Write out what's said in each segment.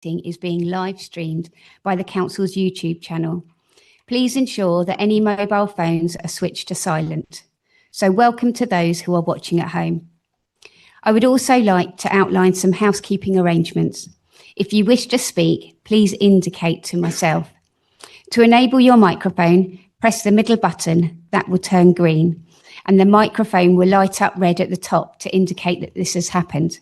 is being live streamed by the Council's YouTube channel. Please ensure that any mobile phones are switched to silent. So welcome to those who are watching at home. I would also like to outline some housekeeping arrangements. If you wish to speak, please indicate to myself. To enable your microphone, press the middle button that will turn green, and the microphone will light up red at the top to indicate that this has happened.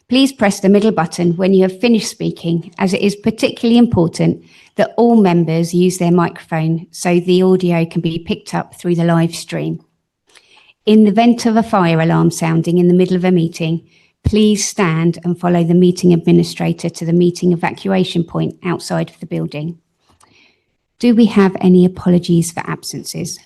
Please press the middle button when you have finished speaking, as it is particularly important that all members use their microphone so the audio can be picked up through the live stream. In the event of a fire alarm sounding in the middle of a meeting, please stand and follow the meeting administrator to the meeting evacuation point outside of the building. Do we have any apologies for absences?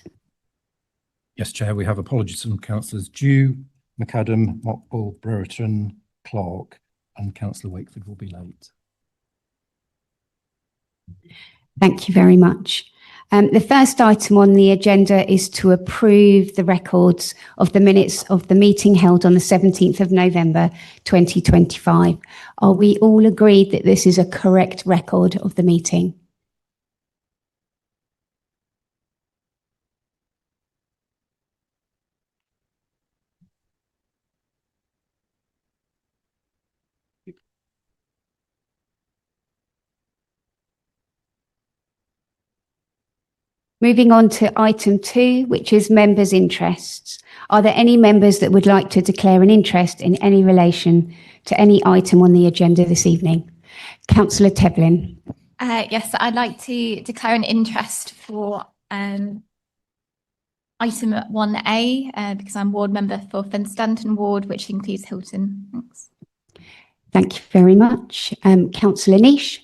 Yes, Chair, we have apologies from Councillors Dew, McAdam, Mockbull, Brereton, Clark, and Councillor Wakeford will be late. Thank you very much. The first item on the agenda is to approve the records of the minutes of the meeting held on the 17th of November 2025. Are we all agreed that this is a correct record of the meeting? Moving on to item 2, which is members' interests. Are there any members that would like to declare an interest in any relation to any item on the agenda this evening? Councillor Tevlin. Yes, I'd like to declare an interest for item 1A because I'm ward member for Fenstanton Ward, which includes Hilton. Thanks. Thank you very much. Councillor Niche.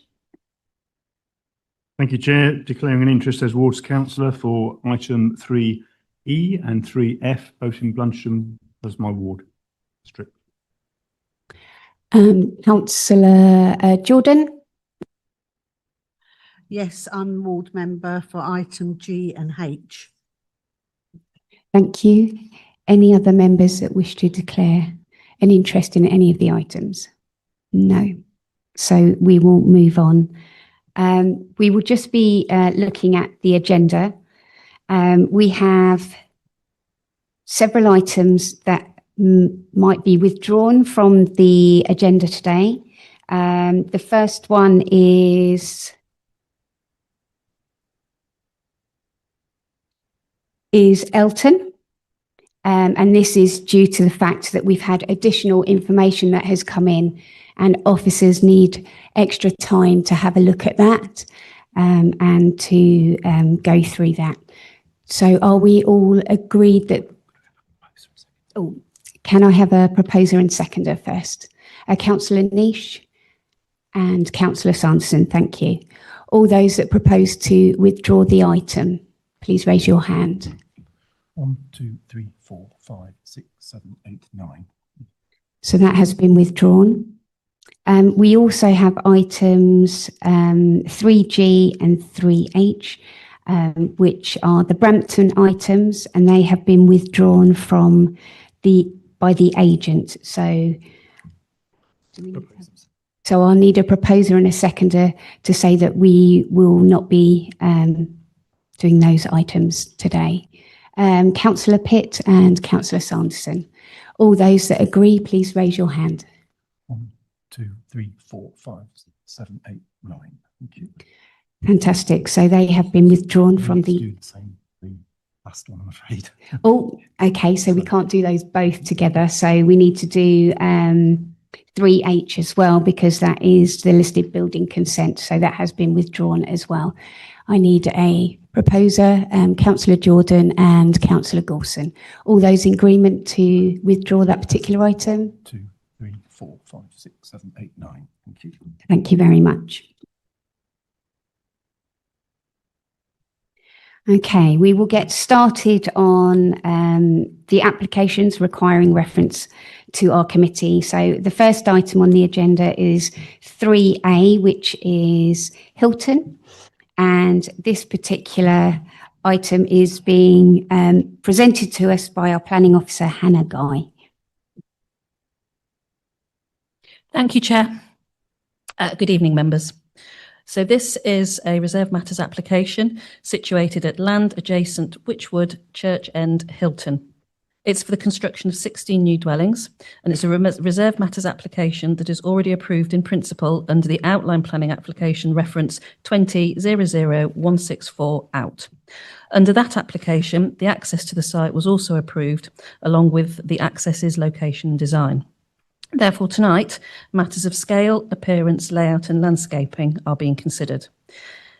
Thank you, Chair. Declaring an interest as Wards Councillor for item 3E and 3F, both in Bluntsham as my ward strip. Councillor Jordan. Yes, I'm ward member for item G and H. Thank you. Any other members that wish to declare an interest in any of the items? No. So we will move on. We will just be looking at the agenda. We have several items that might be withdrawn from the agenda today. The first one is Elton. And this is due to the fact that we've had additional information that has come in and officers need extra time to have a look at that and to go through that. So are we all agreed that... Oh, can I have a proposer and seconder first? Councillor Niche and Councillor Sanderson, thank you. All those that propose to withdraw the item, please raise your hand. 1, 2, 3, 4, 5, 6, 7, 8, 9. So that has been withdrawn. We also have items 3G and 3H, which are the Brampton items, and they have been withdrawn from by the agent. So I'll need a proposer and a seconder to say that we will not be doing those items today. Councillor Pitt and Councillor Sanderson. All those that agree, please raise your hand. 1, 2, 3, 4, 5, 6, 7, 8, 9. Thank you. Fantastic. So they have been withdrawn from the... Do the same, the last one, I'm afraid. Oh, okay. So we can't do those both together. So we need to do 3H as well, because that is the listed building consent. So that has been withdrawn as well. I need a proposer, Councillor Jordan and Councillor Gawson. All those in agreement to withdraw that particular item? 2, 3, 4, 5, 6, 7, 8, 9. Thank you. Thank you very much. Okay, we will get started on the applications requiring reference to our committee. So the first item on the agenda is 3A, which is Hilton. And this particular item is being presented to us by our planning officer, Hannah Guy. Thank you, Chair. Good evening, members. So this is a Reserve Matters application situated at land adjacent Wychwood, Church End, Hilton. It's for the construction of 16 new dwellings, and it's a Reserve Matters application that is already approved in principle under the outline planning application reference 20.00164 out. Under that application, the access to the site was also approved, along with the access's location and design. Therefore, tonight, matters of scale, appearance, layout and landscaping are being considered.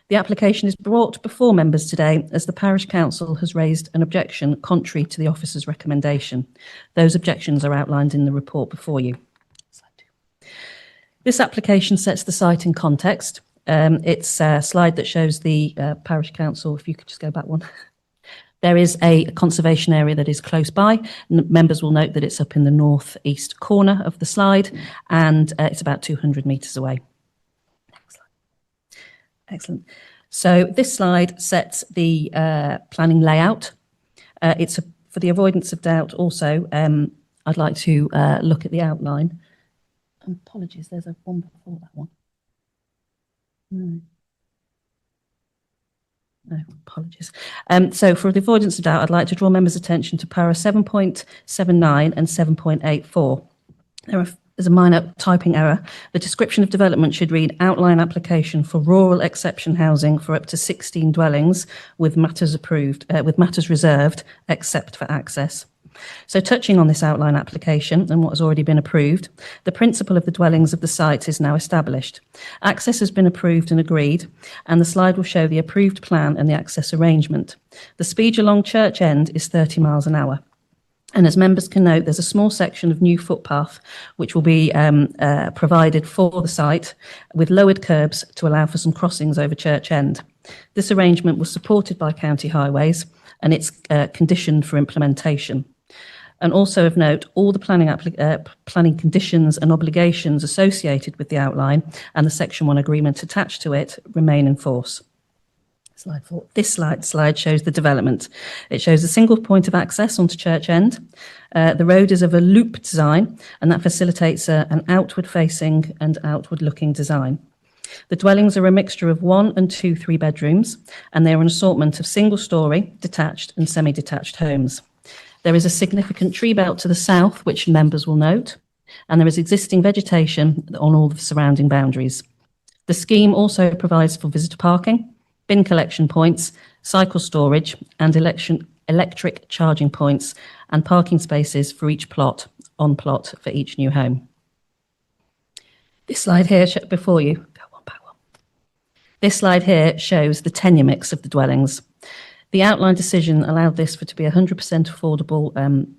The application is brought before members today as the Parish Council has raised an objection contrary to the officer's recommendation. Those objections are outlined in the report before you. This application sets the site in context. It's a slide that shows the Parish Council, if you could just go back one. There is a conservation area that is close by. Members will note that it's up in the northeast corner of the slide, and it's about 200 metres away. Excellent. So this slide sets the planning layout. For the avoidance of doubt also, I'd like to look at the outline. Apologies, there's a one before that one. No, apologies. So for the avoidance of doubt, I'd like to draw members' attention to para 7.79 and 7.84. There's a minor typing error. The description of development should read outline application for rural exception housing for up to 16 dwellings with matters approved, with matters reserved, except for access. So touching on this outline application and what has already been approved, the principle of the dwellings of the site is now established. Access has been approved and agreed, and the slide will show the approved plan and the access arrangement. The speed along Church End is 30 miles an hour. And as members can note, there's a small section of new footpath which will be provided for the site with lowered curbs to allow for some crossings over Church End. This arrangement was supported by County Highways and it's conditioned for implementation. And also of note, all the planning conditions and obligations associated with the outline and the Section 1 agreement attached to it remain in force. Slide 4. This slide shows the development. It shows a single point of access onto Church End. The road is of a loop design, and that facilitates an outward-facing and outward-looking design. The dwellings are a mixture of 1 and 2 3-bedrooms, and they are an assortment of single-storey, detached and semi-detached homes. There is a significant tree belt to the south, which members will note, and there is existing vegetation on all the surrounding boundaries. The scheme also provides for visitor parking, bin collection points, cycle storage and electric charging points and parking spaces for each plot, on plot for each new home. This slide here before you, go one by one. This slide here shows the tenure mix of the dwellings. The outline decision allowed this to be 100% affordable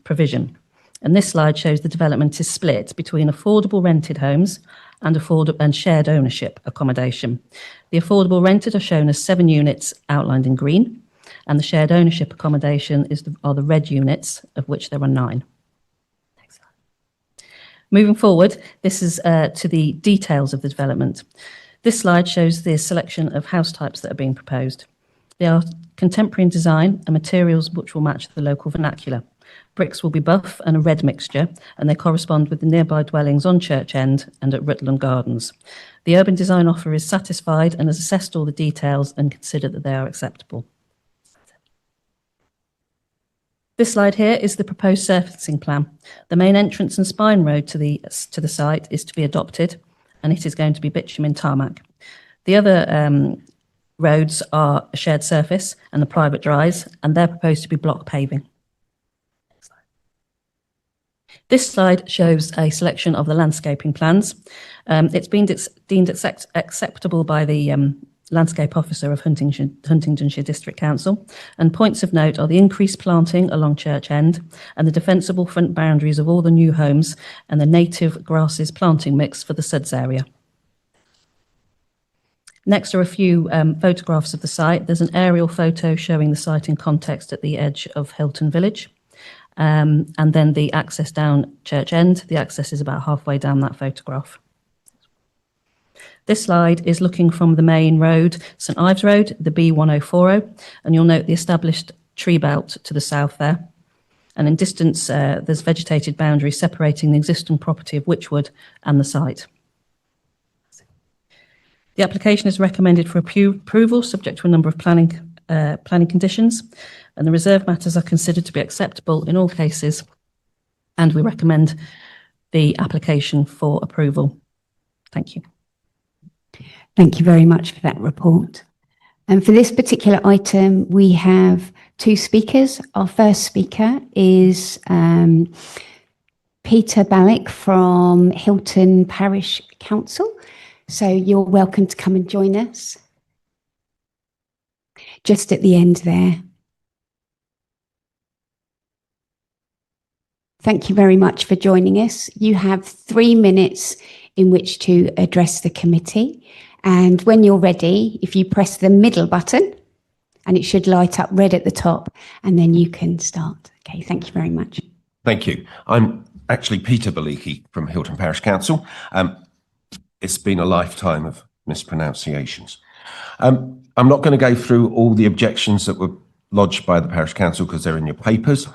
provision. And this slide shows the development is split between affordable rented homes and shared ownership accommodation. The affordable rented are shown as 7 units outlined in green, and the shared ownership accommodation are the red units, of which there are 9. Next slide. Moving forward, this is to the details of the development. This slide shows the selection of house types that are being proposed. They are contemporary in design and materials which will match the local vernacular. Bricks will be buff and a red mixture, and they correspond with the nearby dwellings on Church End and at Rutland Gardens. The urban design offer is satisfied and has assessed all the details and considered that they are acceptable. This slide here is the proposed surfacing plan. The main entrance and spine road to the site is to be adopted, and it is going to be bitumen tarmac. The other roads are a shared surface and the private drives, and they're proposed to be block paving. This slide shows a selection of the landscaping plans. It's been deemed acceptable by the Landscape Officer of Huntingdonshire District Council, and points of note are the increased planting along Church End and the defensible front boundaries of all the new homes and the native grasses planting mix for the Suds area. Next are a few photographs of the site. There's an aerial photo showing the site in context at the edge of Hilton Village. And then the access down Church End. The access is about halfway down that photograph. This slide is looking from the main road, St Ives Road, the B1040, and you'll note the established tree belt to the south there. And in distance, there's vegetated boundary separating the existing property of Wychwood and the site. The application is recommended for approval, subject to a number of planning conditions, and the reserved matters are considered to be acceptable in all cases, and we recommend the application for approval. Thank you. Thank you very much for that report. And for this particular item, we have two speakers. Our first speaker is Peter Ballick from Hilton Parish Council. So you're welcome to come and join us. Just at the end there. Thank you very much for joining us. You have 3 minutes in which to address the committee. And when you're ready, if you press the middle button, and it should light up red at the top, and then you can start. Okay, thank you very much. Thank you. I'm actually Peter Ballick from Hilton Parish Council. It's been a lifetime of mispronunciations. I'm not going to go through all the objections that were lodged by the Parish Council because they're in your papers.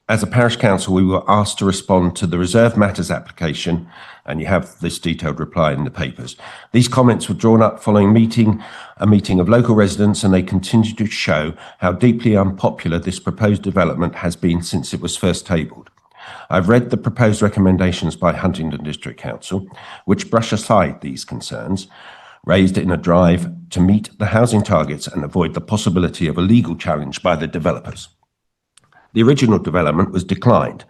As a Parish Council, we were asked to respond to the Reserved Matters application, and you have this detailed reply in the papers. These comments were drawn up following a meeting of local residents, and they continue to show how deeply unpopular this proposed development has been since it was first tabled. I've read the proposed recommendations by Huntingdon District Council, which brush aside these concerns, raised in a drive to meet the housing targets and avoid the possibility of a legal challenge by the developers. The original development was declined.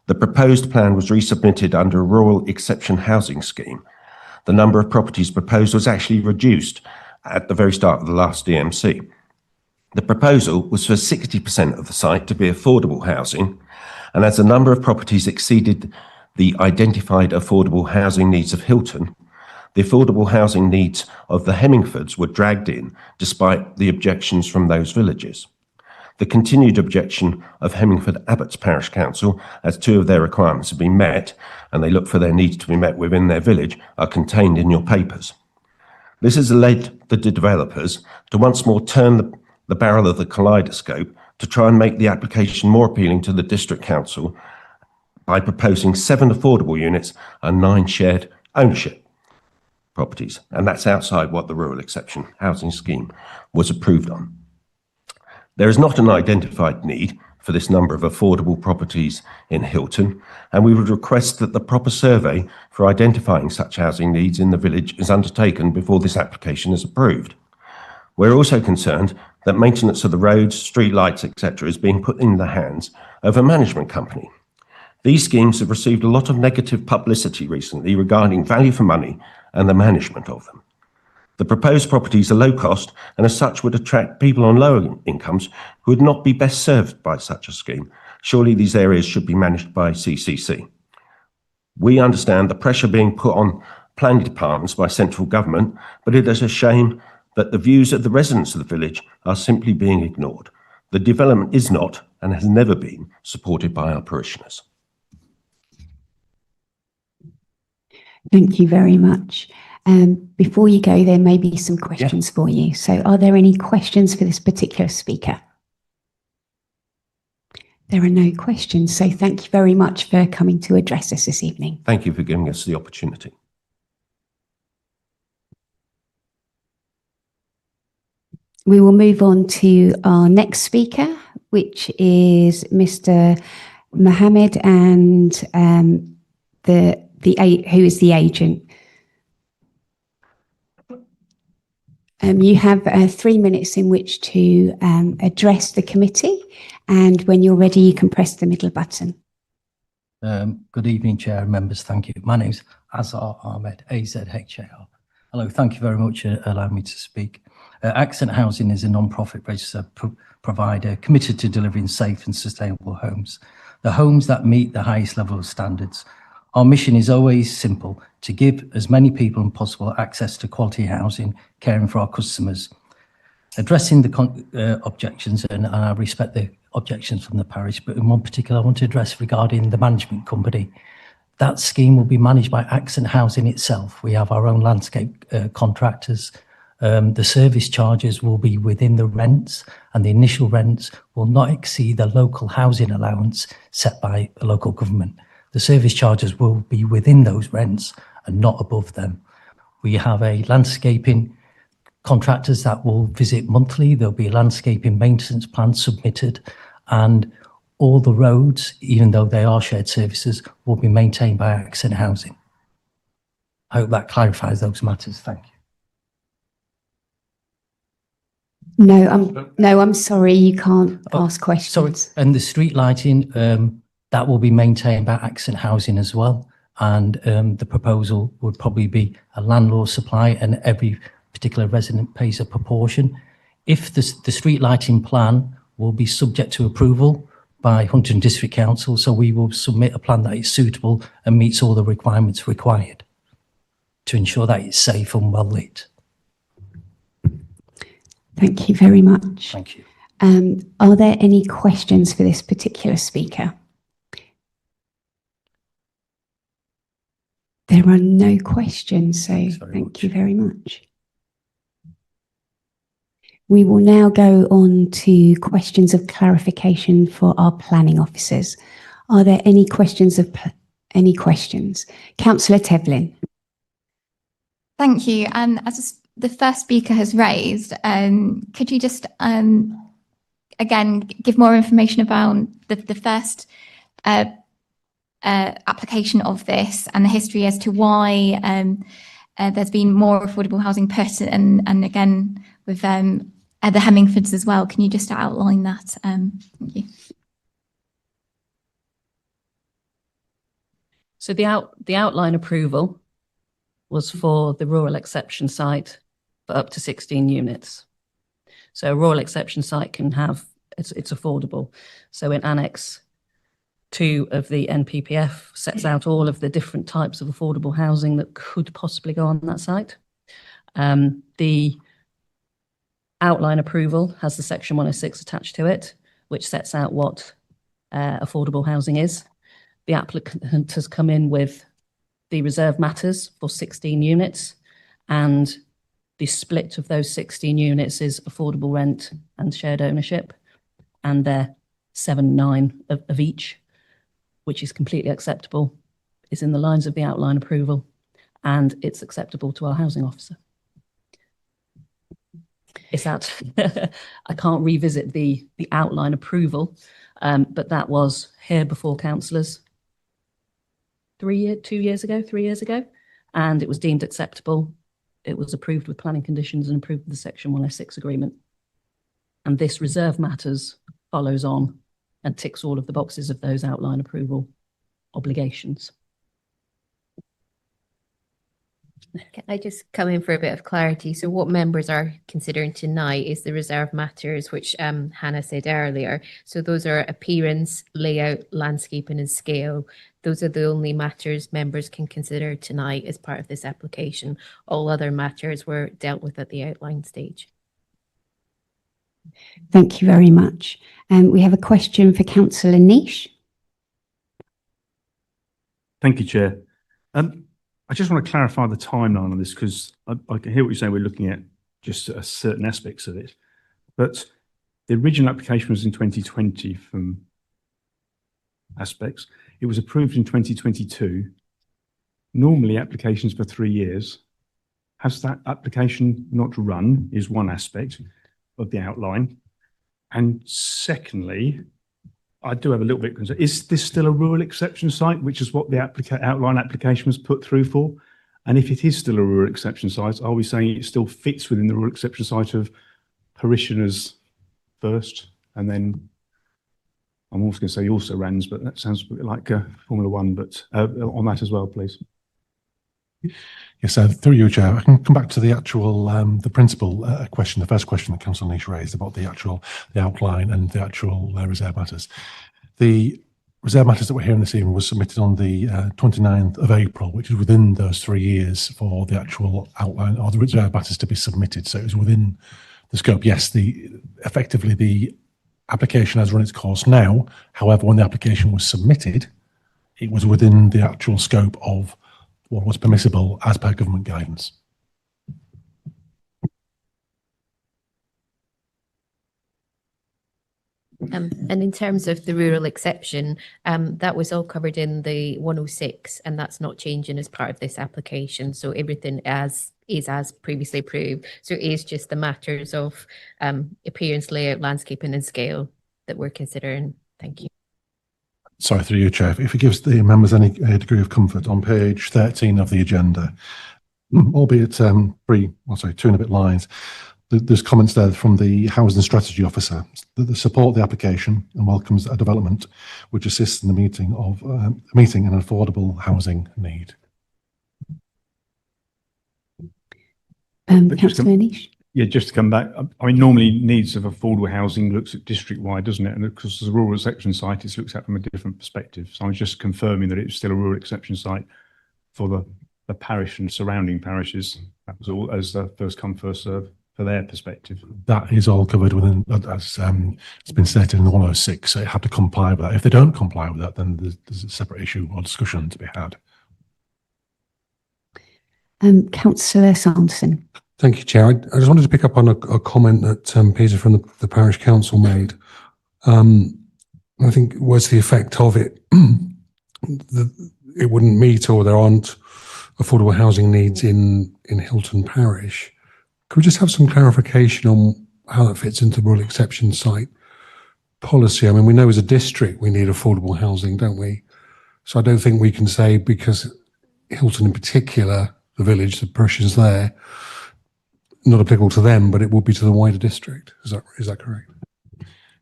The proposed plan was resubmitted under a rural exception housing scheme. The number of properties proposed was actually reduced at the very start of the last DMC. The proposal was for 60% of the site to be affordable housing, and as the number of properties exceeded the identified affordable housing needs of Hilton, the affordable housing needs of the Hemmingfords were dragged in despite the objections from those villages. The continued objection of Hemmingford Abbots Parish Council, as 2 of their requirements have been met, and they look for their needs to be met within their village, are contained in your papers. This has led the developers to once more turn the barrel of the kaleidoscope to try and make the application more appealing to the District Council by proposing 7 affordable units and 9 shared ownership properties, and that's outside what the Rural Exception Housing Scheme was approved on. There is not an identified need for this number of affordable properties in Hilton, and we would request that the proper survey for identifying such housing needs in the village is undertaken before this application is approved. We're also concerned that maintenance of the roads, street lights, etc. is being put in the hands of a management company. These schemes have received a lot of negative publicity recently regarding value for money and the management of them. The proposed properties are low cost and as such would attract people on lower incomes who would not be best served by such a scheme. Surely these areas should be managed by CCC. We understand the pressure being put on planning departments by central government, but it is a shame that the views of the residents of the village are simply being ignored. The development is not and has never been supported by our parishioners. Thank you very much. Before you go, there may be some questions for you. So are there any questions for this particular speaker? There are no questions. So thank you very much for coming to address us this evening. Thank you for giving us the opportunity. We will move on to our next speaker, which is Mr. Mohammed and who is the agent. You have 3 minutes in which to address the committee, and when you're ready, you can press the middle button. Good evening, Chair and members. Thank you. My name's Azhar Ahmed, AZHAR. Hello, thank you very much for allowing me to speak. Accent Housing is a non-profit registered provider committed to delivering safe and sustainable homes, the homes that meet the highest level of standards. Our mission is always simple: to give as many people as possible access to quality housing, caring for our customers. Addressing the objections, and I respect the objections from the parish, but in one particular I want to address regarding the management company. That scheme will be managed by Accent Housing itself. We have our own landscape contractors. The service charges will be within the rents, and the initial rents will not exceed the local housing allowance set by the local government. The service charges will be within those rents and not above them. We have a landscaping contractors that will visit monthly. There'll be a landscaping maintenance plan submitted, and all the roads, even though they are shared services, will be maintained by Accent Housing. I hope that clarifies those matters. Thank you. No, I'm sorry, you can't ask Sorry, questions. and the street lighting, that will be maintained by Accent Housing as well. And the proposal would probably be a landlord supply, and every particular resident pays a proportion. If the street lighting plan will be subject to approval by Huntingdon District Council, so we will submit a plan that is suitable and meets all the requirements required to ensure that it's safe and well lit. Thank you very much. Thank you. Are there any questions for this particular speaker? There are no questions, so Thanks very thank much. you very much. We will now go on to questions of clarification for our planning officers. Are there any questions any questions? Councillor Tevlin. Thank you. And as the first speaker has raised, could you just again give more information about the first application of this and the history as to why there's been more affordable housing put, and again with the Hemmingfords as well? Can you just outline that? Thank you. So the outline approval was for the rural exception site for up to 16 units. So a rural exception site can have, it's affordable. So in Annex 2 of the NPPF sets out all of the different types of affordable housing that could possibly go on that site. The outline approval has the Section 106 attached to it, which sets out what affordable housing is. The applicant has come in with the reserve matters for 16 units, and the split of those 16 units is affordable rent and shared ownership, and they're 7/9 of each, which is completely acceptable. It's in the lines of the outline approval, and it's acceptable to our housing officer. Is that I can't revisit the outline approval, but that was here before councillors 3 years ago, and it was deemed acceptable. It was approved with planning conditions and approved with the Section 106 agreement. And this reserve matters follows on and ticks all of the boxes of those outline approval obligations. Can I just come in for a bit of clarity? So what members are considering tonight is the reserve matters, which Hannah said earlier. So those are appearance, layout, landscaping and scale. Those are the only matters members can consider tonight as part of this application. All other matters were dealt with at the outline stage. Thank you very much. We have a question for Councillor Niche. Thank you, Chair. I just want to clarify the timeline on this, because I can hear what you're saying. We're looking at just certain aspects of it. But the original application was in 2020 from aspects. It was approved in 2022. Normally applications for 3 years. Has that application not run is one aspect of the outline. And secondly, I do have a little bit of concern. Is this still a rural exception site, which is what the outline application was put through for? And if it is still a rural exception site, are we saying it still fits within the rural exception site of parishioners first? And then I'm also going to say also runs, but that sounds a bit like Formula One, but on that as well, please. Yes, through you, Chair. I can come back to the actual, the principal question, the first question that Councillor Niche raised about the outline and the actual reserve matters. The reserve matters that we're hearing this evening was submitted on the 29th of April, which is within those 3 years for the actual outline or the reserve matters to be submitted. So it was within the scope. Yes, effectively the application has run its course now. However, when the application was submitted, it was within the actual scope of what was permissible as per government guidance. And in terms of the rural exception, that was all covered in the 106, and that's not changing as part of this application. So everything is as previously approved. So it is just the matters of appearance, layout, landscaping and scale that we're considering. Thank you. Sorry, through you, Chair. If it gives the members any degree of comfort, on page 13 of the agenda, albeit 2 and a bit lines, there's comments there from the Housing Strategy Officer that they support the application and welcomes a development which assists in the meeting an affordable housing need. Councillor Nish. Yeah, just to come back, I mean, normally needs of affordable housing looks at district-wide, doesn't it? And because the rural exception site, it looks at from a different perspective. So I'm just confirming that it's still a rural exception site for the parish and surrounding parishes. That was all as the first come, first serve for their perspective. That is all covered within, as it's been stated in the 106, so they have to comply with that. If they don't comply with that, then there's a separate issue or discussion to be had. Councillor Sanderson. Thank you, Chair. I just wanted to pick up on a comment that Peter from the Parish Council made. I think was the effect of it, it wouldn't meet or there aren't affordable housing needs in Hilton Parish. Could we just have some clarification on how that fits into the rural exception site policy? I mean, we know as a district we need affordable housing, don't we? So I don't think we can say because Hilton in particular, the village, the parishes there, not applicable to them, but it will be to the wider district. Is that correct?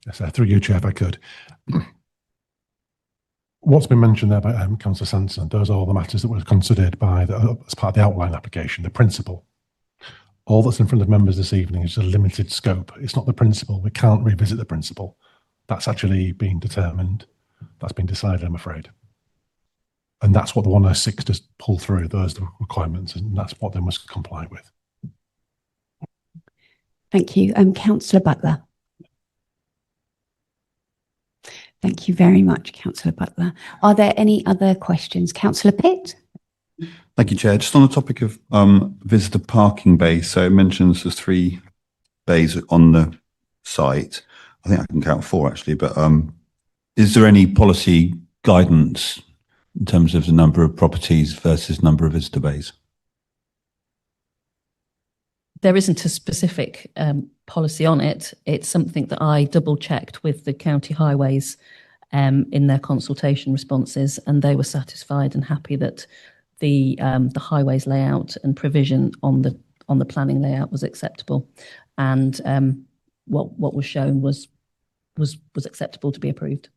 Yes, through you, Chair, if I could. What's been mentioned there by Councillor Sanderson, those are all the matters that were considered by as part of the outline application, the principle. All that's in front of members this evening is a limited scope. It's not the principle. We can't revisit the principle. That's actually been determined. That's been decided, I'm afraid. And that's what the 106 does pull through, those are the requirements, and that's what they must comply with. Thank you. Councillor Butler. Thank you very much, Councillor Butler. Are there any other questions? Councillor Pitt? Thank you, Chair. Just on the topic of visitor parking bays, so it mentions there's 3 bays on the site. I think I can count 4 actually, but is there any policy guidance in terms of the number of properties versus number of visitor bays? There isn't a specific policy on it. It's something that I double checked with the county highways in their consultation responses, and they were satisfied and happy that the highways layout and provision on the planning layout was acceptable, and what was shown was acceptable to be approved.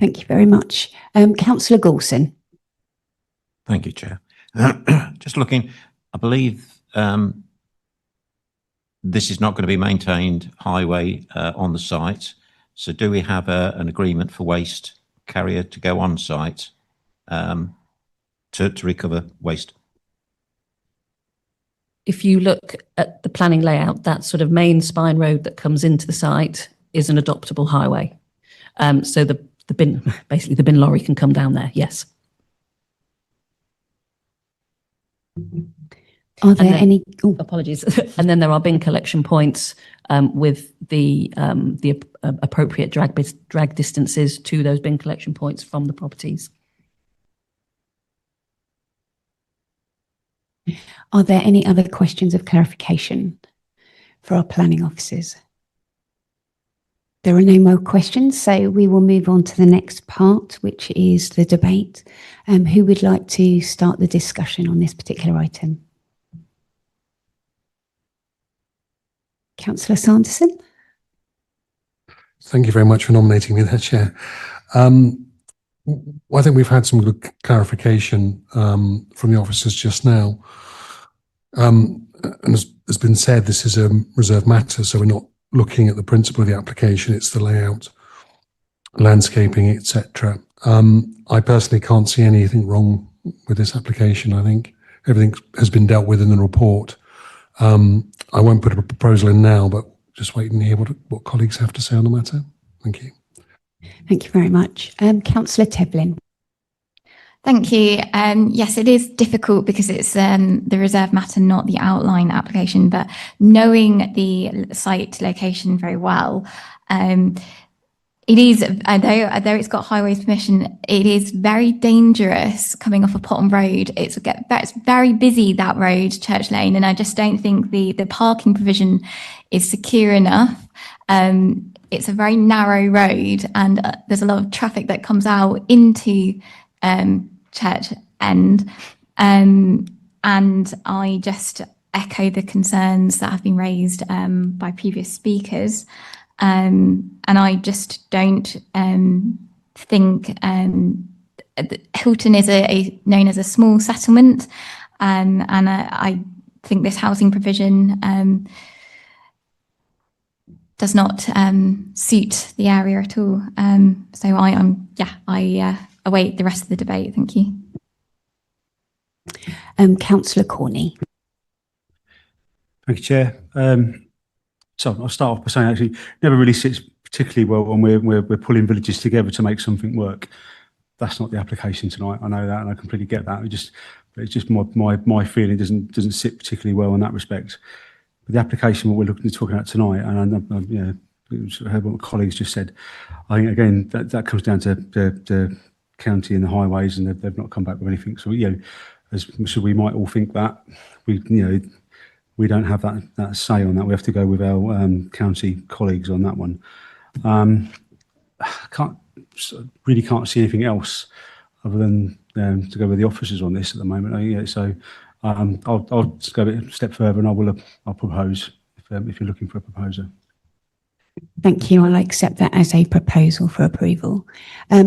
Thank you very much. Councillor Goulson. Thank you, Chair. Just looking, I believe this is not going to be maintained highway on the site. So do we have an agreement for waste carrier to go on site to recover waste? If you look at the planning layout, that sort of main spine road that comes into the site is an adoptable highway. So the bin lorry can come down there, yes. Are there any? Apologies. And then there are bin collection points with the appropriate drag distances to those bin collection points from the properties. Are there any other questions of clarification for our planning officers? There are no more questions, so we will move on to the next part, which is the debate. Who would like to start the discussion on this particular item? Councillor Sanderson. Thank you very much for nominating me there, Chair. I think we've had some good clarification from the officers just now. And as has been said, this is a reserved matter, so we're not looking at the principle of the application, it's the layout, landscaping, etc. I personally can't see anything wrong with this application. I think everything has been dealt with in the report. I won't put a proposal in now, but just wait and hear what colleagues have to say on the matter. Thank you. Thank you very much. Councillor Tevlin. Thank you. Yes, it is difficult because it's the reserve matter, not the outline application, but knowing the site location very well, it is, although it's got highways permission, it is very dangerous coming off of Potton Road. It's very busy, that road, Church Lane, and I just don't think the parking provision is secure enough. It's a very narrow road, and there's a lot of traffic that comes out into Church End. And I just echo the concerns that have been raised by previous speakers. And I just don't think Hilton is known as a small settlement, and I think this housing provision does not suit the area at all. So I await the rest of the debate. Thank you. Councillor Corney. Thank you, Chair. So I'll start off by saying actually never really sits particularly well when we're pulling villages together to make something work. That's not the application tonight. I know that, and I completely get that. It's just my feeling doesn't sit particularly well in that respect. But the application, what we're talking about tonight, and I heard what my colleagues just said. I think again that comes down to the county and the highways, and they've not come back with anything. So as much as we might all think that, we don't have that say on that. We have to go with our county colleagues on that one. Really can't see anything else other than to go with the officers on this at the moment. So I'll just go a step further, and I'll propose if you're looking for a proposer. Thank you. I'll accept that as a proposal for approval.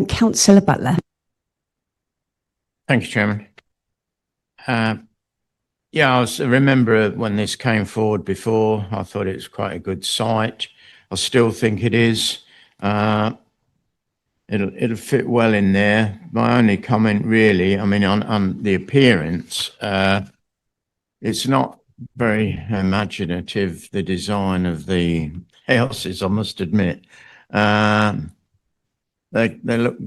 Councillor Butler. Thank you, Chairman. I remember when this came forward before, I thought it was quite a good site. I still think it is. It'll fit well in there. My only comment really, on the appearance, it's not very imaginative, the design of the houses, I must admit. They look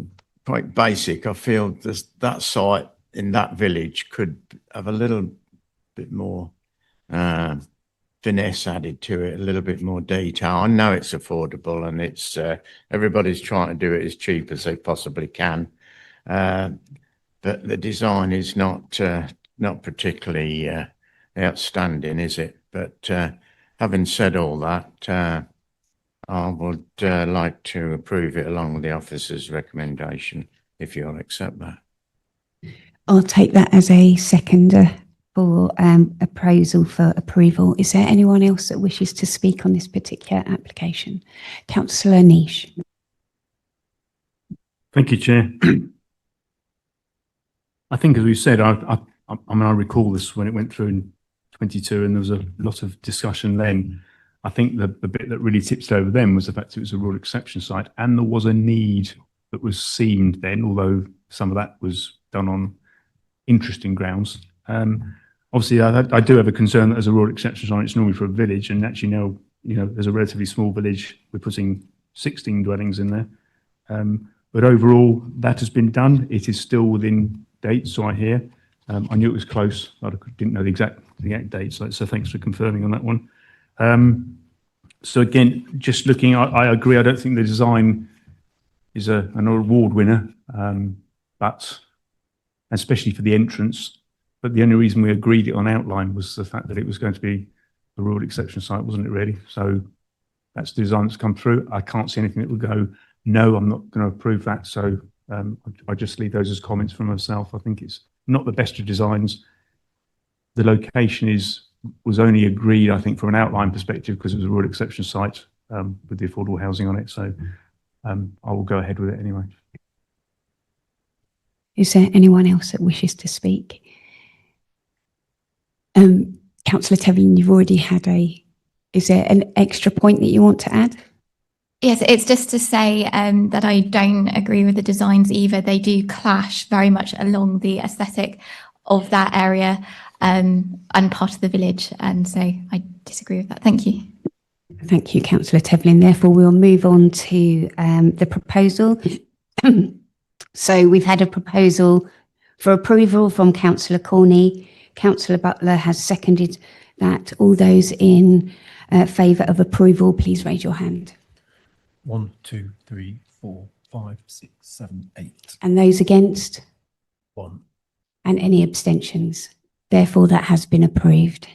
quite basic. I feel that site in that village could have a little bit more finesse added to it, a little bit more detail. I know it's affordable, and it's everybody's trying to do it as cheap as they possibly can, but the design is not particularly outstanding, is it? But having said all that, I would like to approve it along with the officer's recommendation, if you'll accept that. I'll take that as a seconder for appraisal for approval. Is there anyone else that wishes to speak on this particular application? Councillor Niche. Thank you, Chair. I think, as we said, I recall this when it went through in 22, and there was a lot of discussion then. I think the bit that really tipped over then was the fact it was a rural exception site, and there was a need that was seen then, although some of that was done on interesting grounds. Obviously, I do have a concern that as a rural exception site, it's normally for a village, and actually now, there's a relatively small village. We're putting 16 dwellings in there. But overall, that has been done. It is still within date, so I hear. I knew it was close, but I didn't know the exact date, so thanks for confirming on that one. So again, just looking, I agree, I don't think the design is an award winner, but especially for the entrance. But the only reason we agreed it on outline was the fact that it was going to be a rural exception site, wasn't it really? So that's the design that's come through. I can't see anything that would go, no, I'm not going to approve that. So I just leave those as comments from myself. I think it's not the best of designs. The location was only agreed, I think, from an outline perspective because it was a rural exception site with the affordable housing on it. So I will go ahead with it anyway. Is there anyone else that wishes to speak? Councillor Tevlin, you've already had is there an extra point that you want to add? Yes, it's just to say that I don't agree with the designs either. They do clash very much along the aesthetic of that area and part of the village. And so I disagree with that. Thank you. Thank you, Councillor Tevlin. Therefore, we'll move on to the proposal. So we've had a proposal For approval from Councillor Corney, Councillor Butler has seconded that. All those in favour of approval, please raise your hand. 1, 2, 3, 4, 5, 6, 7, 8. And those against? 1. And any abstentions? Therefore, that has been approved.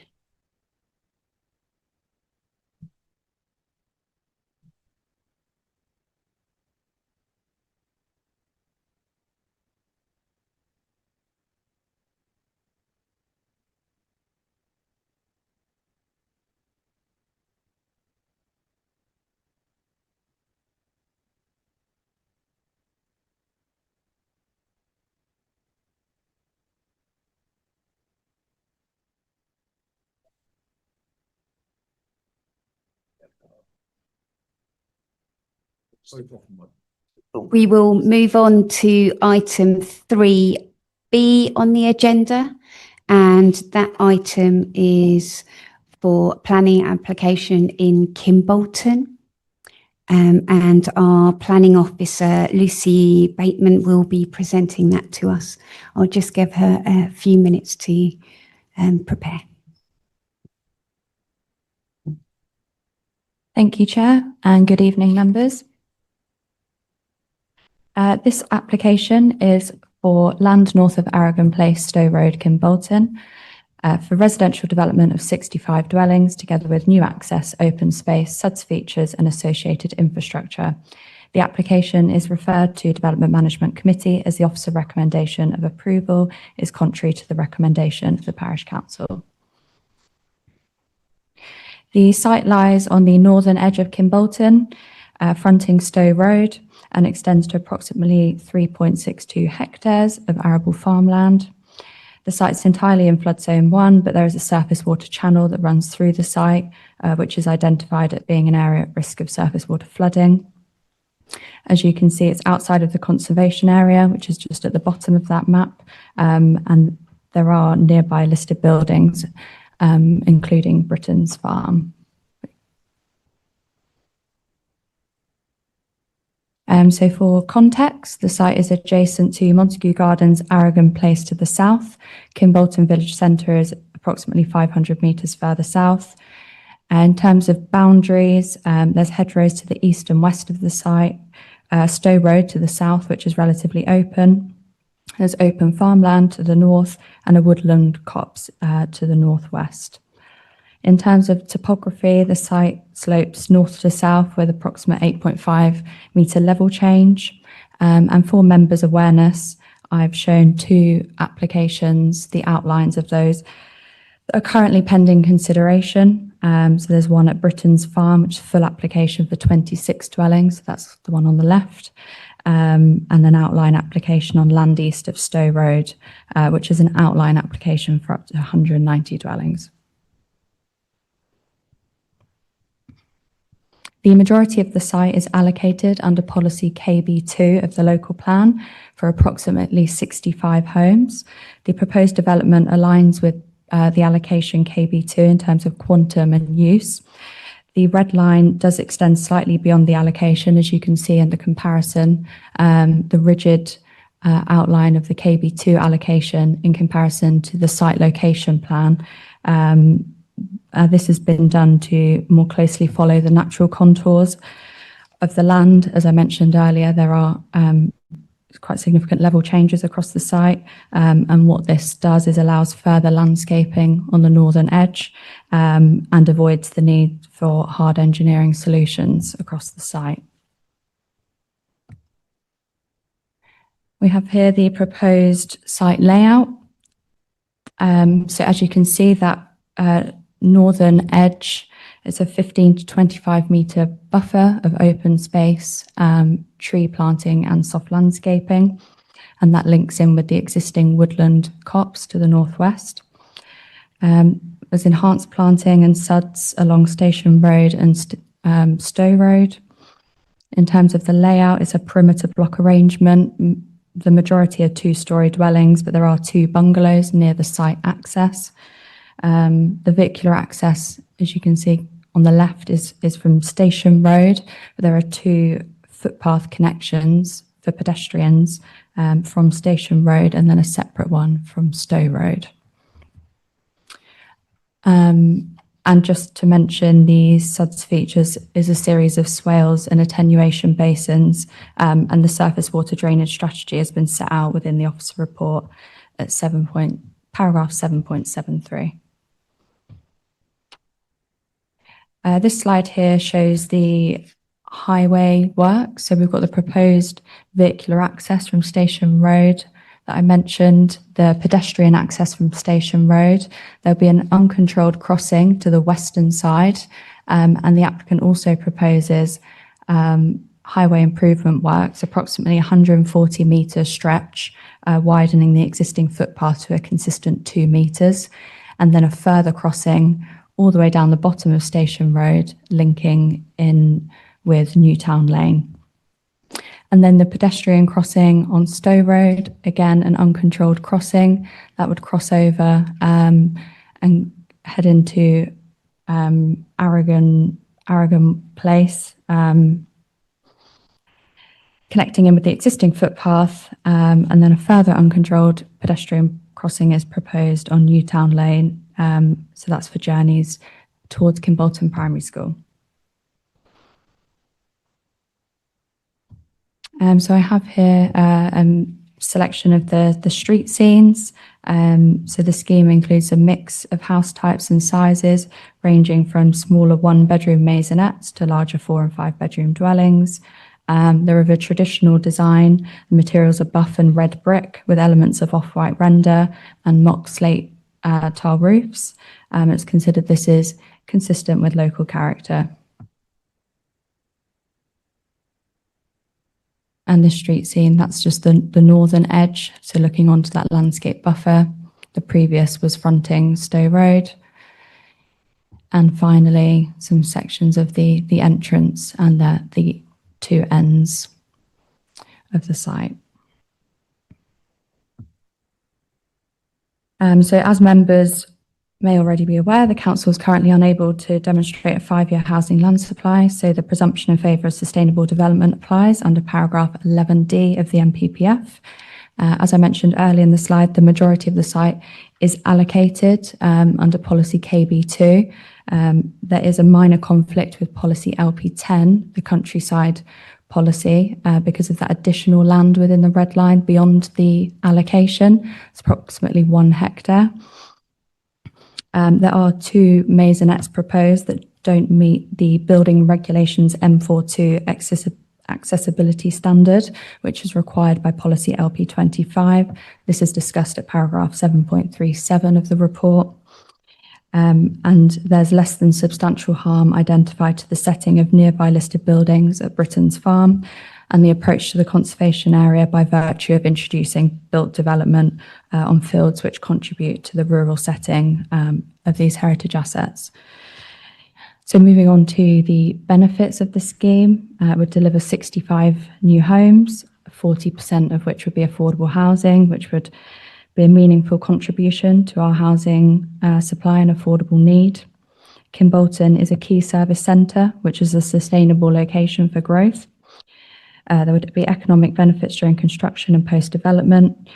We will move on to item 3B on the agenda, and that item is for planning application in Kimbolton. And our planning officer, Lucy Bateman, will be presenting that to us. I'll just give her a few minutes to prepare. Thank you, Chair, and good evening, members. This application is for land north of Aragon Place, Stowe Road, Kimbolton, for residential development of 65 dwellings, together with new access, open space, SUDS features and associated infrastructure. The application is referred to Development Management Committee as the Officer recommendation of approval is contrary to the recommendation of the Parish Council. The site lies on the northern edge of Kimbolton, fronting Stowe Road, and extends to approximately 3.62 hectares of arable farmland. The site's entirely in flood zone 1, but there is a surface water channel that runs through the site, which is identified at being an area at risk of surface water flooding. As you can see, it's outside of the conservation area, which is just at the bottom of that map, and there are nearby listed buildings, including Britain's Farm. So for context, the site is adjacent to Montague Gardens, Aragon Place to the south. Kimbolton Village Centre is approximately 500 metres further south. In terms of boundaries, there's hedgerows to the east and west of the site, Stowe Road to the south, which is relatively open. There's open farmland to the north and a woodland copse to the northwest. In terms of topography, the site slopes north to south with approximate 8.5 metre level change. And for members' awareness, I've shown 2 applications, the outlines of those that are currently pending consideration. So there's one at Britain's Farm, which is a full application for 26 dwellings. That's the one on the left. And an outline application on land east of Stowe Road, which is an outline application for up to 190 dwellings. The majority of the site is allocated under policy KB2 of the local plan for approximately 65 homes. The proposed development aligns with the allocation KB2 in terms of quantum and use. The red line does extend slightly beyond the allocation, as you can see in the comparison, the rigid outline of the KB2 allocation in comparison to the site location plan. This has been done to more closely follow the natural contours of the land. As I mentioned earlier, there are quite significant level changes across the site, and what this does is allows further landscaping on the northern edge and avoids the need for hard engineering solutions across the site. We have here the proposed site layout. So as you can see, that northern edge is a 15 to 25 metre buffer of open space, tree planting and soft landscaping, and that links in with the existing woodland copse to the northwest. There's enhanced planting and SUDS along Station Road and Stowe Road. In terms of the layout, it's a perimeter block arrangement. The majority are 2-storey dwellings, but there are 2 bungalows near the site access. The vehicular access, as you can see on the left, is from Station Road, but there are 2 footpath connections for pedestrians from Station Road, and then a separate one from Stowe Road. And just to mention, the SUDS features is a series of swales and attenuation basins, and the surface water drainage strategy has been set out within the officer report at paragraph 7.73. This slide here shows the highway work. So we've got the proposed vehicular access from Station Road that I mentioned, the pedestrian access from Station Road. There'll be an uncontrolled crossing to the western side, and the applicant also proposes highway improvement works, approximately 140 metre stretch, widening the existing footpath to a consistent 2 metres, and then a further crossing all the way down the bottom of Station Road, linking in with Newtown Lane. And then the pedestrian crossing on Stowe Road, again, an uncontrolled crossing that would cross over and head into Aragon Place, connecting in with the existing footpath, and then a further uncontrolled pedestrian crossing is proposed on Newtown Lane. So that's for journeys towards Kimbolton Primary School. So I have here a selection of the street scenes. So the scheme includes a mix of house types and sizes, ranging from smaller 1-bedroom maisonettes to larger 4 and 5 bedroom dwellings. They're of a traditional design. The materials are buff and red brick with elements of off-white render and mock slate tile roofs. It's considered this is consistent with local character. And the street scene, that's just the northern edge, so looking onto that landscape buffer. The previous was fronting Stowe Road. And finally, some sections of the entrance and the 2 ends of the site. So as members may already be aware, the council is currently unable to demonstrate a 5-year housing land supply, so the presumption in favour of sustainable development applies under paragraph 11D of the NPPF. As I mentioned earlier in the slide, the majority of the site is allocated under policy KB2. There is a minor conflict with policy LP10, the countryside policy, because of that additional land within the red line beyond the allocation. It's approximately 1 hectare. There are 2 maisonettes proposed that don't meet the building regulations M42 accessibility standard, which is required by policy LP25. This is discussed at paragraph 7.37 of the report. And there's less than substantial harm identified to the setting of nearby listed buildings at Britain's Farm and the approach to the conservation area by virtue of introducing built development on fields which contribute to the rural setting of these heritage assets. So moving on to the benefits of the scheme, it would deliver 65 new homes, 40% of which would be affordable housing, which would be a meaningful contribution to our housing supply and affordable need. Kimbolton is a key service centre, which is a sustainable location for growth. There would be economic benefits during construction and post-development.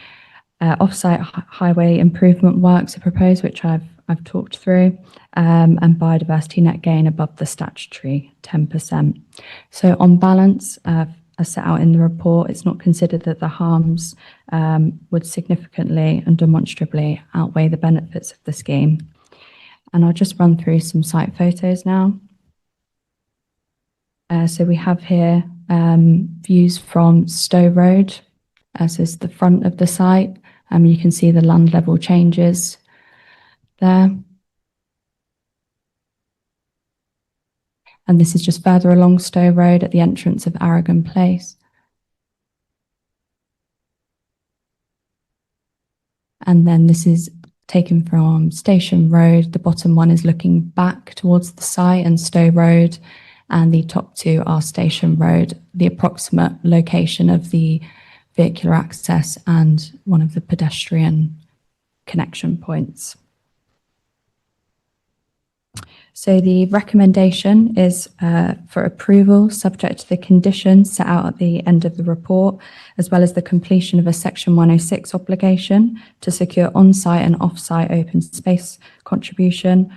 Off-site highway improvement works are proposed, which I've talked through, and biodiversity net gain above the statutory 10%. So on balance, as set out in the report, it's not considered that the harms would significantly and demonstrably outweigh the benefits of the scheme. And I'll just run through some site photos now. So we have here views from Stowe Road, as is the front of the site. You can see the land level changes there. And this is just further along Stowe Road at the entrance of Aragon Place. And then this is taken from Station Road. The bottom one is looking back towards the site and Stowe Road, and the top 2 are Station Road, the approximate location of the vehicular access and one of the pedestrian connection points. So the recommendation is for approval, subject to the conditions set out at the end of the report, as well as the completion of a Section 106 obligation to secure on-site and off-site open space contribution,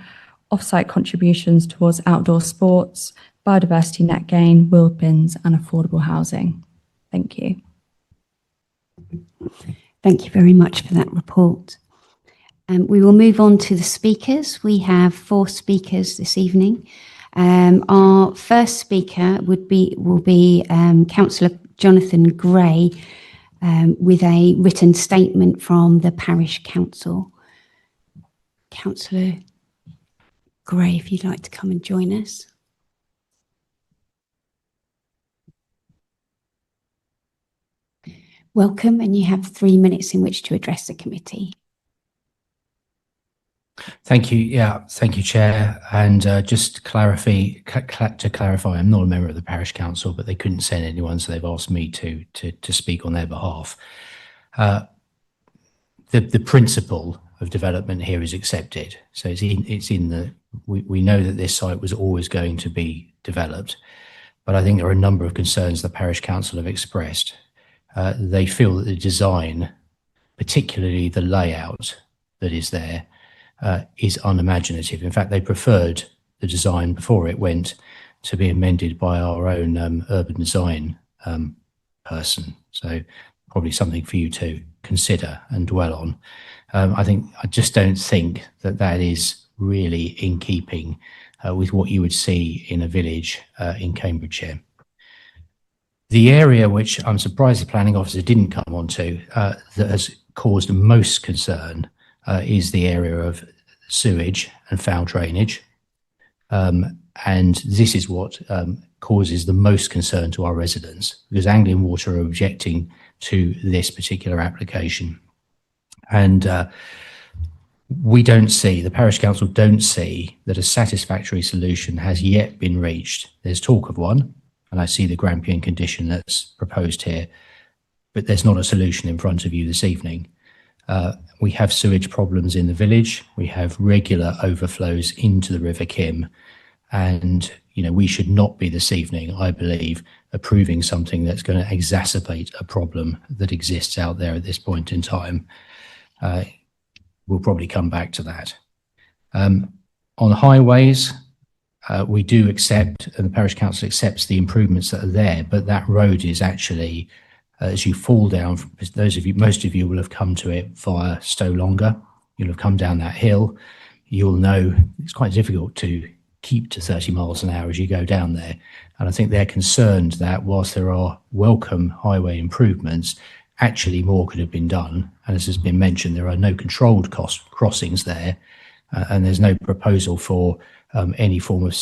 off-site contributions towards outdoor sports, biodiversity net gain, wheeled bins, and affordable housing. Thank you. Thank you very much for that report. We will move on to the speakers. We have 4 speakers this evening. Our first speaker will be Councillor Jonathan Gray with a written statement from the Parish Council. Councillor Gray, if you'd like to come and join us. Welcome, and you have 3 minutes in which to address the committee. Thank you. Yeah, thank you, Chair. And just to clarify, I'm not a member of the Parish Council, but they couldn't send anyone, so they've asked me to speak on their behalf. The principle of development here is accepted. So it's in the we know that this site was always going to be developed, but I think there are a number of concerns the Parish Council have expressed. They feel that the design, particularly the layout that is there, is unimaginative. In fact, they preferred the design before it went to be amended by our own urban design person. So probably something for you to consider and dwell on. I just don't think that is really in keeping with what you would see in a village in Cambridgeshire. The area which I'm surprised the planning officer didn't come onto that has caused most concern is the area of sewage and foul drainage. And this is what causes the most concern to our residents, because Anglian Water are objecting to this particular application. And the Parish Council don't see that a satisfactory solution has yet been reached. There's talk of one, and I see the Grampian condition that's proposed here, but there's not a solution in front of you this evening. We have sewage problems in the village. We have regular overflows into the River Kim. And, we should not be this evening, I believe, approving something that's going to exacerbate a problem that exists out there at this point in time. We'll probably come back to that. On highways, we do accept, and the Parish Council accepts the improvements that are there, but that road is actually, as you fall down, most of you will have come to it via Stow Longer. You'll have come down that hill. You'll know it's quite difficult to keep to 30 miles an hour as you go down there. And I think they're concerned that whilst there are welcome highway improvements, actually more could have been done. And as has been mentioned, there are no controlled crossings there, and there's no proposal for any form of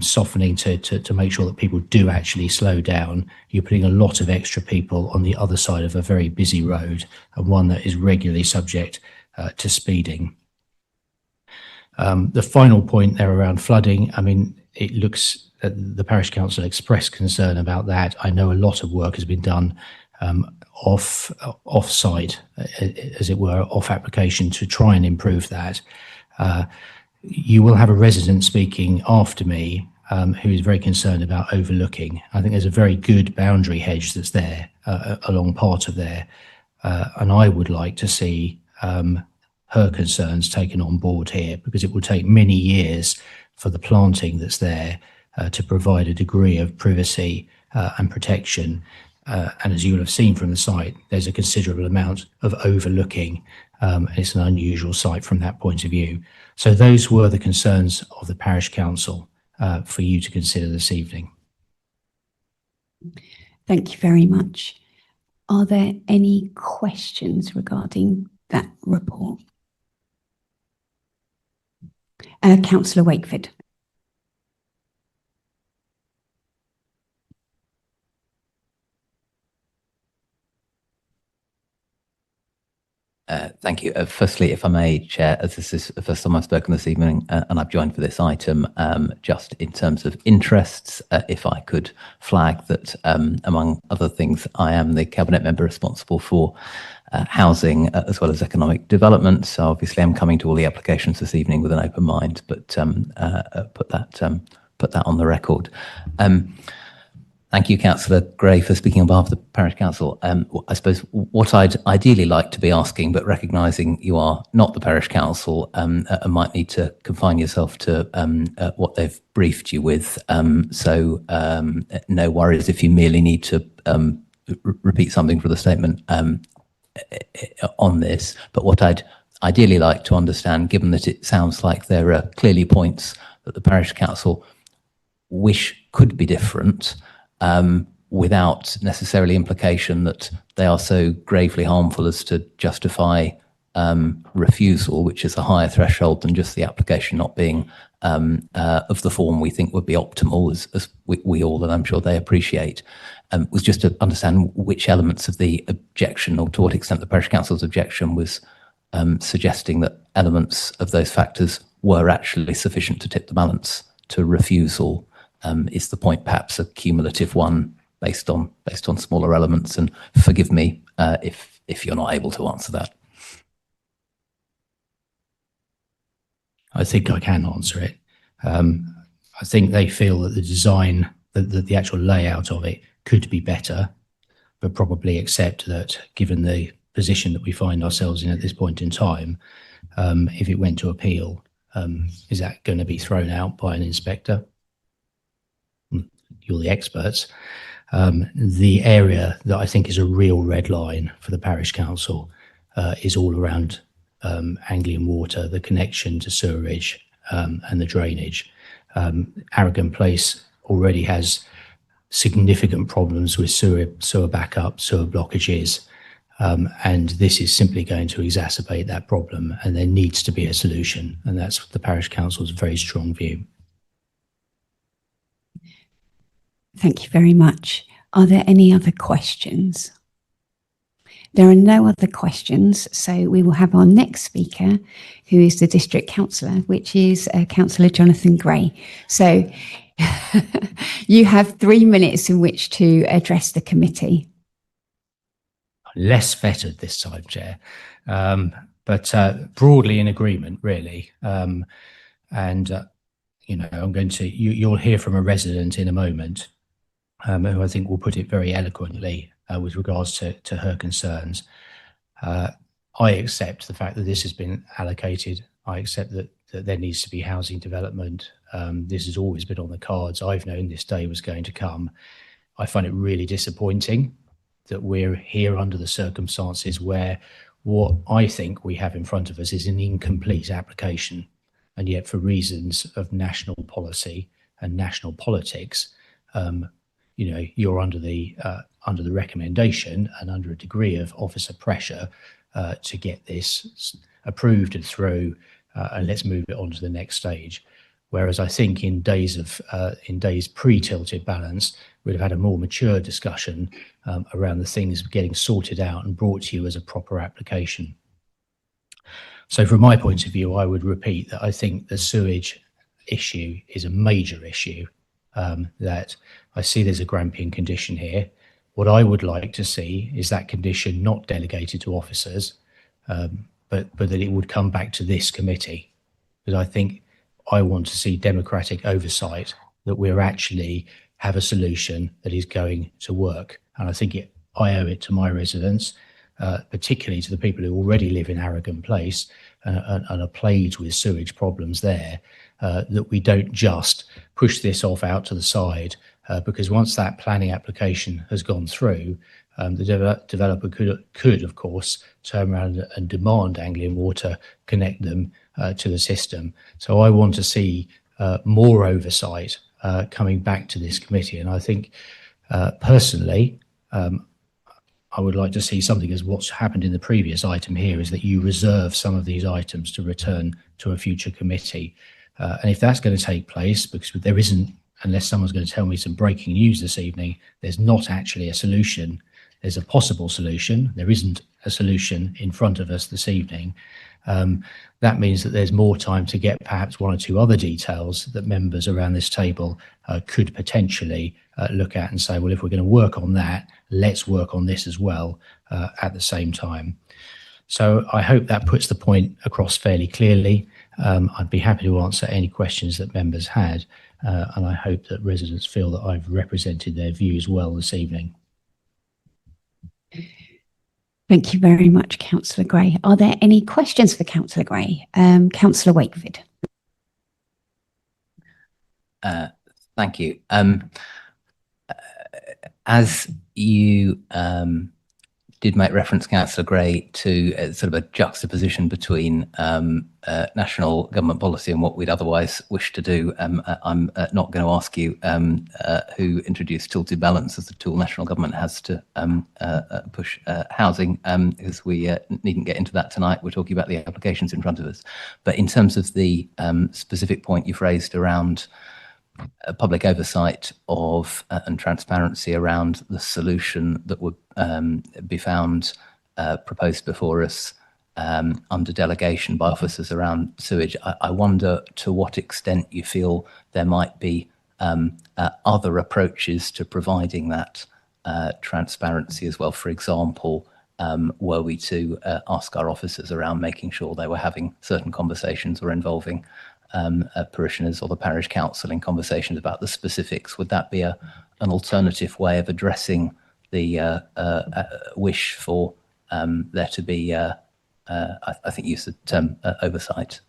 softening to make sure that people do actually slow down. You're putting a lot of extra people on the other side of a very busy road, and one that is regularly subject to speeding. The final point there around flooding, it looks the Parish Council expressed concern about that. I know a lot of work has been done off-site, as it were, off application to try and improve that. You will have a resident speaking after me who is very concerned about overlooking. I think there's a very good boundary hedge that's there along part of there, and I would like to see her concerns taken on board here, because it will take many years for the planting that's there to provide a degree of privacy and protection. And as you will have seen from the site, there's a considerable amount of overlooking. It's an unusual site from that point of view. So those were the concerns of the Parish Council for you to consider this evening. Thank you very much. Are there any questions regarding that report? Councillor Wakeford. Thank you. Firstly, if I may, Chair, as this is the first time I've spoken this evening and I've joined for this item, just in terms of interests, if I could flag that, among other things, I am the Cabinet member responsible for housing as well as economic development. So obviously I'm coming to all the applications this evening with an open mind, but put that on the record. Thank you, Councillor Gray, for speaking on behalf of the Parish Council. I suppose what I'd ideally like to be asking, but recognising you are not the Parish Council, might need to confine yourself to what they've briefed you with. So no worries if you merely need to repeat something for the statement on this. But what I'd ideally like to understand, given that it sounds like there are clearly points that the Parish Council wish could be different, without necessarily implication that they are so gravely harmful as to justify refusal, which is a higher threshold than just the application not being of the form we think would be optimal, as we all, and I'm sure they appreciate, was just to understand which elements of the objection, or to what extent the Parish Council's objection was suggesting that elements of those factors were actually sufficient to tip the balance to refusal. Is the point perhaps a cumulative one based on smaller elements? And forgive me if you're not able to answer that. I think I can answer it. I think they feel that the design, that the actual layout of it could be better, but probably accept that given the position that we find ourselves in at this point in time, if it went to appeal, is that going to be thrown out by an inspector? You're the experts. The area that I think is a real red line for the Parish Council is all around Anglian Water, the connection to sewerage and the drainage. Aragon Place already has significant problems with sewer backup, sewer blockages, and this is simply going to exacerbate that problem, and there needs to be a solution, and that's the Parish Council's very strong view. Thank you very much. Are there any other questions? There are no other questions, so we will have our next speaker, who is the District Councillor, which is Councillor Jonathan Gray. So you have 3 minutes in which to address the committee. Less fettered this time, Chair, but broadly in agreement, really. You know, I'm going to, you'll hear from a resident in a moment, who I think will put it very eloquently with regards to her concerns. I accept the fact that this has been allocated. I accept that there needs to be housing development. This has always been on the cards. I've known this day was going to come. I find it really disappointing that we're here under the circumstances where what I think we have in front of us is an incomplete application. And yet, for reasons of national policy and national politics, you know, you're under the recommendation and under a degree of officer pressure to get this approved and through, and let's move it on to the next stage. Whereas I think in days pre-tilted balance, we'd have had a more mature discussion around the things getting sorted out and brought to you as a proper application. So from my point of view, I would repeat that I think the sewage issue is a major issue, that I see there's a Grampian condition here. What I would like to see is that condition not delegated to officers, but that it would come back to this committee, because I think I want to see democratic oversight, that we're actually have a solution that is going to work. And I think I owe it to my residents, particularly to the people who already live in Aragon Place and are plagued with sewage problems there, that we don't just push this off out to the side, because once that planning application has gone through, the developer could, of course, turn around and demand Anglian Water connect them to the system. So I want to see more oversight coming back to this committee. And I think, personally, I would like to see something as what's happened in the previous item here, is that you reserve some of these items to return to a future committee. And if that's going to take place, because there isn't, unless someone's going to tell me some breaking news this evening, there's not actually a solution there's a possible solution. There isn't a solution in front of us this evening. That means that there's more time to get perhaps one or two other details that members around this table could potentially look at and say, well, if we're going to work on that, let's work on this as well at the same time. So I hope that puts the point across fairly clearly. I'd be happy to answer any questions that members had, and I hope that residents feel that I've represented their views well this evening. Thank you very much, Councillor Gray. Are there any questions for Councillor Gray? Councillor Wakeford. Thank you. As you did make reference, Councillor Gray, to sort of a juxtaposition between national government policy and what we'd otherwise wish to do, I'm not going to ask you who introduced tilted balance as the tool national government has to push housing, because we needn't get into that tonight. We're talking about the applications in front of us. But in terms of the specific point you've raised around public oversight of and transparency around the solution that would be found proposed before us under delegation by officers around sewage, I wonder to what extent you feel there might be other approaches to providing that transparency as well. For example, were we to ask our officers around making sure they were having certain conversations or involving parishioners or the parish council in conversations about the specifics, would that be an alternative way of addressing the wish for there to be, I think you used the term oversight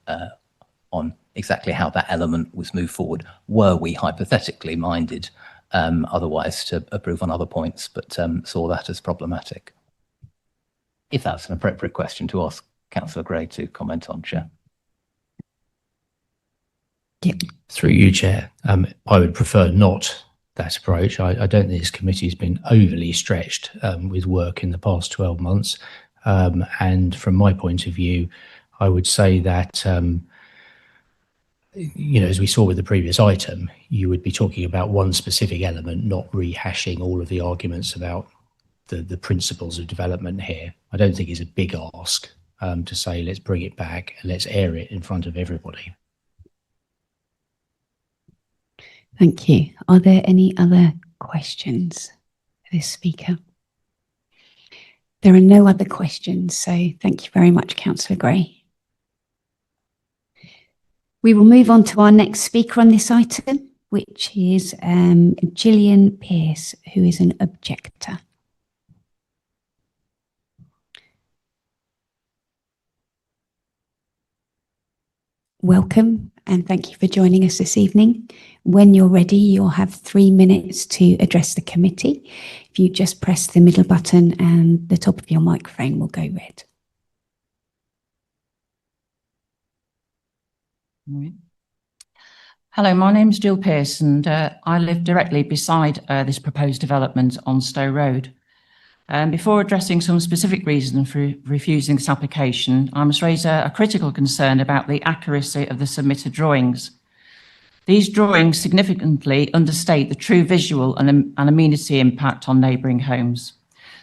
on exactly how that element was moved forward, were we hypothetically minded otherwise to approve on other points, but saw that as problematic? If that's an appropriate question to ask Councillor Gray to comment on, Chair. Through you, Chair, I would prefer not that approach. I don't think this committee has been overly stretched with work in the past 12 months. And from my point of view, I would say that, you know, as we saw with the previous item, you would be talking about one specific element, not rehashing all of the arguments about the principles of development here. I don't think it's a big ask to say, let's bring it back and let's air it in front of everybody. Thank you. Are there any other questions for this speaker? There are no other questions, so thank you very much, Councillor Gray. We will move on to our next speaker on this item, which is Gillian Pearce, who is an objector. Welcome and thank you for joining us this evening. When you're ready, you'll have 3 minutes to address the committee. If you just press the middle button and the top of your microphone will go red. Hello, my name's Jill Pearce and I live directly beside this proposed development on Stowe Road. Before addressing some specific reasons for refusing this application, I must raise a critical concern about the accuracy of the submitted drawings. These drawings significantly understate the true visual and amenity impact on neighbouring homes.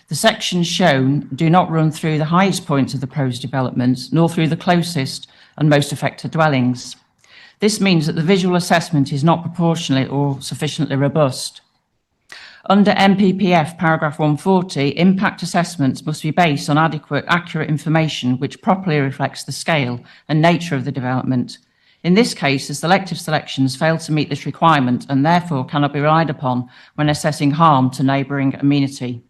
The sections shown do not run through the highest points of the proposed developments, nor through the closest and most affected dwellings. This means that the visual assessment is not proportionally or sufficiently robust. Under NPPF paragraph 140, impact assessments must be based on adequate, accurate information which properly reflects the scale and nature of the development. In this case, the selective selections fail to meet this requirement and therefore cannot be relied upon when assessing harm to neighbouring amenity.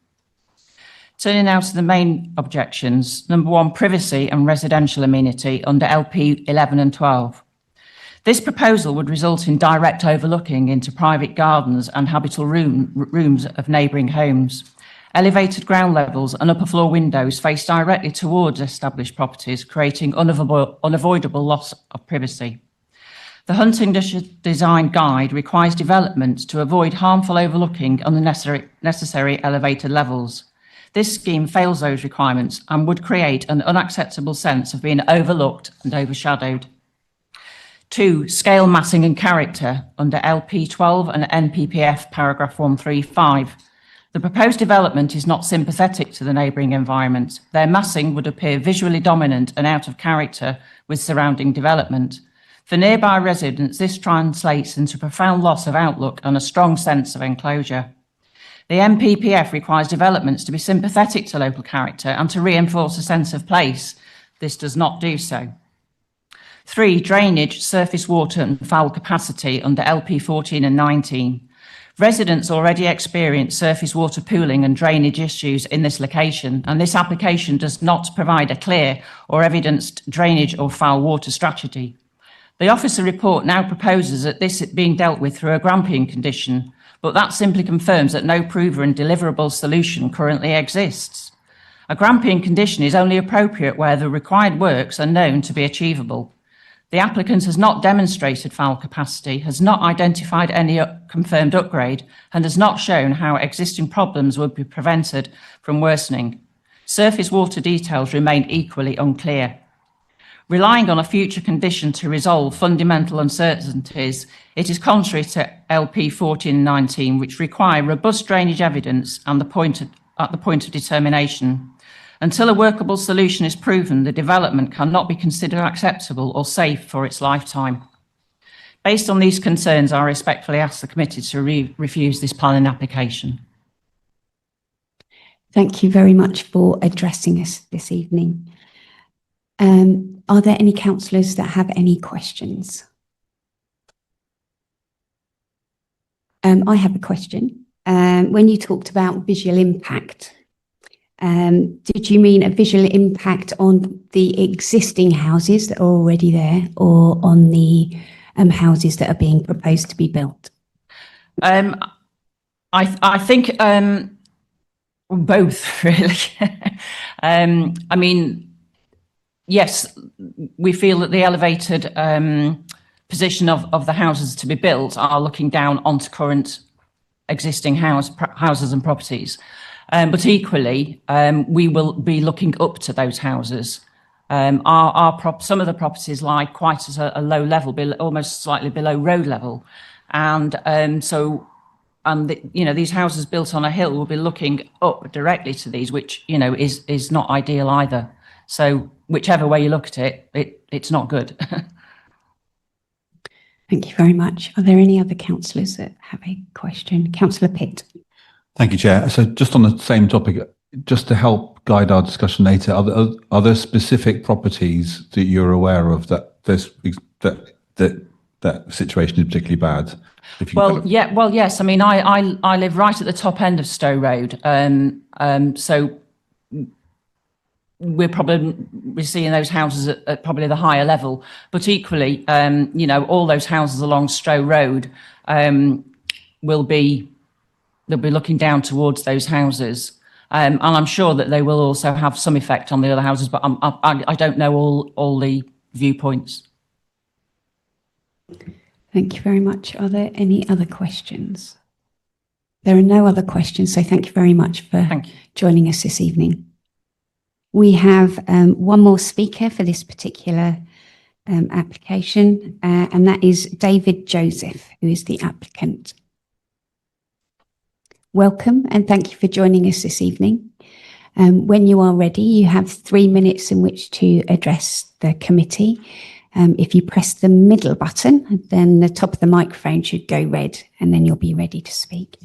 Turning now to the main objections. Number 1, privacy and residential amenity under LP 11 and 12. This proposal would result in direct overlooking into private gardens and habitable rooms of neighbouring homes. Elevated ground levels and upper floor windows face directly towards established properties, creating unavoidable loss of privacy. The Hunting Design Guide requires development to avoid harmful overlooking on the necessary elevated levels. This scheme fails those requirements and would create an unacceptable sense of being overlooked and overshadowed. 2, scale, massing and character under LP 12 and NPPF paragraph 135. The proposed development is not sympathetic to the neighbouring environment. Their massing would appear visually dominant and out of character with surrounding development. For nearby residents, this translates into profound loss of outlook and a strong sense of enclosure. The NPPF requires developments to be sympathetic to local character and to reinforce a sense of place. This does not do so. 3, drainage, surface water and foul capacity under LP 14 and 19. Residents already experience surface water pooling and drainage issues in this location, and this application does not provide a clear or evidenced drainage or foul water strategy. The officer report now proposes that this is being dealt with through a Grampian condition, but that simply confirms that no proven and deliverable solution currently exists. A Grampian condition is only appropriate where the required works are known to be achievable. The applicant has not demonstrated foul capacity, has not identified any confirmed upgrade, and has not shown how existing problems would be prevented from worsening. Surface water details remain equally unclear. Relying on a future condition to resolve fundamental uncertainties, it is contrary to LP 14 and 19, which require robust drainage evidence and at the point of determination. Until a workable solution is proven, the development cannot be considered acceptable or safe for its lifetime. Based on these concerns, I respectfully ask the committee to refuse this planning application. Thank you very much for addressing us this evening. Are there any councillors that have any questions? I have a question. When you talked about visual impact, did you mean a visual impact on the existing houses that are already there, or on the houses that are being proposed to be built? I think both, really. I mean, yes, we feel that the elevated position of the houses to be built are looking down onto current existing houses and properties. But equally, we will be looking up to those houses. Some of the properties lie quite at a low level, almost slightly below road level. And these houses built on a hill will be looking up directly to these, which, is not ideal either. So whichever way you look at it, it's not good. Thank you very much. Are there any other councillors that have a question? Councillor Pitt. Thank you, Chair. So just on the same topic, just to help guide our discussion later, are there specific properties that you're aware of that situation is particularly bad? Yes. I mean, I live right at the top end of Stowe Road, so we're seeing those houses at probably the higher level. But equally, all those houses along Stowe Road they'll be looking down towards those houses, and I'm sure that they will also have some effect on the other houses. But I don't know all the viewpoints. Thank you very much. Are there any other questions? There are no other questions, so thank you very much for joining us this evening. We have one more speaker for this particular application, and that is David Joseph, who is the applicant. Welcome, and thank you for joining us this evening. When you are ready, you have 3 minutes in which to address the committee. If you press the middle button, then the top of the microphone should go red, and then you'll be ready to speak.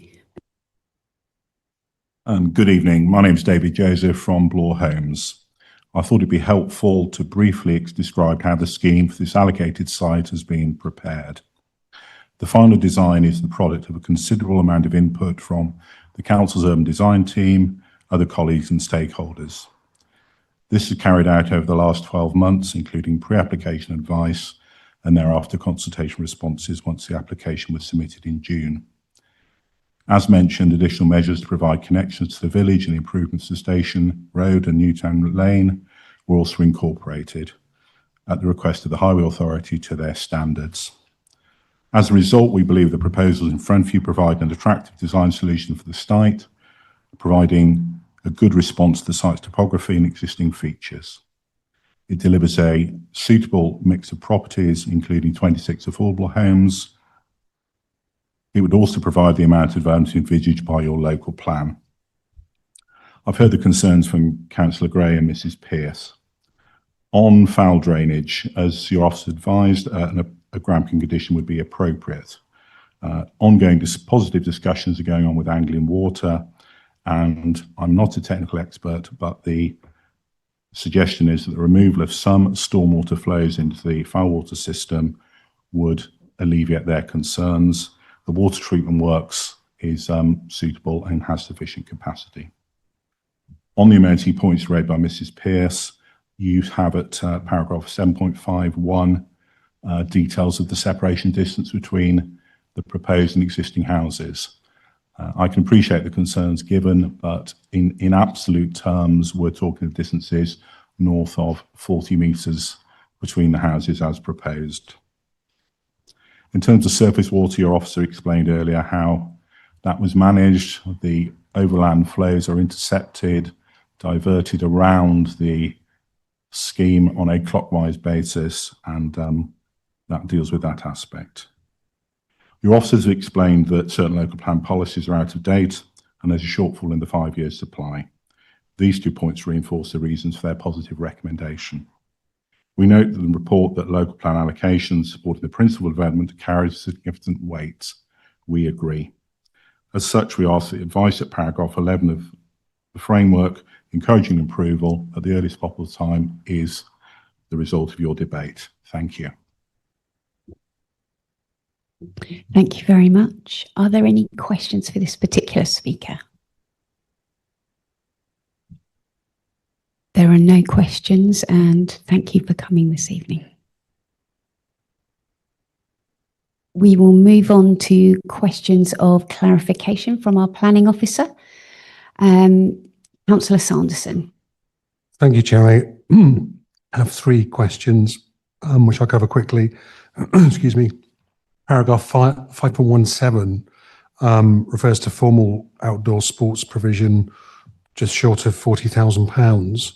Good evening. My name is David Joseph from Bloor Homes. I thought it'd be helpful to briefly describe how the scheme for this allocated site has been prepared. The final design is the product of a considerable amount of input from the Council's urban design team, other colleagues and stakeholders. This is carried out over the last 12 months, including pre-application advice and thereafter consultation responses once the application was submitted in June. As mentioned, additional measures to provide connections to the village and improvements to Station Road and Newtown Lane were also incorporated at the request of the Highway Authority to their standards. As a result, we believe the proposals in front of you provide an attractive design solution for the site, providing a good response to the site's topography and existing features. It delivers a suitable mix of properties, including 26 affordable homes, It would also provide the amount of development envisaged by your local plan. I've heard the concerns from Councillor Gray and Mrs Pearce. On foul drainage, as your officer advised, a Grampian condition would be appropriate. Ongoing positive discussions are going on with Anglian Water, and I'm not a technical expert, but the suggestion is that the removal of some stormwater flows into the foul water system would alleviate their concerns. The water treatment works is suitable and has sufficient capacity. On the amenity points raised by Mrs Pearce, you have at paragraph 7.51 details of the separation distance between the proposed and existing houses. I can appreciate the concerns given, but in absolute terms, we're talking of distances north of 40 metres between the houses as proposed. In terms of surface water, your officer explained earlier how that was managed. The overland flows are intercepted, diverted around the scheme on a clockwise basis, and that deals with that aspect. Your officers have explained that certain local plan policies are out of date and there's a shortfall in the 5-year supply. These 2 points reinforce the reasons for their positive recommendation. We note in the report that local plan allocations supporting the principal development carries significant weight. We agree. As such, we ask that advice at paragraph 11 of the framework encouraging approval at the earliest possible time is the result of your debate. Thank you. Thank you very much. Are there any questions for this particular speaker? There are no questions, and thank you for coming this evening. We will move on to questions of clarification from our planning officer. Councillor Sanderson. Thank you, Chair. I have 3 questions, which I'll cover quickly. Excuse me. Paragraph 5.17 refers to formal outdoor sports provision just short of £40,000.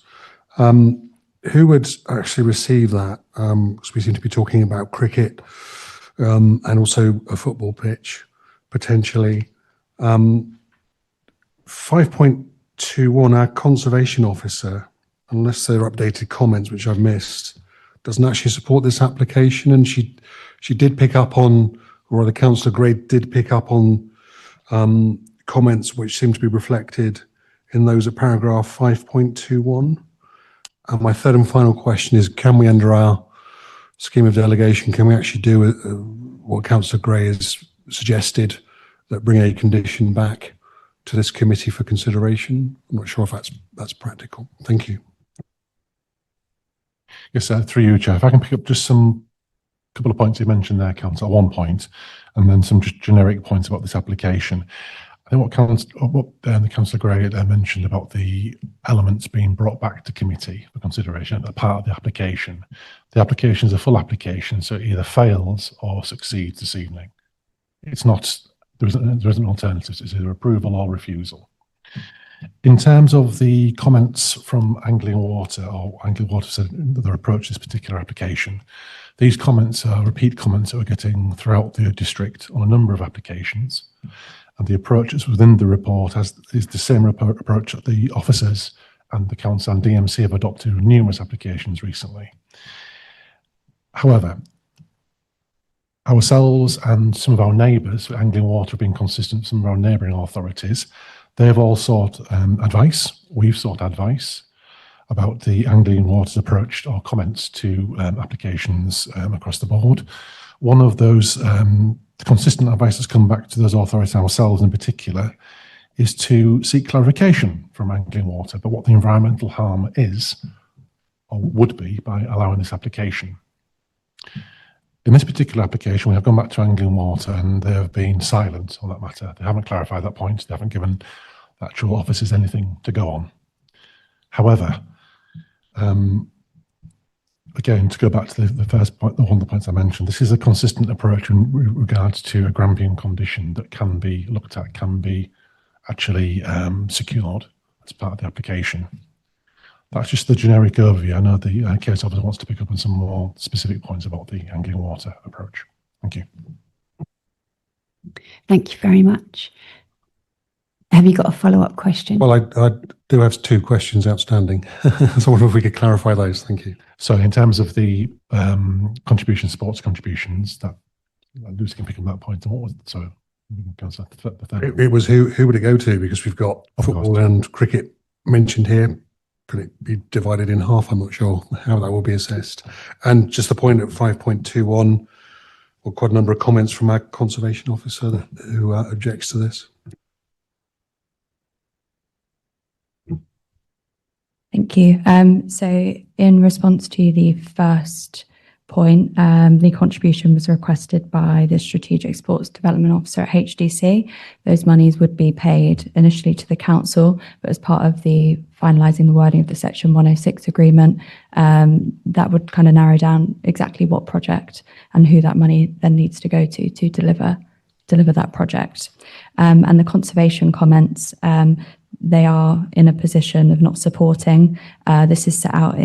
Who would actually receive that? Because we seem to be talking about cricket and also a football pitch, potentially. 5.21, our conservation officer, unless there are updated comments, which I've missed, doesn't actually support this application, and she did pick up on, or the Councillor Gray did pick up on comments which seem to be reflected in those at paragraph 5.21. And my third and final question is, can we, under our scheme of delegation, can we actually do what Councillor Gray has suggested, that bring a condition back to this committee for consideration? I'm not sure if that's practical. Thank you. Yes, through you, Chair. If I can pick up just some couple of points you mentioned there, Councillor, 1 point, and then some just generic points about this application. I think what the Councillor Gray mentioned about the elements being brought back to committee for consideration as part of the application. The application is a full application, so it either fails or succeeds this evening. It's not, there isn't alternatives, it's either approval or refusal. In terms of the comments from Anglian Water, or Anglian Water said their approach to this particular application, these comments are repeat comments that we're getting throughout the district on a number of applications. And the approach that's within the report is the same approach that the officers and the council and DMC have adopted with numerous applications recently. However, ourselves and some of our neighbours, Anglian Water have been consistent with some of our neighbouring authorities. They have all sought advice. We've sought advice about the Anglian Water's approach or comments to applications across the board. One of those consistent advice that's come back to those authorities, ourselves in particular, is to seek clarification from Anglian Water about what the environmental harm is or would be by allowing this application. In this particular application, we have gone back to Anglian Water and they have been silent on that matter. They haven't clarified that point. They haven't given the actual officers anything to go on. However, again, to go back to the first point, one of the points I mentioned, this is a consistent approach in regards to a Grampian condition that can be looked at, can be actually secured as part of the application. That's just the generic overview. I know the case officer wants to pick up on some more specific points about the Anglian Water approach. Thank you. Thank you very much. Have you got a follow-up question? Well, I do have two questions outstanding. So I wonder if we could clarify those. Thank you. So in terms of the sports contributions, that Lucy can pick up that point. And what was it? So the third It was who would it go to? Because we've got football and cricket mentioned here. Could it be divided in half? I'm not sure how that will be assessed. And just the point at 5.21, well, quite a number of comments from our conservation officer who objects to this. Thank you. So in response to the first point, the contribution was requested by the Strategic Sports Development Officer at HDC. Those monies would be paid initially to the council, but as part of the finalising the wording of the Section 106 agreement, that would kind of narrow down exactly what project and who that money then needs to go to deliver that project. And the conservation comments, they are in a position of not supporting. This is set out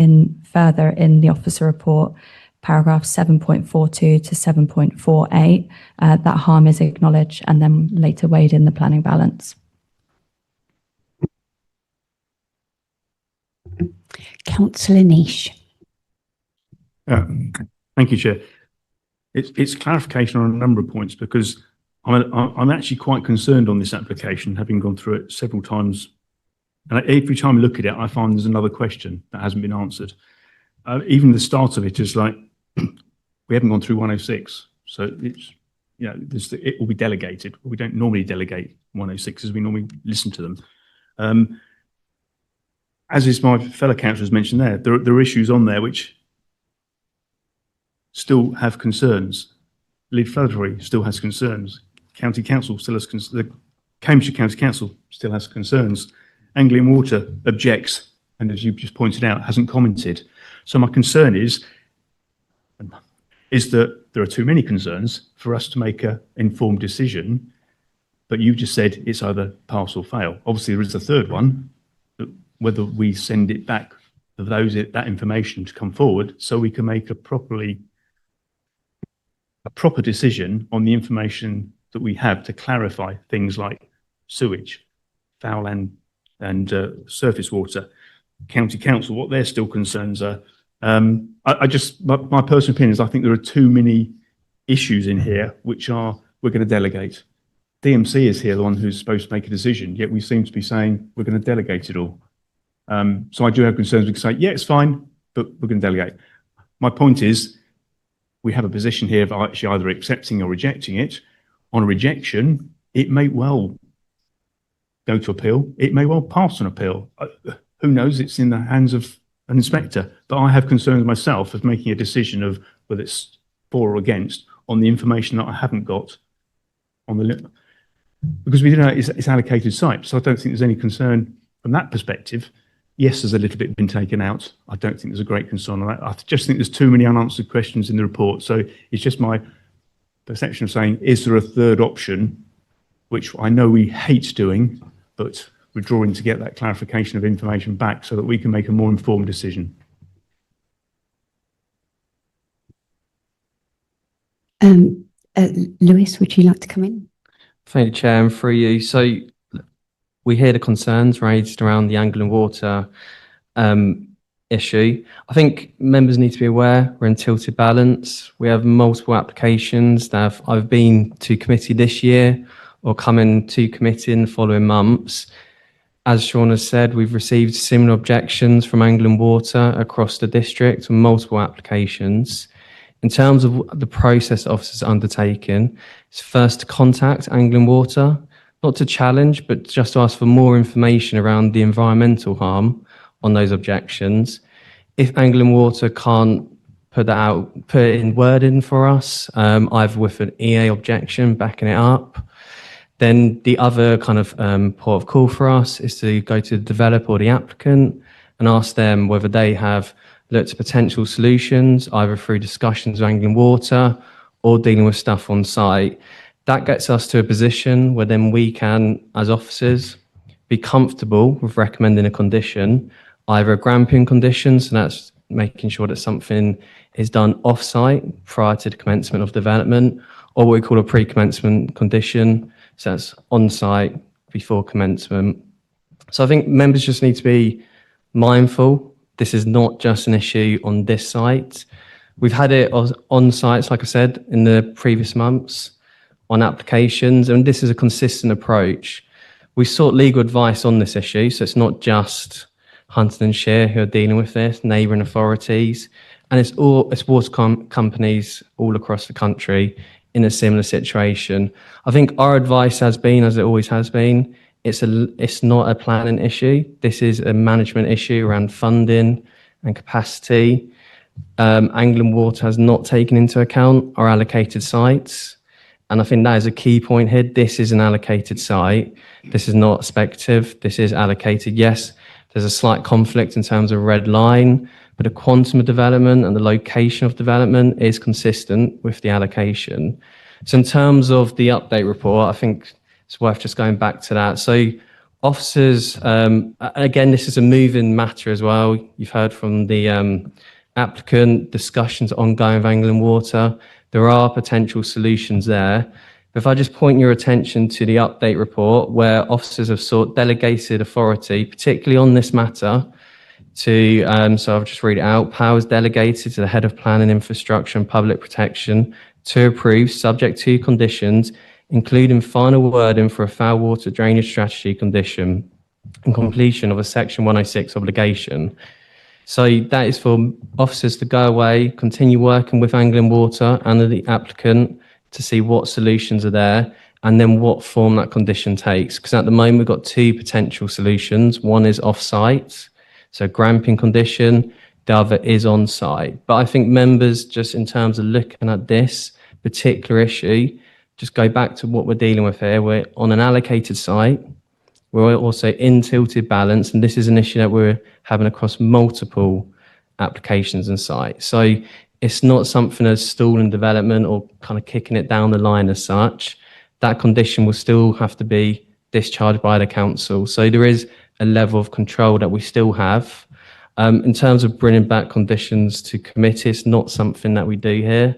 further in the officer report, paragraph 7.42 to 7.48. That harm is acknowledged and then later weighed in the planning balance. Councillor Niche. Thank you, Chair. It's clarification on a number of points because I'm actually quite concerned on this application, having gone through it several times. And every time I look at it, I find there's another question that hasn't been answered. Even the start of it is like, we haven't gone through 106. So it's, it will be delegated. We don't normally delegate 106 as we normally listen to them. As is my fellow councillors mentioned there are issues on there which still have concerns. Lead Floodbury still has concerns. County Council still has concerns. The Cambridgeshire County Council still has concerns. Anglian Water objects, and as you've just pointed out, hasn't commented. So my concern is that there are too many concerns for us to make an informed decision, but you just said it's either pass or fail. Obviously, there is a third one, whether we send it back for that information to come forward so we can make a proper decision on the information that we have to clarify things like sewage, foul and surface water. County Council, what their still concerns are. My personal opinion is I think there are too many issues in here which we're going to delegate. DMC is here, the one who's supposed to make a decision, yet we seem to be saying we're going to delegate it all. So I do have concerns. We can say, yeah, it's fine, but we're going to delegate. My point is, we have a position here of actually either accepting or rejecting it. On a rejection, it may well go to appeal. It may well pass on appeal. Who knows? It's in the hands of an inspector. But I have concerns myself of making a decision of whether it's for or against on the information that I haven't got on the because we do know it's allocated site. So I don't think there's any concern from that perspective. Yes, there's a little bit been taken out. I don't think there's a great concern on that. I just think there's too many unanswered questions in the report. So it's just my perception of saying, is there a third option, which I know we hate doing, but we're drawing to get that clarification of information back so that we can make a more informed decision. Lewis, would you like to come in? Thank you, Chair, and through you. So we hear the concerns raised around the Anglian Water issue. I think members need to be aware we're in tilted balance. We have multiple applications that have either been to committee this year or coming to committee in the following months. As Sean has said, we've received similar objections from Anglian Water across the district on multiple applications. In terms of the process officers undertaken, it's first to contact Anglian Water, not to challenge, but just to ask for more information around the environmental harm on those objections. If Anglian Water can't put it in wording for us, either with an EA objection backing it up, then the other kind of port of call for us is to go to the developer or the applicant and ask them whether they have looked at potential solutions, either through discussions with Anglian Water or dealing with stuff on site. That gets us to a position where then we can, as officers, be comfortable with recommending a condition, either a Grampian condition, so that's making sure that something is done off-site prior to the commencement of development, or what we call a pre-commencement condition. So that's on-site before commencement. So I think members just need to be mindful. This is not just an issue on this site. We've had it on sites, like I said, in the previous months on applications, and this is a consistent approach. We sought legal advice on this issue, so it's not just Huntingdonshire who are dealing with this, neighbouring authorities, and it's water companies all across the country in a similar situation. I think our advice has been, as it always has been, it's not a planning issue. This is a management issue around funding and capacity. Anglian Water has not taken into account our allocated sites. And I think that is a key point here. This is an allocated site. This is not speculative. This is allocated. Yes, there's a slight conflict in terms of red line, but the quantum of development and the location of development is consistent with the allocation. So in terms of the update report, I think it's worth just going back to that. So officers, again, this is a moving matter as well. You've heard from the applicant, discussions ongoing with Anglian Water. There are potential solutions there. But if I just point your attention to the update report, where officers have sought delegated authority, particularly on this matter, to, so I'll just read it out, powers delegated to the Head of Planning, Infrastructure and Public Protection to approve, subject to conditions, including final wording for a foul water drainage strategy condition and completion of a Section 106 obligation. So that is for officers to go away, continue working with Anglian Water and the applicant to see what solutions are there and then what form that condition takes. Because at the moment, we've got two potential solutions. One is off-site, so gramping condition. The other is on-site. But I think members, just in terms of looking at this particular issue, just go back to what we're dealing with here. We're on an allocated site. We're also in tilted balance, and this is an issue that we're having across multiple applications and sites. So it's not something as stalling development or kind of kicking it down the line as such. That condition will still have to be discharged by the council. So there is a level of control that we still have. In terms of bringing back conditions to committee, it's not something that we do here.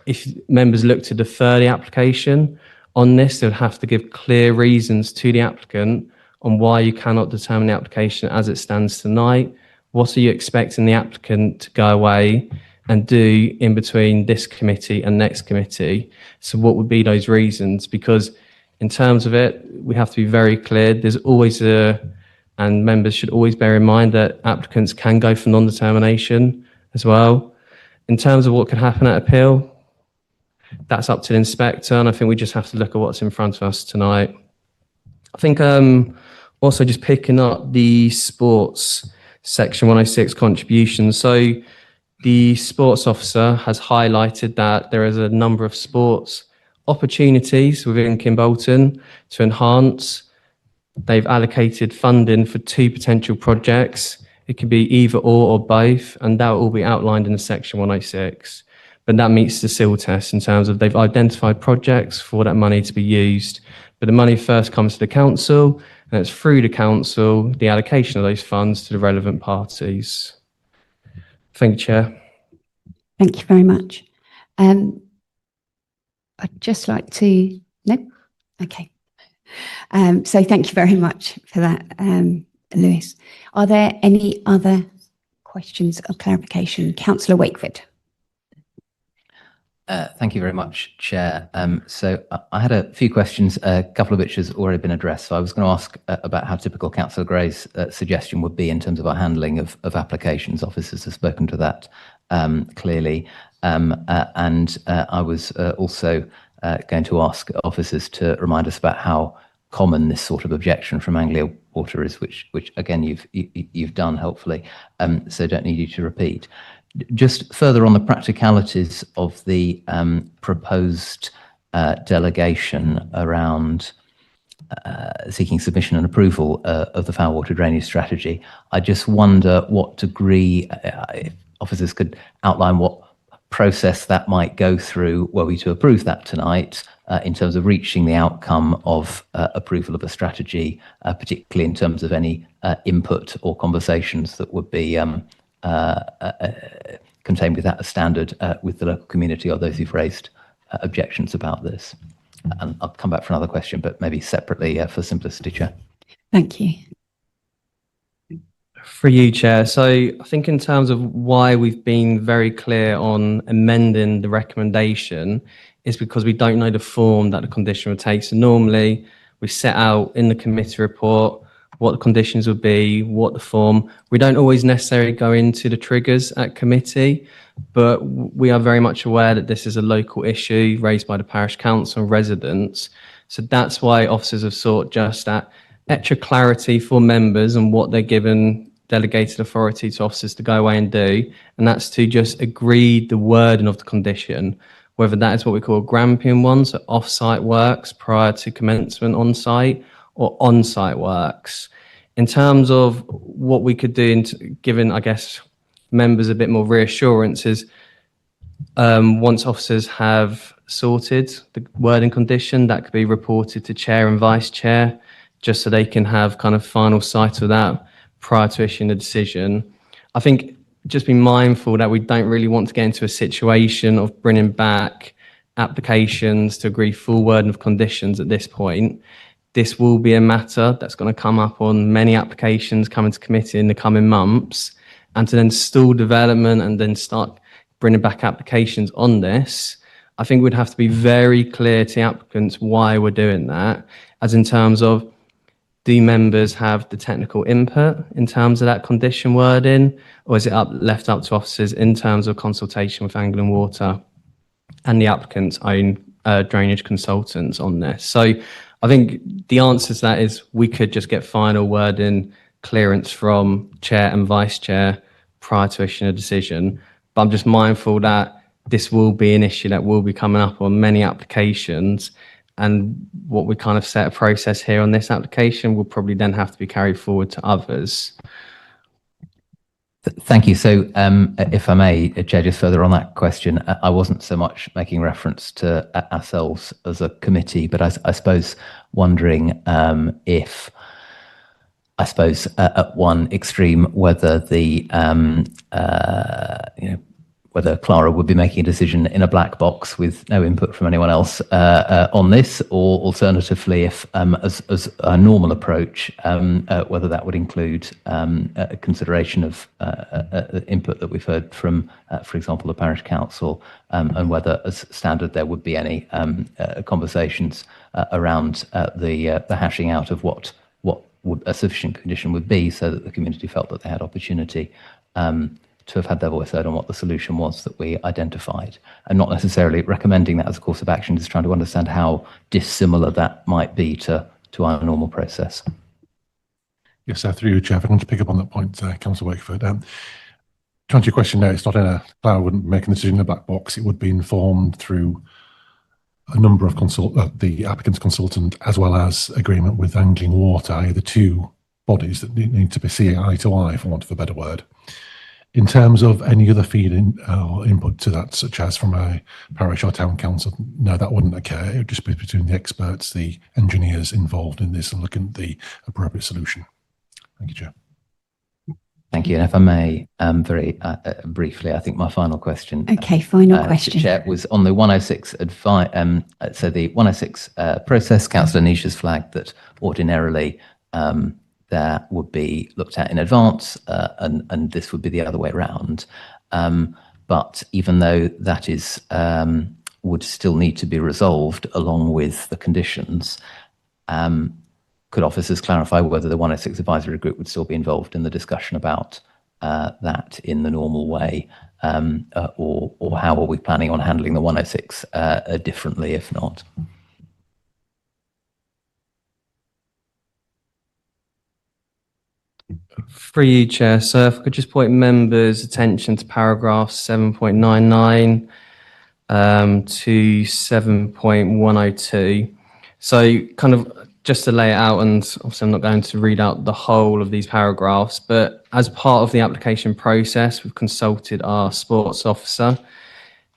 If members look to defer the application on this, they'll have to give clear reasons to the applicant on why you cannot determine the application as it stands tonight. What are you expecting the applicant to go away and do in between this committee and next committee? So what would be those reasons? Because in terms of it, we have to be very clear. There's always and members should always bear in mind that applicants can go for non-determination as well. In terms of what could happen at appeal, that's up to the inspector, and I think we just have to look at what's in front of us tonight. I think also just picking up the sports Section 106 contributions. So the sports officer has highlighted that there is a number of sports opportunities within Kimbolton to enhance. They've allocated funding for two potential projects. It could be either or both, and that will all be outlined in the Section 106. But that meets the SIL test in terms of they've identified projects for that money to be used. But the money first comes to the council, and it's through the council, the allocation of those funds to the relevant parties. Thank you, Chair. Thank you very much. I'd just like to, no? Okay. So thank you very much for that, Lewis. Are there any other questions or clarification? Councillor Wakeford. Thank you very much, Chair. So I had a few questions, a couple of which has already been addressed. So I was going to ask about how typical Councillor Gray's suggestion would be in terms of our handling of applications. Officers have spoken to that clearly. And I was also going to ask officers to remind us about how common this sort of objection from Anglian Water is, which again, you've done helpfully, so don't need you to repeat. Just further on the practicalities of the proposed delegation around seeking submission and approval of the foul water drainage strategy, I just wonder what degree, if officers could outline what process that might go through were we to approve that tonight in terms of reaching the outcome of approval of a strategy, particularly in terms of any input or conversations that would be contained with that as standard with the local community or those who've raised objections about this. And I'll come back for another question, but maybe separately for simplicity, Chair. Thank you. For you, Chair. So I think in terms of why we've been very clear on amending the recommendation is because we don't know the form that the condition would take. So normally we set out in the committee report what the conditions would be, what the form. We don't always necessarily go into the triggers at committee, but we are very much aware that this is a local issue raised by the parish council and residents. So that's why officers have sought just that extra clarity for members and what they're given delegated authority to officers to go away and do. And that's to just agree the wording of the condition, whether that is what we call a Grampian one, so off-site works prior to commencement on-site, or on-site works. In terms of what we could do, giving, I guess, members a bit more reassurance is once officers have sorted the wording condition, that could be reported to chair and vice chair, just so they can have kind of final sight of that prior to issuing a decision. I think just be mindful that we don't really want to get into a situation of bringing back applications to agree full wording of conditions at this point. This will be a matter that's going to come up on many applications coming to committee in the coming months, and to then stall development and then start bringing back applications on this, I think we'd have to be very clear to applicants why we're doing that, as in terms of, do members have the technical input in terms of that condition wording, or is it left up to officers in terms of consultation with Anglian Water and the applicant's own drainage consultants on this? So I think the answer to that is we could just get final wording clearance from chair and vice chair prior to issuing a decision. But I'm just mindful that this will be an issue that will be coming up on many applications. And what we kind of set a process here on this application will probably then have to be carried forward to others. Thank you. So if I may, Chair, just further on that question, I wasn't so much making reference to ourselves as a committee, but I suppose wondering if, I suppose at one extreme, whether the, whether Clara would be making a decision in a black box with no input from anyone else on this, or alternatively, if as a normal approach, whether that would include a consideration of input that we've heard from, for example, the parish council, and whether as standard there would be any conversations around the hashing out of what would a sufficient condition would be, so that the community felt that they had opportunity to have had their voice heard on what the solution was that we identified, and not necessarily recommending that as a course of action, just trying to understand how dissimilar that might be to our normal process. Yes, through you, Chair. If I want to pick up on that point, Councillor Wakeford. To answer your question, no, it's not Clara wouldn't make a decision in a black box. It would be informed through a number of the applicant's consultant, as well as agreement with Anglian Water, i.e. the two bodies that need to be seeing eye to eye, for want of a better word. In terms of any other feed-in or input to that, such as from a parish or town council, no, that wouldn't occur. It would just be between the experts, the engineers involved in this, and looking at the appropriate solution. Thank you, Chair. Thank you. And if I may, very briefly, I think my final question. Okay, final question. Chair, was on the 106 so the 106 process, Councillor Niche has flagged that ordinarily that would be looked at in advance, and this would be the other way around. But even though that is would still need to be resolved along with the conditions, could officers clarify whether the 106 advisory group would still be involved in the discussion about that in the normal way, or how are we planning on handling the 106 differently if not? For you, Chair. So if I could just point members' attention to paragraph 7.99 to 7.102. So kind of just to lay it out, and obviously I'm not going to read out the whole of these paragraphs, but as part of the application process, we've consulted our sports officer.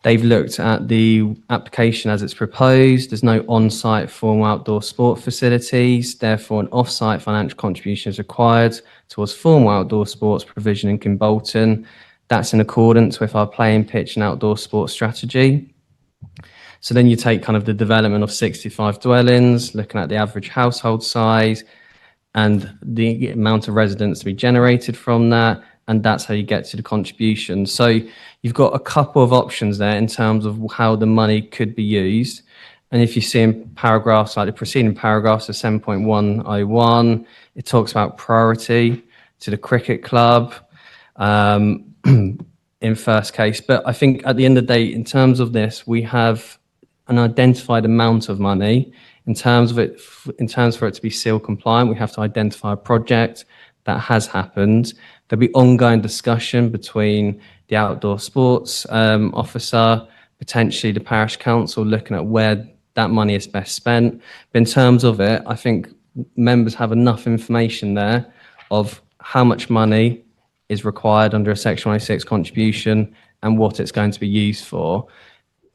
They've looked at the application as it's proposed. There's no on-site formal outdoor sport facilities. Therefore, an off-site financial contribution is required towards formal outdoor sports provision in Kimbolton. That's in accordance with our playing pitch and outdoor sports strategy. So then you take kind of the development of 65 dwellings, looking at the average household size and the amount of residents to be generated from that. And that's how you get to the contribution. So you've got a couple of options there in terms of how the money could be used. And if you see in paragraphs like the preceding paragraphs of 7.101, it talks about priority to the cricket club in first case. But I think at the end of the day, in terms of this, we have an identified amount of money. In terms for it to be seal compliant, we have to identify a project that has happened. There'll be ongoing discussion between the outdoor sports officer, potentially the parish council, looking at where that money is best spent. But in terms of it, I think members have enough information there of how much money is required under a Section 106 contribution and what it's going to be used for.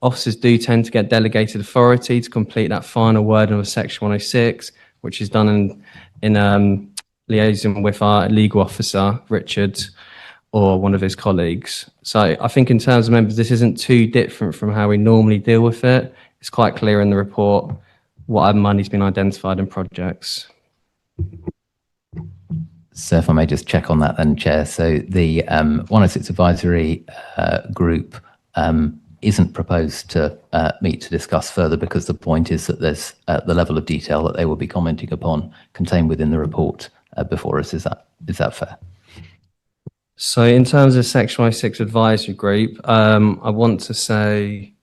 Officers do tend to get delegated authority to complete that final word of a Section 106, which is done in liaison with our legal officer, Richard, or one of his colleagues. So I think in terms of members, this isn't too different from how we normally deal with it. It's quite clear in the report what money's been identified in projects. So if I may just check on that then, Chair. So the 106 advisory group isn't proposed to meet to discuss further because the point is that there's the level of detail that they will be commenting upon contained within the report before us. Is that fair? So in terms of Section 106 advisory group, I want to say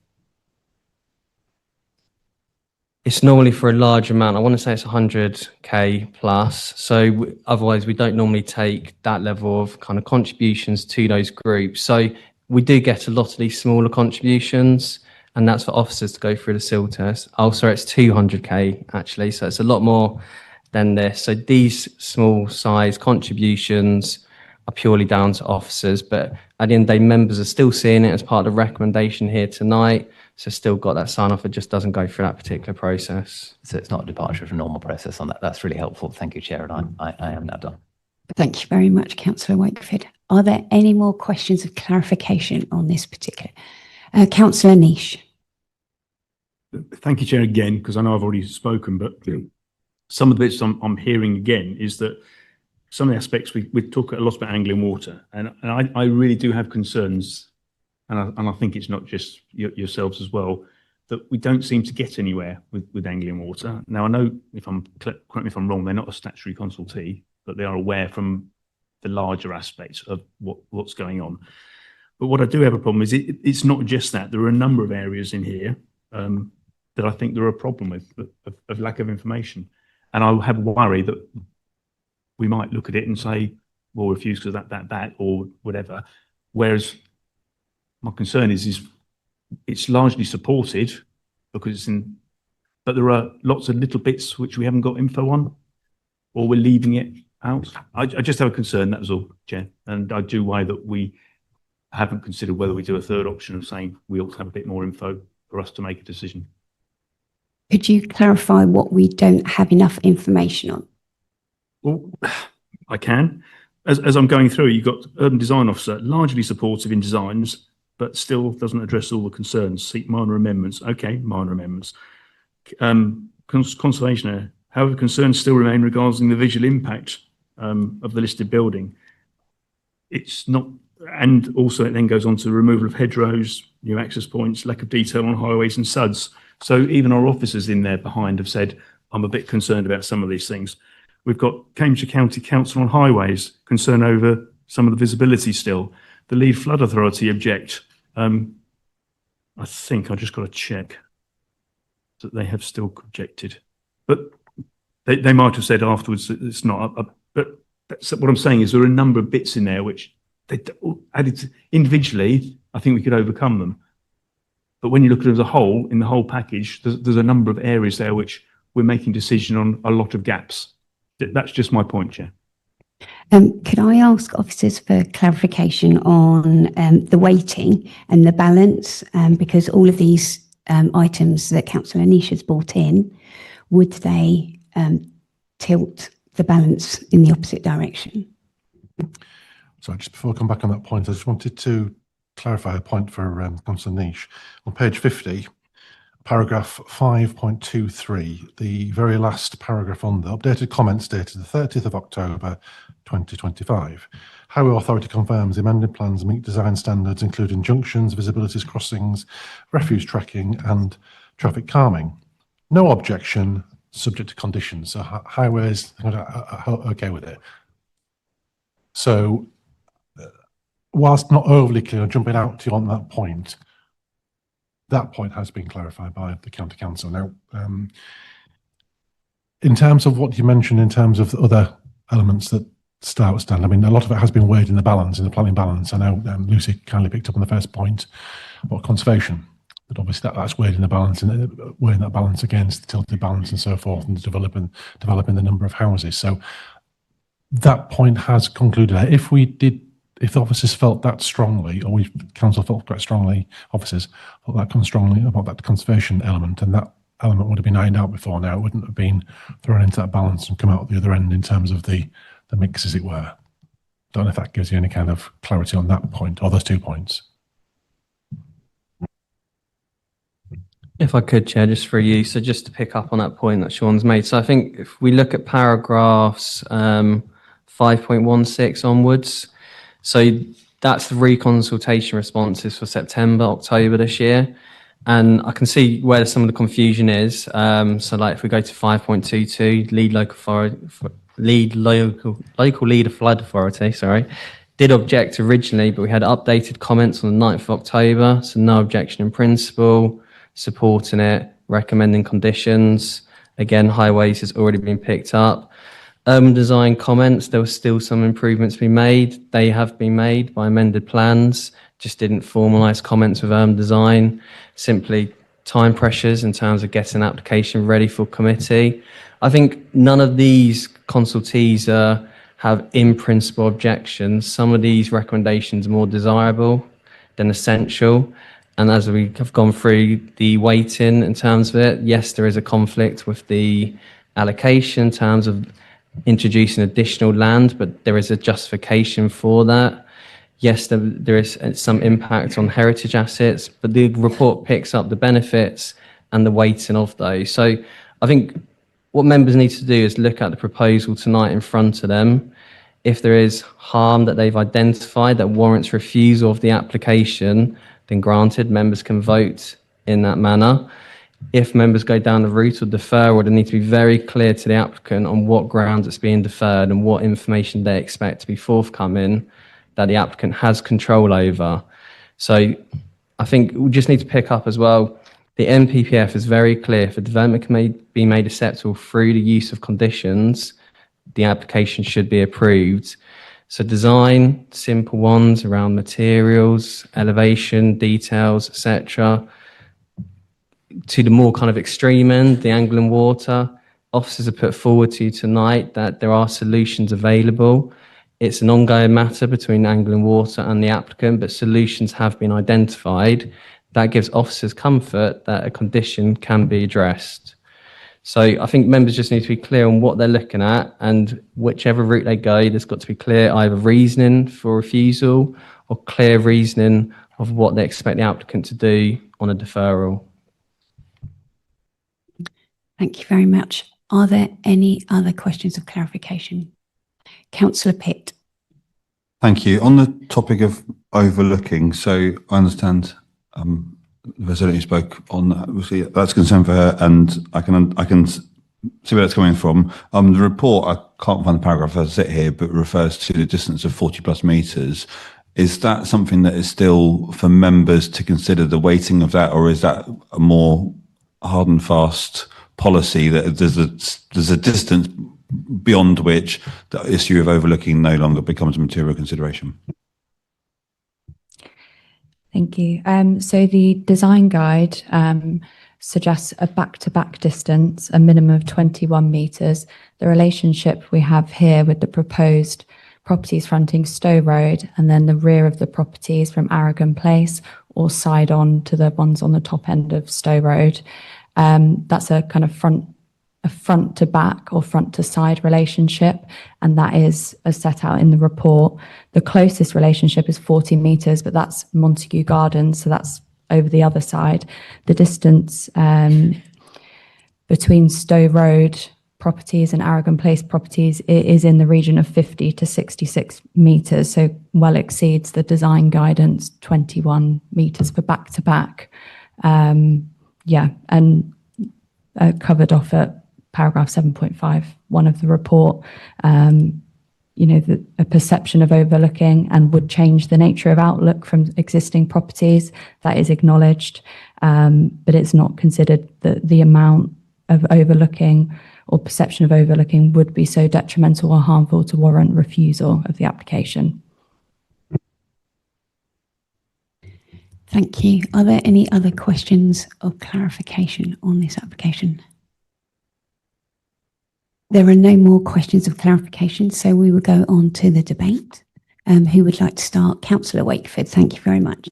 it's normally for a large amount. I want to say it's 100k plus. So otherwise we don't normally take that level of kind of contributions to those groups. So we do get a lot of these smaller contributions, and that's for officers to go through the seal test. Oh, sorry, it's 200k actually. So it's a lot more than this. So these small size contributions are purely down to officers, but at the end of the day, members are still seeing it as part of the recommendation here tonight. So still got that sign off. It just doesn't go through that particular process. So it's not a departure from normal process on that. That's really helpful. Thank you, Chair. And I am now done. Thank you very much, Councillor Wakeford. Are there any more questions of clarification on this particular? Councillor Niche. Thank you, Chair, again, because I know I've already spoken, but some of the bits I'm hearing again is that some of the aspects we talk a lot about Anglian Water, and I really do have concerns, and I think it's not just yourselves as well, that we don't seem to get anywhere with Anglian Water. Now, I know, correct me if I'm wrong, they're not a statutory consultee, but they are aware from the larger aspects of what's going on. But what I do have a problem is it's not just that. There are a number of areas in here that I think there are a problem with, of lack of information. And I have worry that we might look at it and say, well, refuse because that, or whatever. Whereas my concern is it's largely supported because it's in, but there are lots of little bits which we haven't got info on, or we're leaving it out. I just have a concern, that was all, Chair. And I do worry that we haven't considered whether we do a third option of saying we ought to have a bit more info for us to make a decision. Could you clarify what we don't have enough information on? Well, I can. As I'm going through, you've got Urban Design Officer, largely supportive in designs, but still doesn't address all the concerns. Seek minor amendments. Okay, minor amendments. Conservation, however, concerns still remain regarding the visual impact of the listed building. It's not, and also it then goes on to removal of hedgerows, new access points, lack of detail on highways and SUDs. So even our officers in there behind have said, I'm a bit concerned about some of these things. We've got Cambridgeshire County Council on Highways, concern over some of the visibility still. The Lead Flood Authority object. I think I just got to check that they have still objected. But they might have said afterwards that it's not. But that's what I'm saying is there are a number of bits in there which they added individually. I think we could overcome them. But when you look at it as a whole, in the whole package, there's a number of areas there which we're making decision on a lot of gaps. That's just my point, Chair. Could I ask officers for clarification on the weighting and the balance? Because all of these items that Councillor Niche has brought in, would they tilt the balance in the opposite direction? So just before I come back on that point, I just wanted to clarify a point for Councillor Niche. On page 50, paragraph 5.23, the very last paragraph on the updated comments dated the 30th of October 2025. Highway Authority confirms the amended plans meet design standards, including junctions, visibilities, crossings, refuse tracking, and traffic calming. No objection, subject to conditions. So highways are okay with it. So, whilst not overly clear, jumping out to you on that point has been clarified by the County Council. Now, in terms of what you mentioned, in terms of other elements that still outstand, I mean, a lot of it has been weighed in the balance, in the planning balance. I know Lucy kindly picked up on the first point about conservation, but obviously that's weighed in the balance, and weighing that balance against the tilted balance and so forth, and developing the number of houses. So that point has concluded. If the officers felt that strongly, or council felt quite strongly, officers felt that strongly about that conservation element, and that element would have been ironed out before now, it wouldn't have been thrown into that balance and come out the other end in terms of the mix, as it were. Don't know if that gives you any kind of clarity on that point, or those 2 points. If I could, Chair, just for you, so just to pick up on that point that Sean's made. So I think if we look at paragraphs 5.16 onwards, so that's the reconsultation responses for September, October this year. And I can see where some of the confusion is. So like if we go to 5.22, local leader flood authority, did object originally, but we had updated comments on the 9th of October. So no objection in principle, supporting it, recommending conditions. Again, highways has already been picked up. Urban design comments, there were still some improvements to be made. They have been made by amended plans, just didn't formalise comments with urban design. Simply time pressures in terms of getting an application ready for committee. I think none of these consultees have in principle objections. Some of these recommendations are more desirable than essential. And as we have gone through the weighting in terms of it, yes, there is a conflict with the allocation in terms of introducing additional land, but there is a justification for that. Yes, there is some impact on heritage assets, but the report picks up the benefits and the weighting of those. So I think what members need to do is look at the proposal tonight in front of them. If there is harm that they've identified that warrants refusal of the application, then granted, members can vote in that manner. If members go down the route of deferral, they need to be very clear to the applicant on what grounds it's being deferred and what information they expect to be forthcoming that the applicant has control over. So I think we just need to pick up as well, the NPPF is very clear. If a development can be made acceptable through the use of conditions, the application should be approved. So design, simple ones around materials, elevation, details, etc. To the more kind of extreme end, the angle and water, officers have put forward to you tonight that there are solutions available. It's an ongoing matter between angle and water and the applicant, but solutions have been identified. That gives officers comfort that a condition can be addressed. So I think members just need to be clear on what they're looking at, and whichever route they go, there's got to be clear either reasoning for refusal or clear reasoning of what they expect the applicant to do on a deferral. Thank you very much. Are there any other questions of clarification? Councillor Pitt. Thank you. On the topic of overlooking, so I understand the resident who spoke on that, obviously that's a concern for her, and I can see where that's coming from. The report, I can't find the paragraph as I sit here, but refers to the distance of 40 plus metres. Is that something that is still for members to consider the weighting of that, or is that a more hard and fast policy that there's a distance beyond which the issue of overlooking no longer becomes a material consideration? Thank you. So the design guide suggests a back-to-back distance, a minimum of 21 metres. The relationship we have here with the proposed properties fronting Stowe Road and then the rear of the properties from Aragon Place or side on to the ones on the top end of Stowe Road. That's a kind of front to back or front to side relationship, and that is as set out in the report. The closest relationship is 40 metres, but that's Montague Gardens, so that's over the other side. The distance between Stowe Road properties and Aragon Place properties is in the region of 50 to 66 metres, so well exceeds the design guidance 21 metres for back-to-back. And covered off at paragraph 7.5, of the report, a perception of overlooking and would change the nature of outlook from existing properties. That is acknowledged, but it's not considered that the amount of overlooking or perception of overlooking would be so detrimental or harmful to warrant refusal of the application. Thank you. Are there any other questions or clarification on this application? There are no more questions of clarification, so we will go on to the debate. Who would like to start? Councillor Wakeford, thank you very much.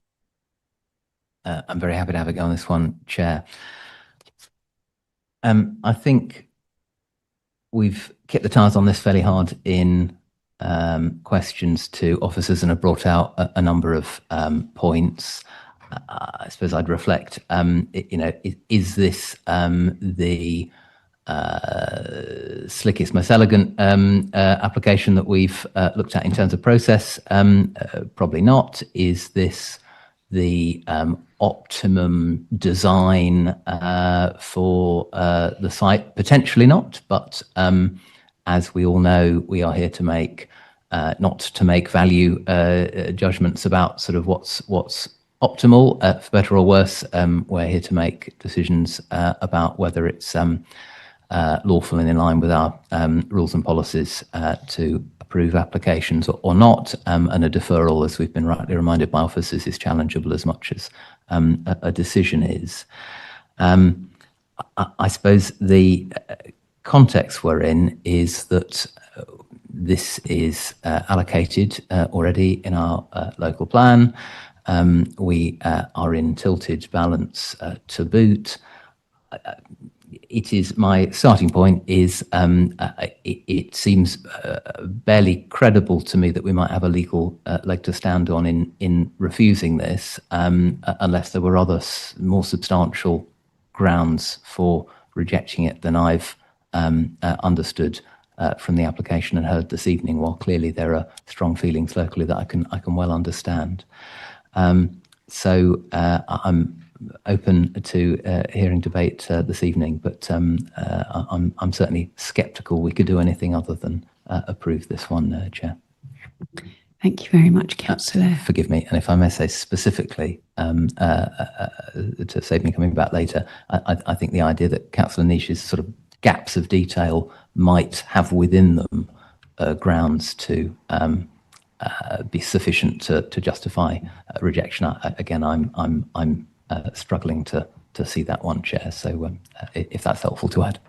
I'm very happy to have a go on this one, Chair. I think we've kicked the tires on this fairly hard in questions to officers and have brought out a number of points. I suppose I'd reflect, is this the slickest, most elegant application that we've looked at in terms of process? Probably not. Is this the optimum design for the site? Potentially not, but as we all know, we are here to make not to make value judgments about sort of what's optimal, for better or worse. We're here to make decisions about whether it's lawful and in line with our rules and policies to approve applications or not. And a deferral, as we've been rightly reminded by officers, is challengeable as much as a decision is. I suppose the context we're in is that this is allocated already in our local plan. We are in tilted balance to boot. It is my starting point is it seems barely credible to me that we might have a legal leg to stand on in refusing this, unless there were other more substantial grounds for rejecting it than I've understood from the application and heard this evening. While clearly there are strong feelings locally that I can well understand. So I'm open to hearing debate this evening, but I'm certainly sceptical we could do anything other than approve this one, Chair. Thank you very much, Councillor. Forgive me, and if I may say specifically, to save me coming back later, I think the idea that Councillor Nish's sort of gaps of detail might have within them grounds to be sufficient to justify rejection. Again, I'm struggling to see that one, Chair. So if that's helpful to add.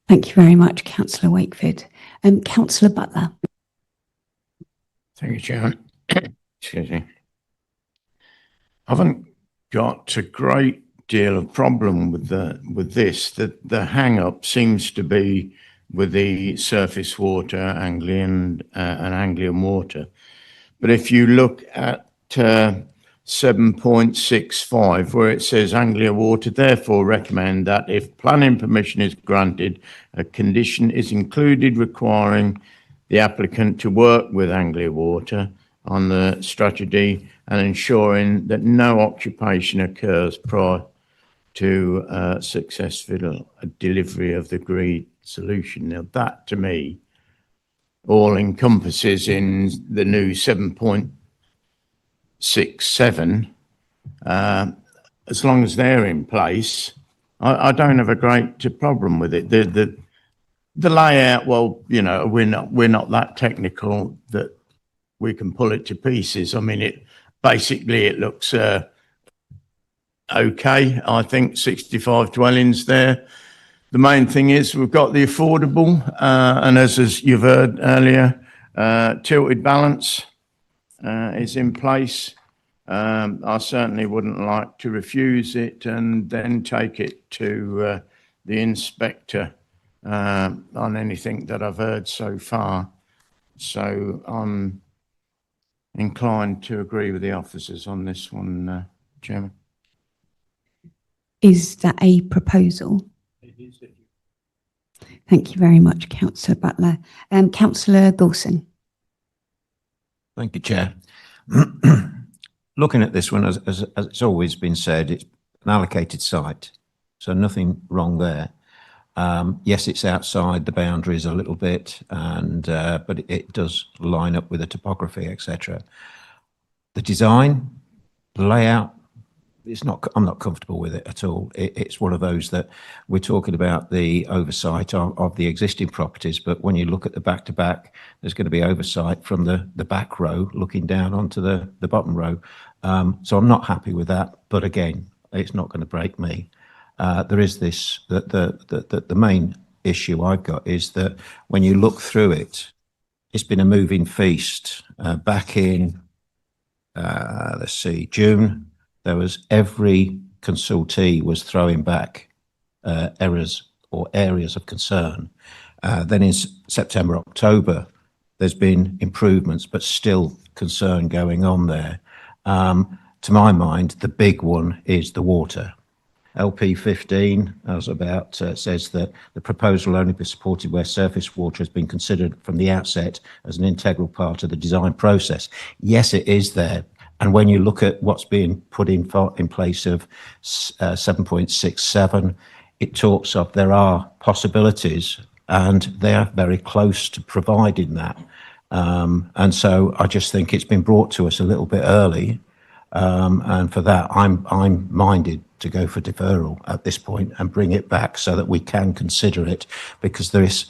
Thank you very much, Councillor Wakeford. Councillor Butler. Thank you, Chair. Excuse me. I haven't got a great deal of problem with this. The hang-up seems to be with the surface water, Anglian and Anglian water. But if you look at 7.65, where it says Anglia Water therefore recommend that if planning permission is granted, a condition is included requiring the applicant to work with Anglia Water on the strategy and ensuring that no occupation occurs prior to successful delivery of the agreed solution. Now that to me all encompasses in the new 7.67. As long as they're in place, I don't have a great problem with it. The layout, well, you know, we're not that technical that we can pull it to pieces. I mean, it looks okay. I think 65 dwellings there. The main thing is we've got the affordable, and as you've heard earlier, tilted balance is in place. I certainly wouldn't like to refuse it and then take it to the inspector on anything that I've heard so far. So I'm inclined to agree with the officers on this one, Chairman. Is that a proposal? Thank you very much, Councillor Butler. Councillor Gulson. Thank you, Chair. Looking at this one, as it's always been said, it's an allocated site, so nothing wrong there. Yes, it's outside the boundaries a little bit, and but it does line up with the topography, etc. The design, the layout, I'm not comfortable with it at all. It's one of those that we're talking about the oversight of the existing properties, but when you look at the back-to-back, there's going to be oversight from the back row looking down onto the bottom row. So I'm not happy with that, but again, it's not going to break me. There is this, the main issue I've got is that when you look through it, it's been a moving feast. Back in, let's see, June, there was every consultee was throwing back errors or areas of concern. Then in September, October, there's been improvements, but still concern going on there. To my mind, the big one is the water. LP 15 says that the proposal will only be supported where surface water has been considered from the outset as an integral part of the design process. Yes, it is there. And when you look at what's being put in place of 7.67, it talks of there are possibilities, and they are very close to providing that. And so I just think it's been brought to us a little bit early. And for that, I'm minded to go for deferral at this point and bring it back so that we can consider it, because there is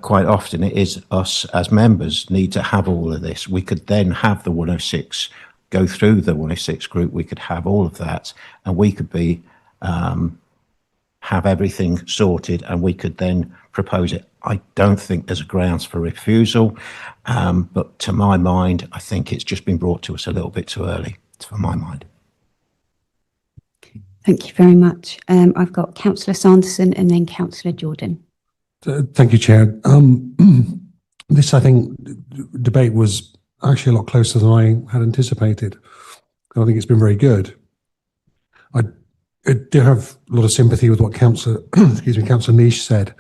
quite often it is us as members need to have all of this. We could then have the 106, go through the 106 group, we could have all of that, and we could be have everything sorted, and we could then propose it. I don't think there's a grounds for refusal, but to my mind, I think it's just been brought to us a little bit too early, for my mind. Thank you very much. I've got Councillor Sanderson and then Councillor Jordan. Thank you, Chair. This, I think, debate was actually a lot closer than I had anticipated. I think it's been very good. I do have a lot of sympathy with what Councillor Niche said.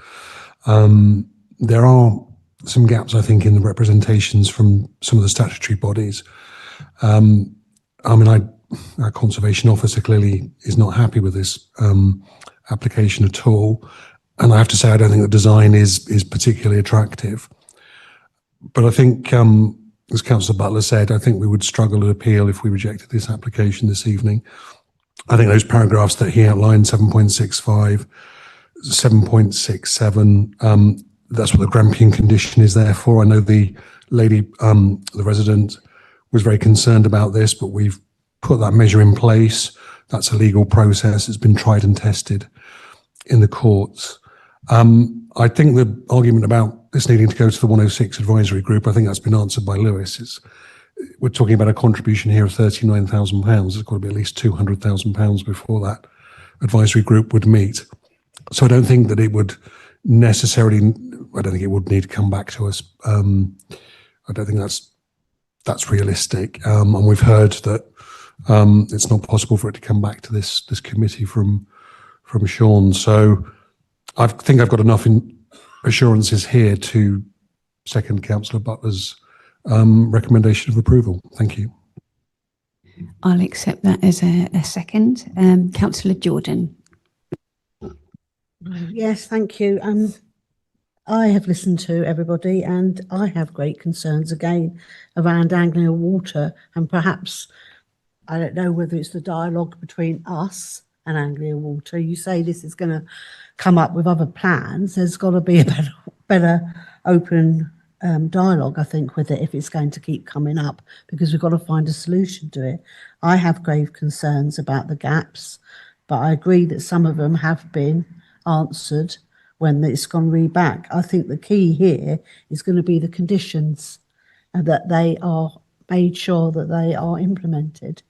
There are some gaps, I think, in the representations from some of the statutory bodies. I mean, our conservation officer clearly is not happy with this application at all. And I have to say, I don't think the design is particularly attractive. But I think, as Councillor Butler said, I think we would struggle to appeal if we rejected this application this evening. I think those paragraphs that he outlined, 7.65, 7.67, that's what the Grampian condition is there for. I know the lady, the resident, was very concerned about this, but we've put that measure in place. That's a legal process. It's been tried and tested in the courts. I think the argument about this needing to go to the 106 advisory group, I think that's been answered by Lewis. We're talking about a contribution here of £39,000. There's got to be at least £200,000 before that advisory group would meet. So I don't think that it would necessarily, I don't think it would need to come back to us. I don't think that's realistic. And we've heard that it's not possible for it to come back to this committee from Sean. So I think I've got enough assurances here to second Councillor Butler's recommendation of approval. Thank you. I'll accept that as a second. Councillor Jordan. Yes, thank you. I have listened to everybody, and I have great concerns again around Anglia Water, and perhaps, I don't know whether it's the dialogue between us and Anglia Water. You say this is going to come up with other plans. There's got to be a better open dialogue, I think, with it if it's going to keep coming up, because we've got to find a solution to it. I have grave concerns about the gaps, but I agree that some of them have been answered when it's gone back. I think the key here is going to be the conditions, and that they are made sure that they are implemented,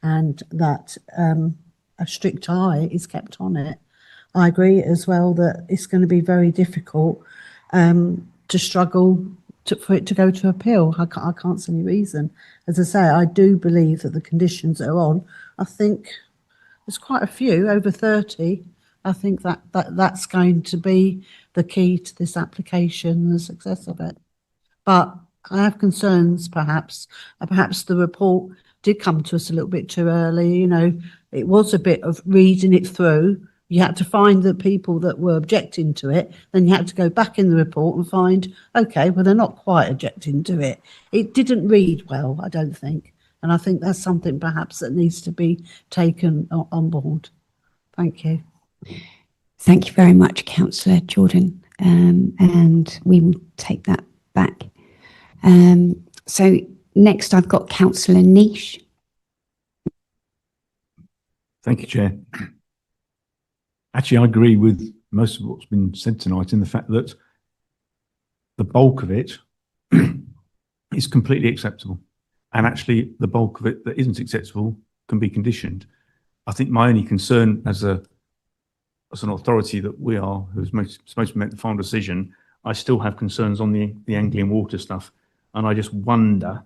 and that a strict eye is kept on it. I agree as well that it's going to be very difficult to struggle for it to go to appeal. I can't see any reason. As I say, I do believe that the conditions that are on, I think there's quite a few, over 30. I think that's going to be the key to this application and the success of it. But I have concerns, perhaps the report did come to us a little bit too early. You know, it was a bit of reading it through. You had to find the people that were objecting to it. Then you had to go back in the report and find, okay, well, they're not quite objecting to it. It didn't read well, I don't think. And I think that's something perhaps that needs to be taken on board. Thank you. Thank you very much, Councillor Jordan. And we will take that back. So next I've got Councillor Niche. Thank you, Chair. Actually, I agree with most of what's been said tonight in the fact that the bulk of it is completely acceptable. And actually, the bulk of it that isn't acceptable can be conditioned. I think my only concern as an authority that we are, who's supposed to make the final decision, I still have concerns on the Anglian water stuff. And I just wonder,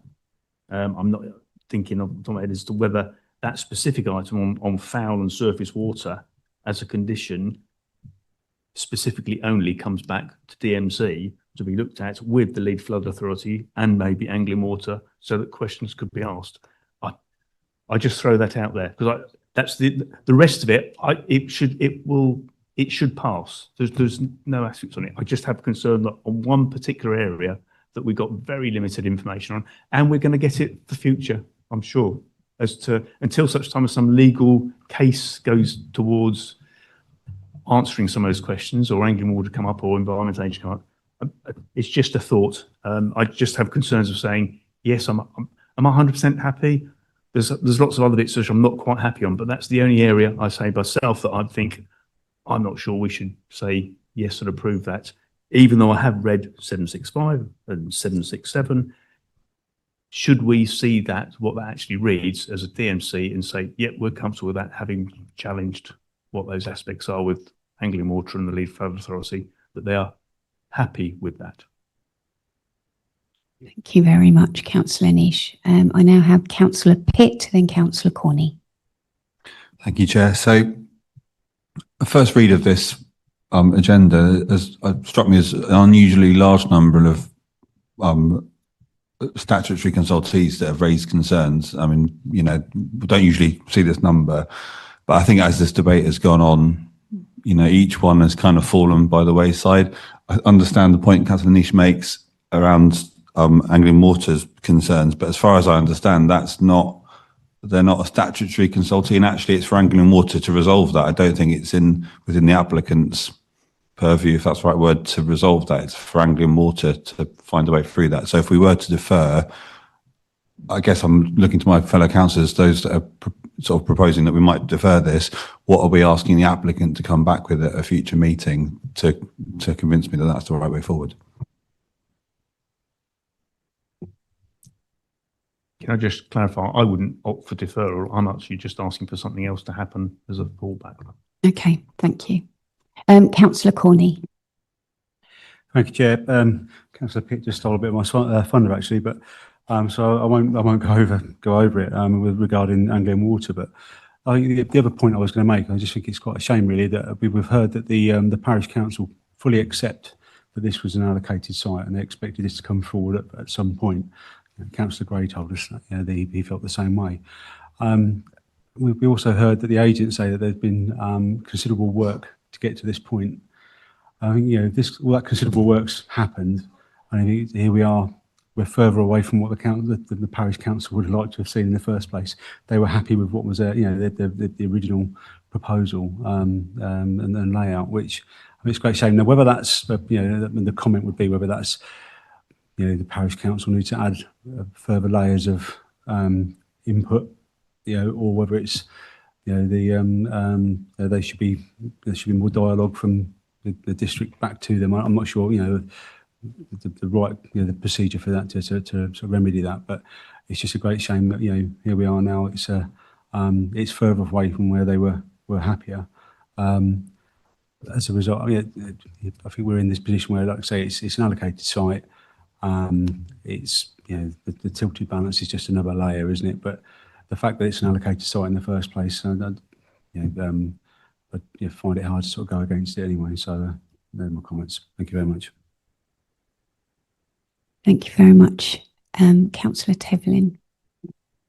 I'm not thinking off the top of my head as to whether that specific item on foul and surface water as a condition specifically only comes back to DMC to be looked at with the lead flood authority and maybe Anglian Water so that questions could be asked. I just throw that out there because that's the rest of it. It should pass. There's no aspects on it. I just have concern that on one particular area that we got very limited information on, and we're going to get it for future, I'm sure, as to until such time as some legal case goes towards answering some of those questions, or Anglian Water come up, or Environment Agency come up. It's just a thought. I just have concerns of saying, yes, am I 100% happy? There's lots of other bits which I'm not quite happy on, but that's the only area I say myself that I think I'm not sure we should say yes and approve that, even though I have read 765 and 767. Should we see that, what that actually reads as a DMC, and say, yep, we're comfortable with that, having challenged what those aspects are with Anglian Water and the lead flood authority, that they are happy with that. Thank you very much, Councillor Niche. I now have Councillor Pitt, then Councillor Corney. Thank you, Chair. So the first read of this agenda has struck me as an unusually large number of statutory consultees that have raised concerns. I mean, you know, we don't usually see this number, but I think as this debate has gone on, you know, each one has kind of fallen by the wayside. I understand the point Councillor Niche makes around Anglian Water's concerns, but as far as I understand, they're not a statutory consultee, and actually it's for Anglian Water to resolve that. I don't think it's within the applicant's purview, if that's the right word, to resolve that. It's for Anglian Water to find a way through that. So if we were to defer, I guess I'm looking to my fellow councillors, those that are sort of proposing that we might defer this, what are we asking the applicant to come back with at a future meeting to convince me that that's the right way forward? Can I just clarify? I wouldn't opt for deferral. I'm actually just asking for something else to happen as a fallback. Okay, thank you. Councillor Corney. Thank you, Chair. Councillor Pitt just stole a bit of my thunder, actually, but so I won't go over it with regarding Anglian Water. But the other point I was going to make, I just think it's quite a shame, really, that we've heard that the parish council fully accept that this was an allocated site, and they expected this to come forward at some point. Councillor Gray told us that he felt the same way. We also heard that the agents say that there's been considerable work to get to this point. I think, you know, all that considerable work's happened, and I think here we are. We're further away from what the parish council would have liked to have seen in the first place. They were happy with what was the original proposal and layout, which I mean, it's a great shame. Now, whether that's the comment would be whether that's the parish council need to add further layers of input, or whether it's there should be more dialogue from the district back to them. I'm not sure the right the procedure for that to sort of remedy that, but it's just a great shame that here we are now. It's further away from where they were happier. As a result, I think we're in this position where, like I say, it's an allocated site. It's, the tilted balance is just another layer, isn't it? But the fact that it's an allocated site in the first place, I find it hard to sort of go against it anyway. So they're my comments. Thank you very much. Thank you very much. Councillor Tevlin.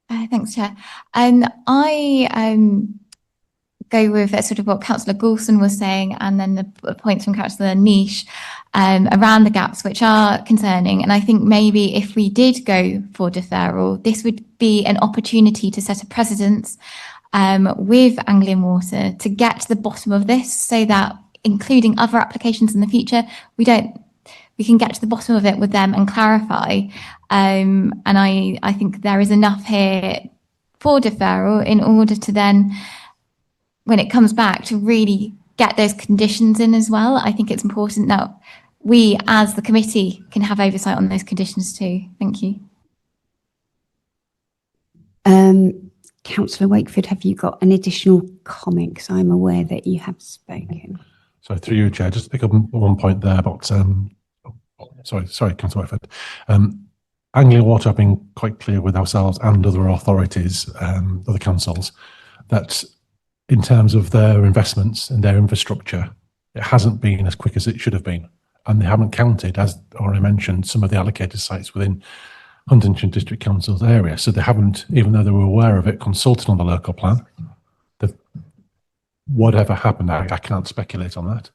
Thanks, Chair. I go with sort of what Councillor Goulson was saying, and then the points from Councillor Niche around the gaps, which are concerning. And I think maybe if we did go for deferral, this would be an opportunity to set a precedence with Anglian Water to get to the bottom of this, so that including other applications in the future, we can get to the bottom of it with them and clarify. And I think there is enough here for deferral in order to then, when it comes back, to really get those conditions in as well. I think it's important that we as the committee can have oversight on those conditions too. Thank you. Councillor Wakeford, have you got an additional comment? Because I'm aware that you have spoken. So through you, Chair, just to pick up one point there about, sorry, Councillor Wakeford. Anglian Water have been quite clear with ourselves and other authorities, other councils, that in terms of their investments and their infrastructure, it hasn't been as quick as it should have been. And they haven't counted, as already mentioned, some of the allocated sites within Huntingdon District Council's area. So they haven't, even though they were aware of it, consulted on the local plan. Whatever happened, I can't speculate on that.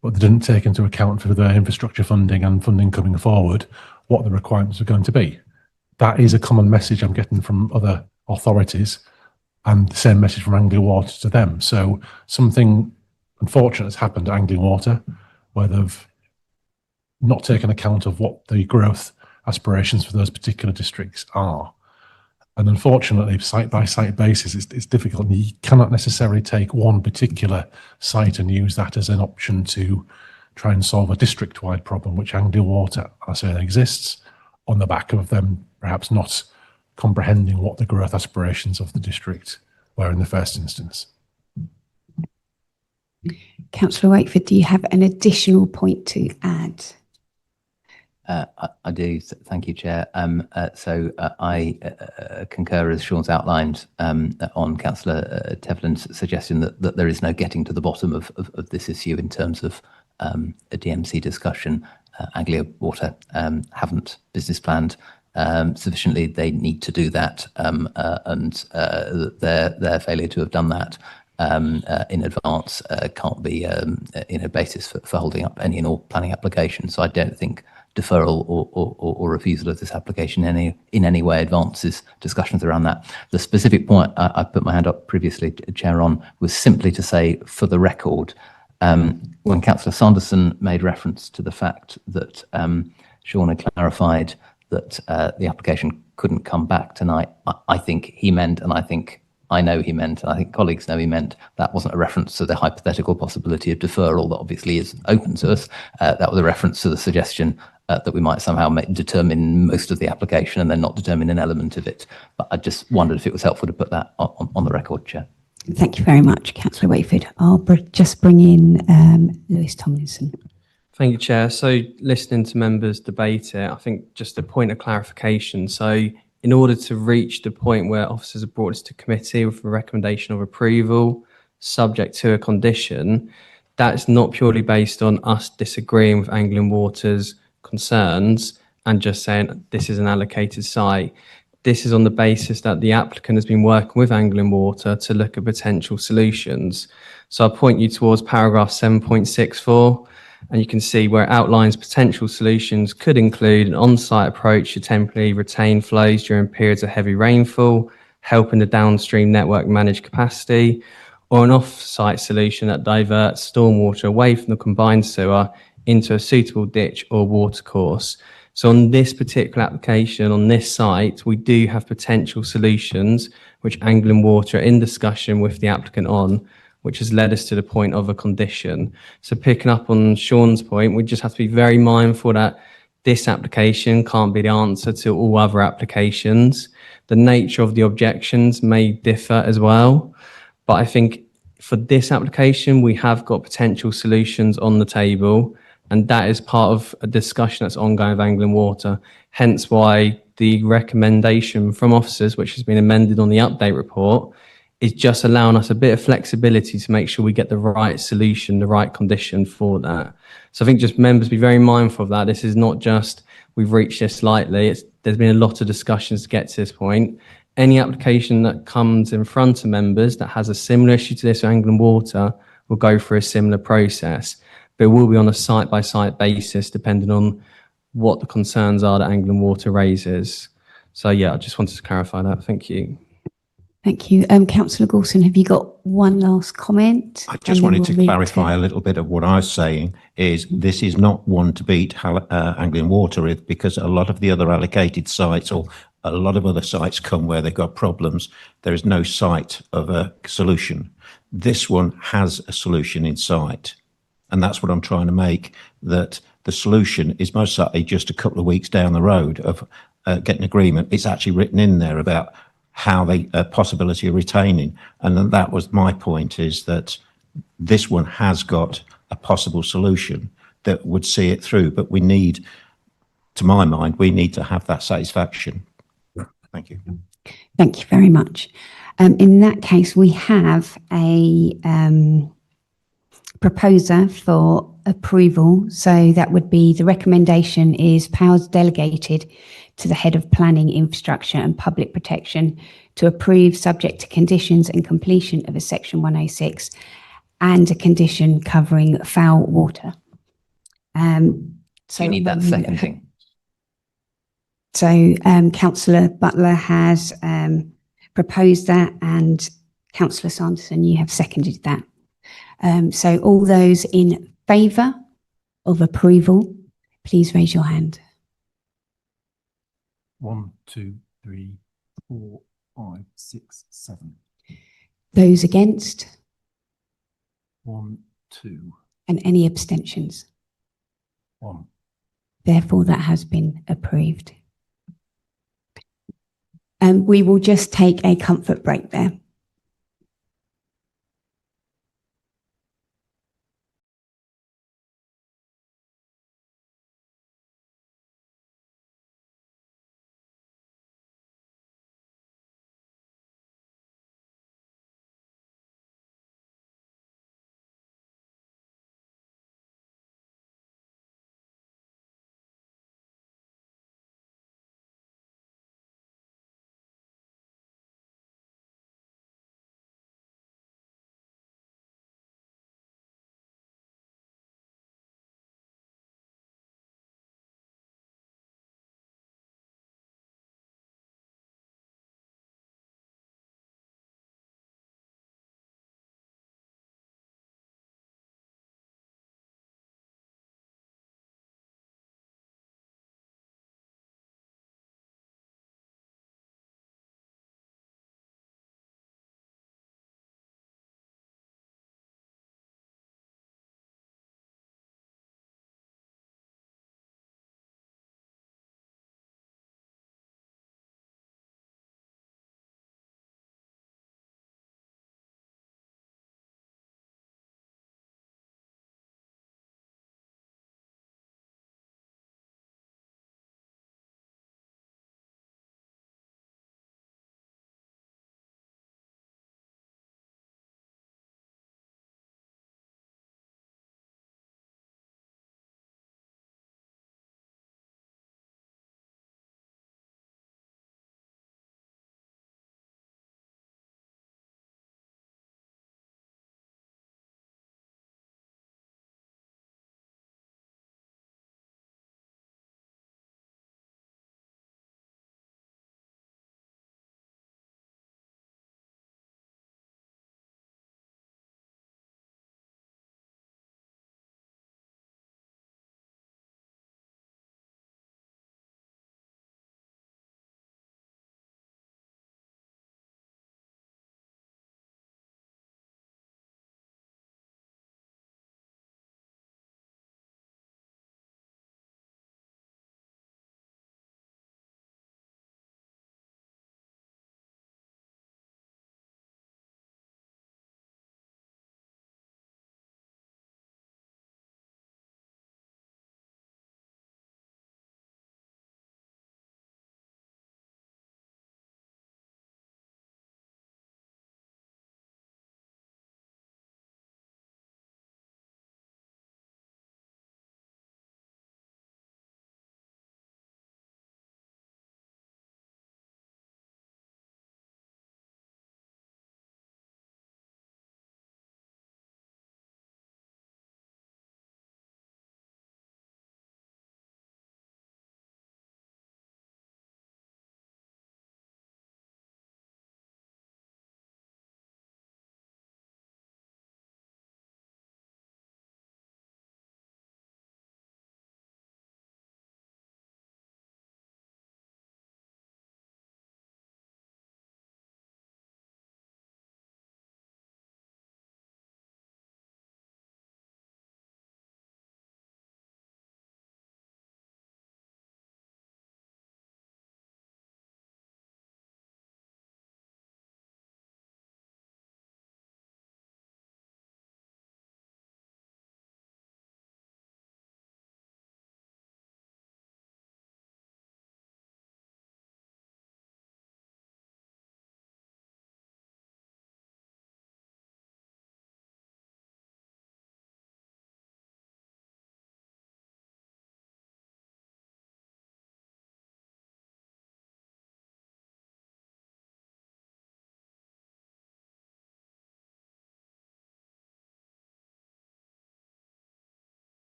But they didn't take into account for their infrastructure funding and funding coming forward what the requirements are going to be. That is a common message I'm getting from other authorities, and the same message from Anglian Water to them. So something unfortunate has happened at Anglian Water, where they've not taken account of what the growth aspirations for those particular districts are. And unfortunately, site by site basis, it's difficult. And you cannot necessarily take one particular site and use that as an option to try and solve a district-wide problem, which Anglian Water are saying exists, on the back of them perhaps not comprehending what the growth aspirations of the district were in the first instance. Councillor Wakeford, do you have an additional point to add? I do. Thank you, Chair. I concur, as Sean's outlined, on Councillor Tevlin's suggestion that there is no getting to the bottom of this issue in terms of a DMC discussion. Anglian Water haven't business planned sufficiently. They need to do that, and their failure to have done that in advance can't be basis for holding up any and all planning applications. So I don't think deferral or refusal of this application in any way advances discussions around that. The specific point I put my hand up previously, Chair, on was simply to say, for the record, when Councillor Sanderson made reference to the fact that Sean had clarified that the application couldn't come back tonight, I think he meant, and I know he meant, and I think colleagues know he meant, that wasn't a reference to the hypothetical possibility of deferral that obviously is open to us. That was a reference to the suggestion that we might somehow determine most of the application and then not determine an element of it. But I just wondered if it was helpful to put that on the record, Chair. Thank you very much, Councillor Wakeford. I'll just bring in Lewis Tomlinson. Thank you, Chair. So listening to members debate it, I think just a point of clarification. So in order to reach the point where officers have brought us to committee with a recommendation of approval, subject to a condition, that's not purely based on us disagreeing with Anglian Water's concerns and just saying this is an allocated site. This is on the basis that the applicant has been working with Anglian Water to look at potential solutions. So I'll point you towards paragraph 7.64, and you can see where it outlines potential solutions could include an on-site approach to temporarily retain flows during periods of heavy rainfall, helping the downstream network manage capacity, or an off-site solution that diverts stormwater away from the combined sewer into a suitable ditch or watercourse. So on this particular application, on this site, we do have potential solutions which Anglian Water are in discussion with the applicant on, which has led us to the point of a condition. So picking up on Sean's point, we just have to be very mindful that this application can't be the answer to all other applications. The nature of the objections may differ as well, but I think for this application, we have got potential solutions on the table. And that is part of a discussion that's ongoing with Anglian Water. Hence why the recommendation from officers, which has been amended on the update report, is just allowing us a bit of flexibility to make sure we get the right solution, the right condition for that. So I think just members be very mindful of that. This is not just we've reached this lightly. There's been a lot of discussions to get to this point. Any application that comes in front of members that has a similar issue to this with Anglian Water will go through a similar process, but it will be on a site-by-site basis depending on what the concerns are that Anglian Water raises. So yeah, I just wanted to clarify that. Thank you. Thank you. Councillor Gorson, have you got one last comment? I just wanted to clarify a little bit of what I was saying is this is not one to beat Anglian Water with, because a lot of the other allocated sites or a lot of other sites come where they've got problems. There is no site of a solution. This one has a solution in sight. And that's what I'm trying to make, that the solution is most likely just a couple of weeks down the road of getting agreement. It's actually written in there about how they possibility of retaining. And then that was my point, is that this one has got a possible solution that would see it through. But we need, to my mind, we need to have that satisfaction. Thank you. Thank you very much. In that case, we have a proposer for approval. So that would be, the recommendation is powers delegated to the Head of Planning, Infrastructure and Public Protection to approve, subject to conditions and completion of a Section 106 and a condition covering foul water. Do you need that seconding? So Councillor Butler has proposed that, and Councillor Sanderson, you have seconded that. So all those in favour of approval, please raise your hand. 1, 2, 3, 4, 5, 6, 7. Those against? 1, 2, And any abstentions? 1. Therefore, that has been approved. We will just take a comfort break there.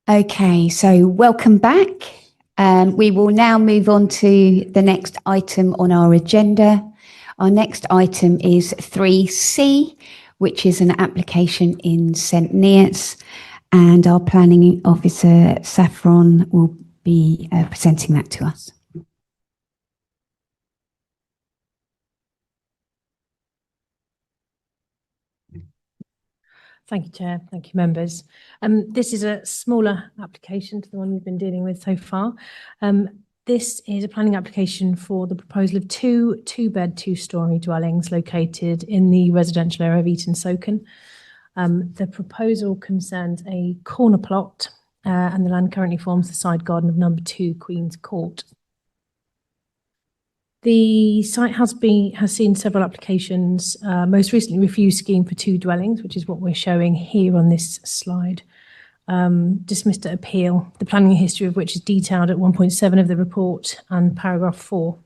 Okay, so welcome back. We will now move on to the next item on our agenda. Our next item is 3C, which is an application in St Neots, and our planning officer, Saffron, will be presenting that to us. Thank you, Chair. Thank you, members. This is a smaller application to the one we've been dealing with so far. This is a planning application for the proposal of two-bed, two-storey dwellings located in the residential area of Eaton Soken. The proposal concerns a corner plot, and the land currently forms the side garden of number 2 Queen's Court. The site has seen several applications, most recently refused scheme for 2 dwellings, which is what we're showing here on this slide. Dismissed at appeal, the planning history of which is detailed at 1.7 of the report and paragraph 4.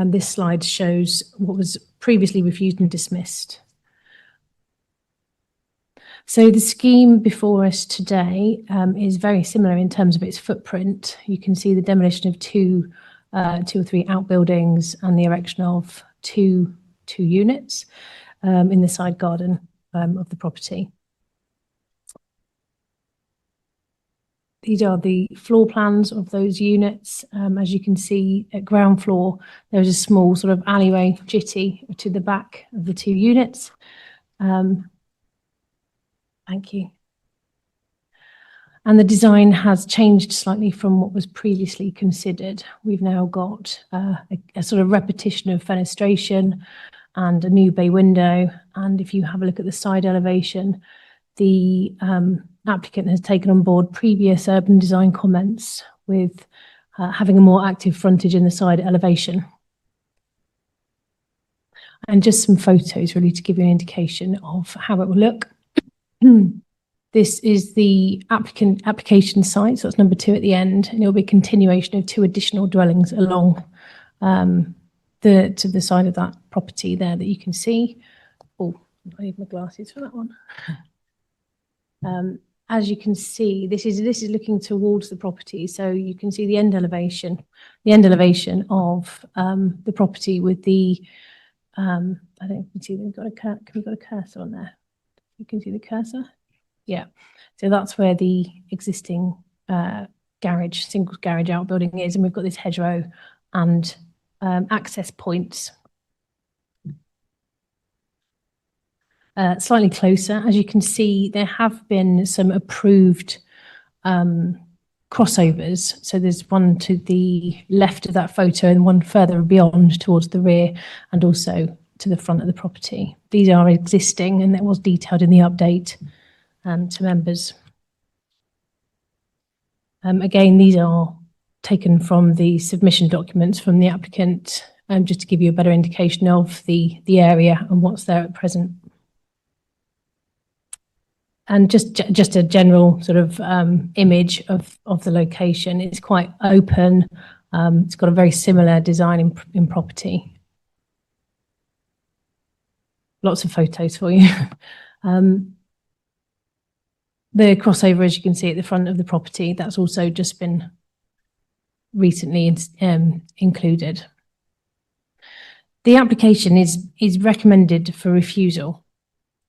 This slide shows what was previously refused and dismissed. So the scheme before us today is very similar in terms of its footprint. You can see the demolition of two or three outbuildings and the erection of two units in the side garden of the property. These are the floor plans of those units. As you can see, at ground floor, there's a small sort of alleyway jitty to the back of the 2 units. Thank you. And the design has changed slightly from what was previously considered. We've now got a sort of repetition of fenestration and a new bay window. And if you have a look at the side elevation, the applicant has taken on board previous urban design comments with having a more active frontage in the side elevation. And just some photos really to give you an indication of how it will look. This is the application site, so it's number 2 at the end, and it will be a continuation of 2 additional dwellings along to the side of that property there that you can see. Oh, I need my glasses for that one. As you can see, this is looking towards the property, so you can see the end elevation of the property with the I don't see we've got can we got a cursor on there? You can see the cursor. Yeah, so that's where the existing single garage outbuilding is, and we've got this hedgerow and access points. Slightly closer, as you can see, there have been some approved crossovers. So there's one to the left of that photo and one further beyond towards the rear and also to the front of the property. These are existing, and that was detailed in the update to members. Again, these are taken from the submission documents from the applicant, just to give you a better indication of the area and what's there at present. And just a general sort of image of the location. It's quite open. It's got a very similar design in property. Lots of photos for you. The crossover, as you can see at the front of the property, that's also just been recently included. The application is recommended for refusal.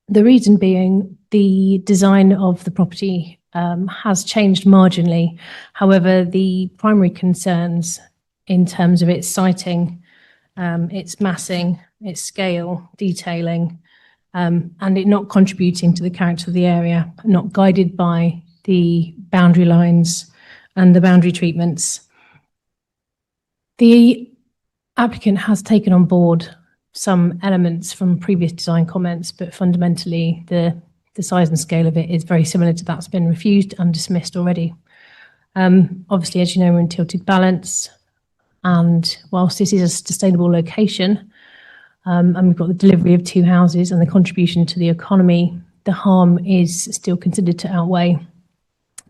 The reason being the design of the property has changed marginally. However, the primary concerns in terms of its siting, its massing, its scale, detailing, and it not contributing to the character of the area, not guided by the boundary lines and the boundary treatments. The applicant has taken on board some elements from previous design comments, but fundamentally the size and scale of it is very similar to that's been refused and dismissed already. Obviously, as you know, we're in tilted balance, and whilst this is a sustainable location, and we've got the delivery of 2 houses and the contribution to the economy, the harm is still considered to outweigh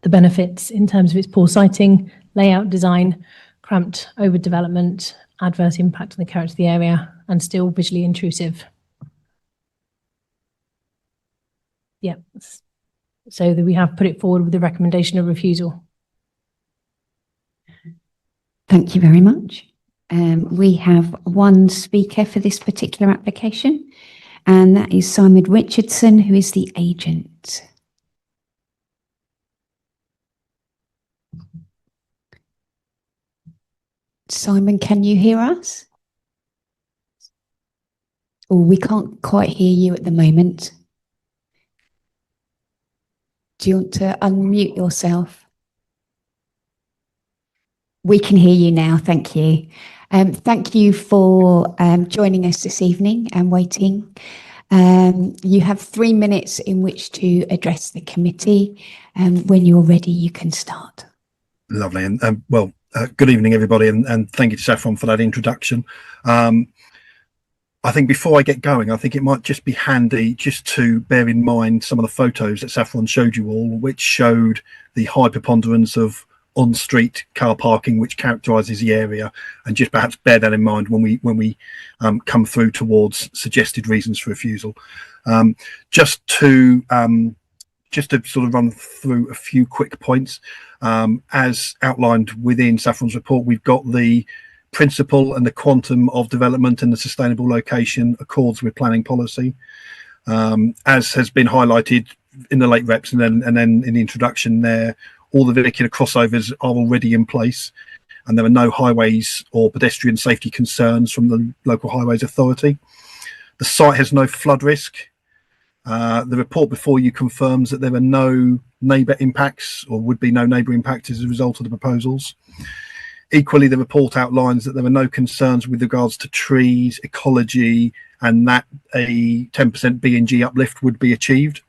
the benefits in terms of its poor siting, layout design, cramped overdevelopment, adverse impact on the character of the area, and still visually intrusive. Yeah. so that we have put it forward with the recommendation of refusal. Thank you very much. We have one speaker for this particular application, and that is Simon Richardson, who is the agent. Simon, can you hear us? Oh, we can't quite hear you at the moment. Do you want to unmute yourself? We can hear you now, thank you. Thank you for joining us this evening and waiting. You have 3 minutes in which to address the committee. When you're ready, you can start. Lovely. And good evening, everybody, and thank you to Saffron for that introduction. I think before I get going, I think it might just be handy just to bear in mind some of the photos that Saffron showed you all, which showed the high preponderance of on-street car parking, which characterises the area, and just perhaps bear that in mind when we come through towards suggested reasons for refusal. Just to sort of run through a few quick points, as outlined within Saffron's report, we've got the principle and the quantum of development and the sustainable location accords with planning policy, as has been highlighted in the late reps and then in the introduction there. All the vehicular crossovers are already in place, and there are no highways or pedestrian safety concerns from the local highways authority. The site has no flood risk. The report before you confirms that there are no neighbour impacts or would be no neighbour impacts as a result of the proposals. Equally, the report outlines that there are no concerns with regards to trees, ecology, and that a 10% B&G uplift would be achieved.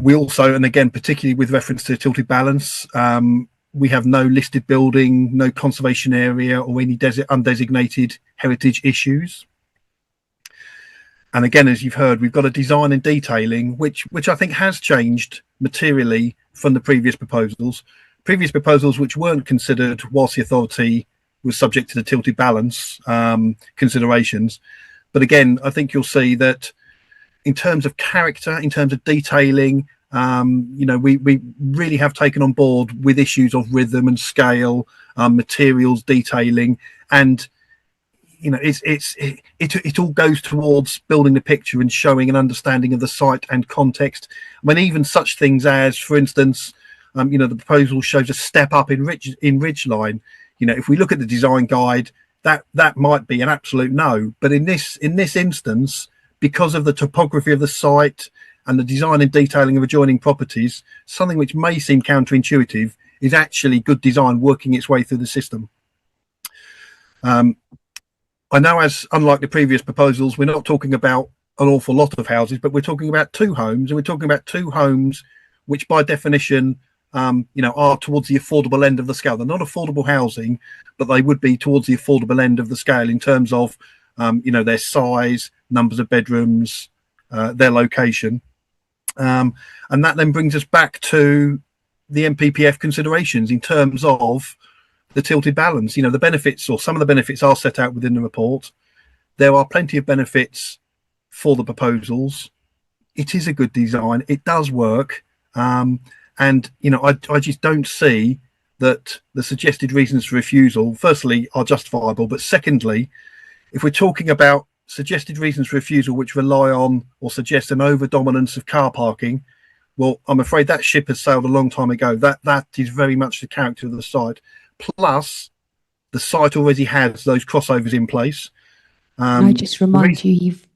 We also, and again, particularly with reference to tilted balance, we have no listed building, no conservation area, or any undesignated heritage issues. And again, as you've heard, we've got a design and detailing, which I think has changed materially from the previous proposals. Previous proposals which weren't considered whilst the authority was subject to the tilted balance considerations. But again, I think you'll see that in terms of character, in terms of detailing, we really have taken on board with issues of rhythm and scale, materials detailing, and it all goes towards building the picture and showing an understanding of the site and context. I mean, even such things as, for instance, the proposal shows a step up in ridgeline. If we look at the design guide, that might be an absolute no. But in this instance, because of the topography of the site and the design and detailing of adjoining properties, something which may seem counterintuitive is actually good design working its way through the system. I know, as unlike the previous proposals, we're not talking about an awful lot of houses, but we're talking about 2 homes, and we're talking about 2 homes which by definition are towards the affordable end of the scale. They're not affordable housing, but they would be towards the affordable end of the scale in terms of their size, numbers of bedrooms, their location. And that then brings us back to the MPPF considerations in terms of the tilted balance. The benefits, or some of the benefits, are set out within the report. There are plenty of benefits for the proposals. It is a good design. It does work. And I just don't see that the suggested reasons for refusal, firstly, are justifiable. But secondly, if we're talking about suggested reasons for refusal which rely on or suggest an over-dominance of car parking, well, I'm afraid that ship has sailed a long time ago. That is very much the character of the site. Plus, the site already has those crossovers in place. Can I just remind you, you've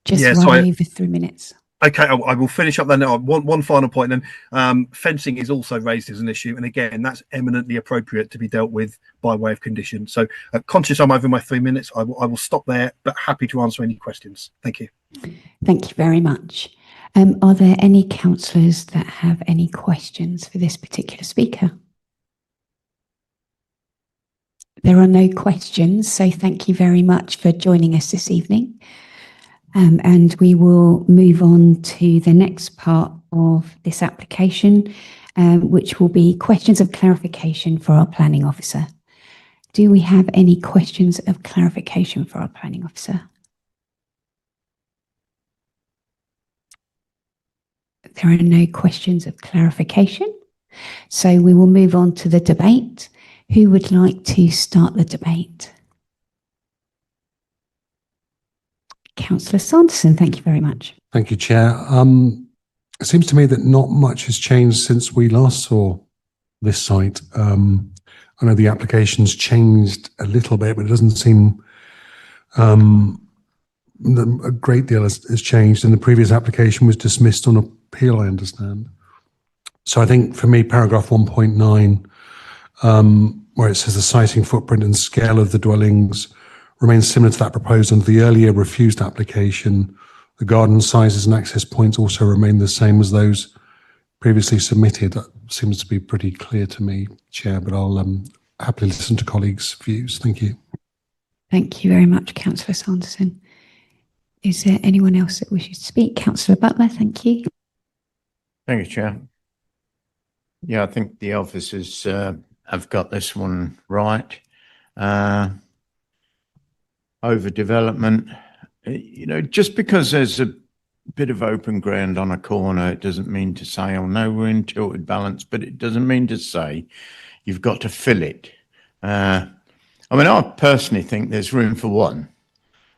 just run over 3 minutes. Okay, I will finish up then. One final point then. Fencing is also raised as an issue, and again, that's eminently appropriate to be dealt with by way of condition. So, conscious I'm over my 3 minutes, I will stop there, but happy to answer any questions. Thank you. Thank you very much. Are there any councillors that have any questions for this particular speaker? There are no questions, so thank you very much for joining us this evening. And we will move on to the next part of this application, which will be questions of clarification for our planning officer. Do we have any questions of clarification for our planning officer? There are no questions of clarification. So we will move on to the debate. Who would like to start the debate? Councillor Sanderson, thank you very much. Thank you, Chair. It seems to me that not much has changed since we last saw this site. I know the application's changed a little bit, but it doesn't seem a great deal has changed, and the previous application was dismissed on appeal, I understand. So I think for me, paragraph 1.9, where it says the siting footprint and scale of the dwellings remains similar to that proposed under the earlier refused application. The garden sizes and access points also remain the same as those previously submitted. That seems to be pretty clear to me, Chair, but I'll happily listen to colleagues' views. Thank you. Thank you very much, Councillor Sanderson. Is there anyone else that wishes to speak? Councillor Butler, thank you. Thank you, Chair. Yeah, I think the officers have got this one right. Overdevelopment, just because there's a bit of open ground on a corner, it doesn't mean to say, oh no, we're in tilted balance, but it doesn't mean to say you've got to fill it. I personally think there's room for one.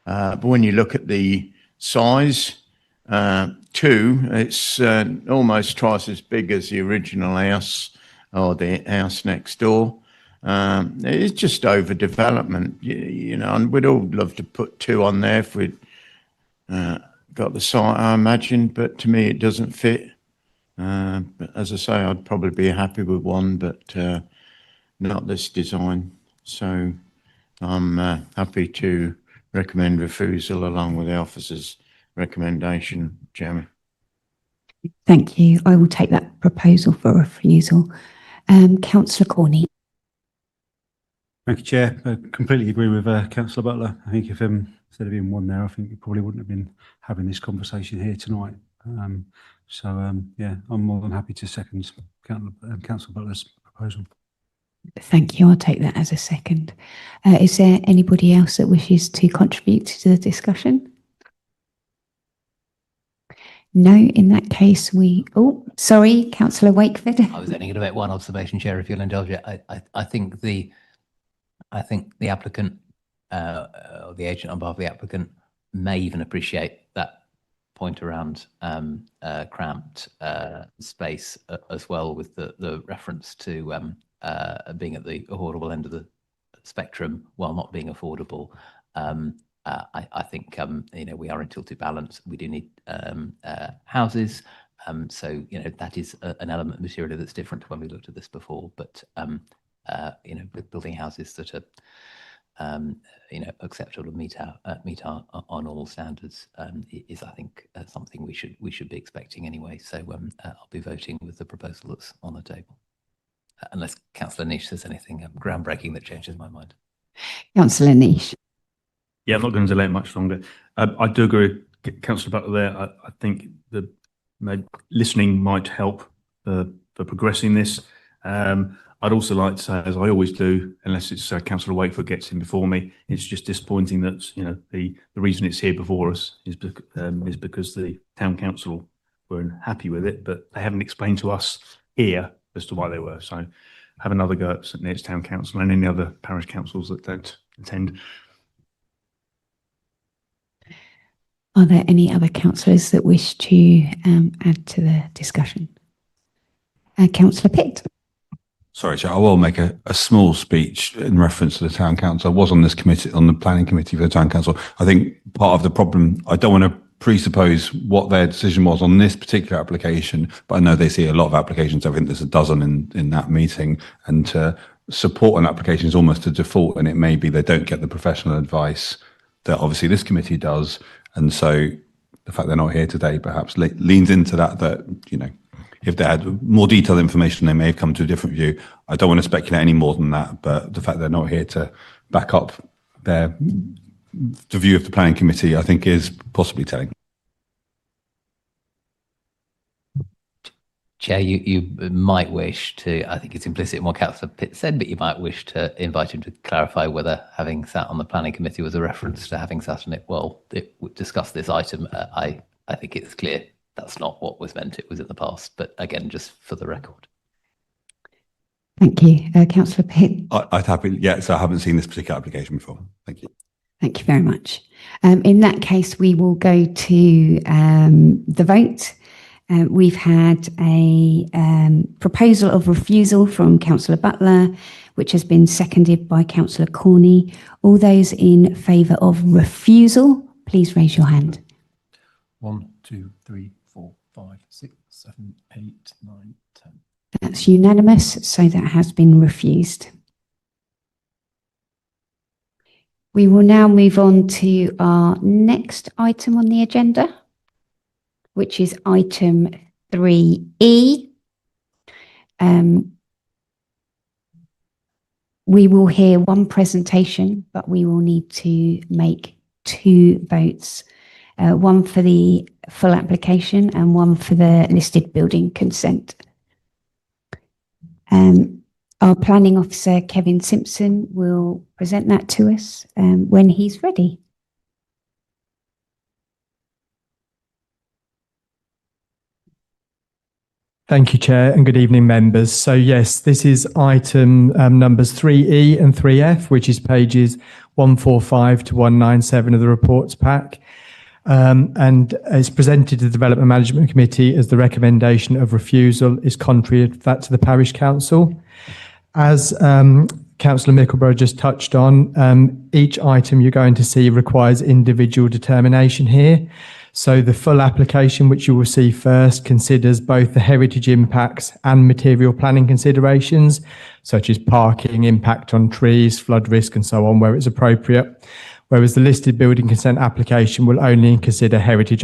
But when you look at the size, 2, it's almost twice as big as the original house or the house next door. It's just overdevelopment, and we'd all love to put 2 on there if we'd got the site, I imagine, but to me it doesn't fit. But as I say, I'd probably be happy with 1, but not this design. So I'm happy to recommend refusal along with the officer's recommendation, Chairman. Thank you. I will take that proposal for refusal. Councillor Corney. Thank you, Chair. I completely agree with Councillor Butler. I think if instead of being 1 there, I think we probably wouldn't have been having this conversation here tonight. Yeah, I'm more than happy to second Councillor Butler's proposal. Thank you. I'll take that as a second. Is there anybody else that wishes to contribute to the discussion? No, in that case, sorry, Councillor Wakeford. I was only going to make one observation, Chair, if you'll indulge it. I think the applicant, or the agent on behalf of the applicant, may even appreciate that point around cramped space as well, with the reference to being at the affordable end of the spectrum while not being affordable. I think we are in tilted balance. We do need houses, so that is an element materially that's different to when we looked at this before. But with building houses that are acceptable and meet our on all standards is, I think, something we should be expecting anyway. So I'll be voting with the proposal that's on the table. Unless Councillor Niche says anything groundbreaking that changes my mind. Councillor Niche. Yeah, I'm not going to delay it much longer. I do agree with Councillor Butler there. I think the listening might help for progressing this. I'd also like to say, as I always do, unless it's Councillor Wakeford gets in before me, it's just disappointing that the reason it's here before us is because the town council weren't happy with it, but they haven't explained to us here as to why they were. So have another go at St Neots Town Council and any other parish councils that don't attend. Are there any other councillors that wish to add to the discussion? Councillor Pitt. Sorry, Chair, I will make a small speech in reference to the town council. I was on this committee, on the planning committee for the town council. I think part of the problem, I don't want to presuppose what their decision was on this particular application, but I know they see a lot of applications. I think there's a dozen in that meeting, and to support an application is almost a default, and it may be they don't get the professional advice that obviously this committee does. And so the fact they're not here today perhaps leans into that, if they had more detailed information, they may have come to a different view. I don't want to speculate any more than that, but the fact they're not here to back up the view of the planning committee, I think, is possibly telling. Chair, you might wish to, I think it's implicit in what Councillor Pitt said, but you might wish to invite him to clarify whether having sat on the planning committee was a reference to having sat on it while it discussed this item. I think it's clear that's not what was meant. It was in the past, but again, just for the record. Thank you. Councillor Pitt. I'd happy, yeah, so I haven't seen this particular application before. Thank you. Thank you very much. In that case, we will go to the vote. We've had a proposal of refusal from Councillor Butler, which has been seconded by Councillor Corney. All those in favour of refusal, please raise your hand. 1, 2, 3, 4, 5, 6, 7, 8, 9, 10. That's unanimous, so that has been refused. We will now move on to our next item on the agenda, which is item 3E. We will hear one presentation, but we will need to make 2 votes, one for the full application and one for the listed building consent. Our planning officer, Kevin Simpson, will present that to us when he's ready. Thank you, Chair, and good evening, members. So yes, this is item numbers 3E and 3F, which is pages 145 to 197 of the reports pack. And is presented to the Development Management Committee as the recommendation of refusal is contrary to that to the Parish Council. As Councillor Mickleborough just touched on, each item you're going to see requires individual determination here. So the full application, which you will see first, considers both the heritage impacts and material planning considerations, such as parking, impact on trees, flood risk, and so on, where it's appropriate. Whereas the listed building consent application will only consider heritage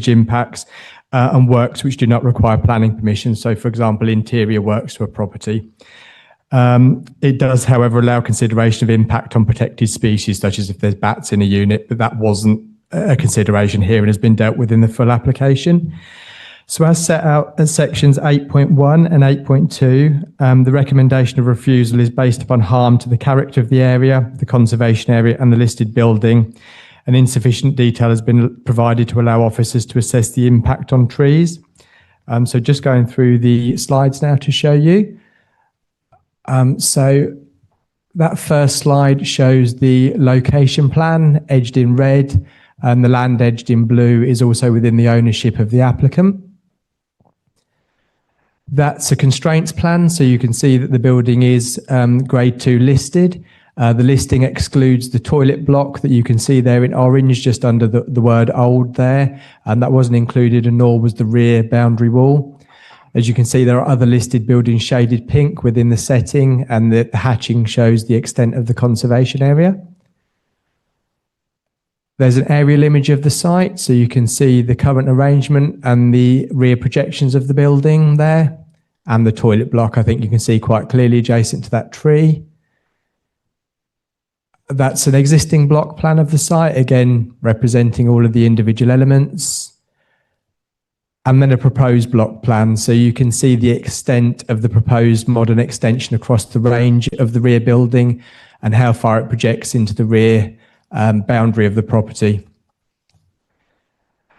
impacts and works which do not require planning permission. So, for example, interior works to a property. It does, however, allow consideration of impact on protected species, such as if there's bats in a unit, but that wasn't a consideration here and has been dealt with in the full application. So as set out as sections 8.1 and 8.2, the recommendation of refusal is based upon harm to the character of the area, the conservation area and the listed building. And insufficient detail has been provided to allow officers to assess the impact on trees. So just going through the slides now to show you. So that first slide shows the location plan edged in red, and the land edged in blue is also within the ownership of the applicant. That's a constraints plan, so you can see that the building is grade 2 listed. The listing excludes the toilet block that you can see there in orange just under the word old there, and that wasn't included, and nor was the rear boundary wall. As you can see, there are other listed buildings shaded pink within the setting, and the hatching shows the extent of the conservation area. There's an aerial image of the site, so you can see the current arrangement and the rear projections of the building there, and the toilet block, I think you can see quite clearly adjacent to that tree. That's an existing block plan of the site, again, representing all of the individual elements. And then a proposed block plan, so you can see the extent of the proposed modern extension across the range of the rear building and how far it projects into the rear boundary of the property.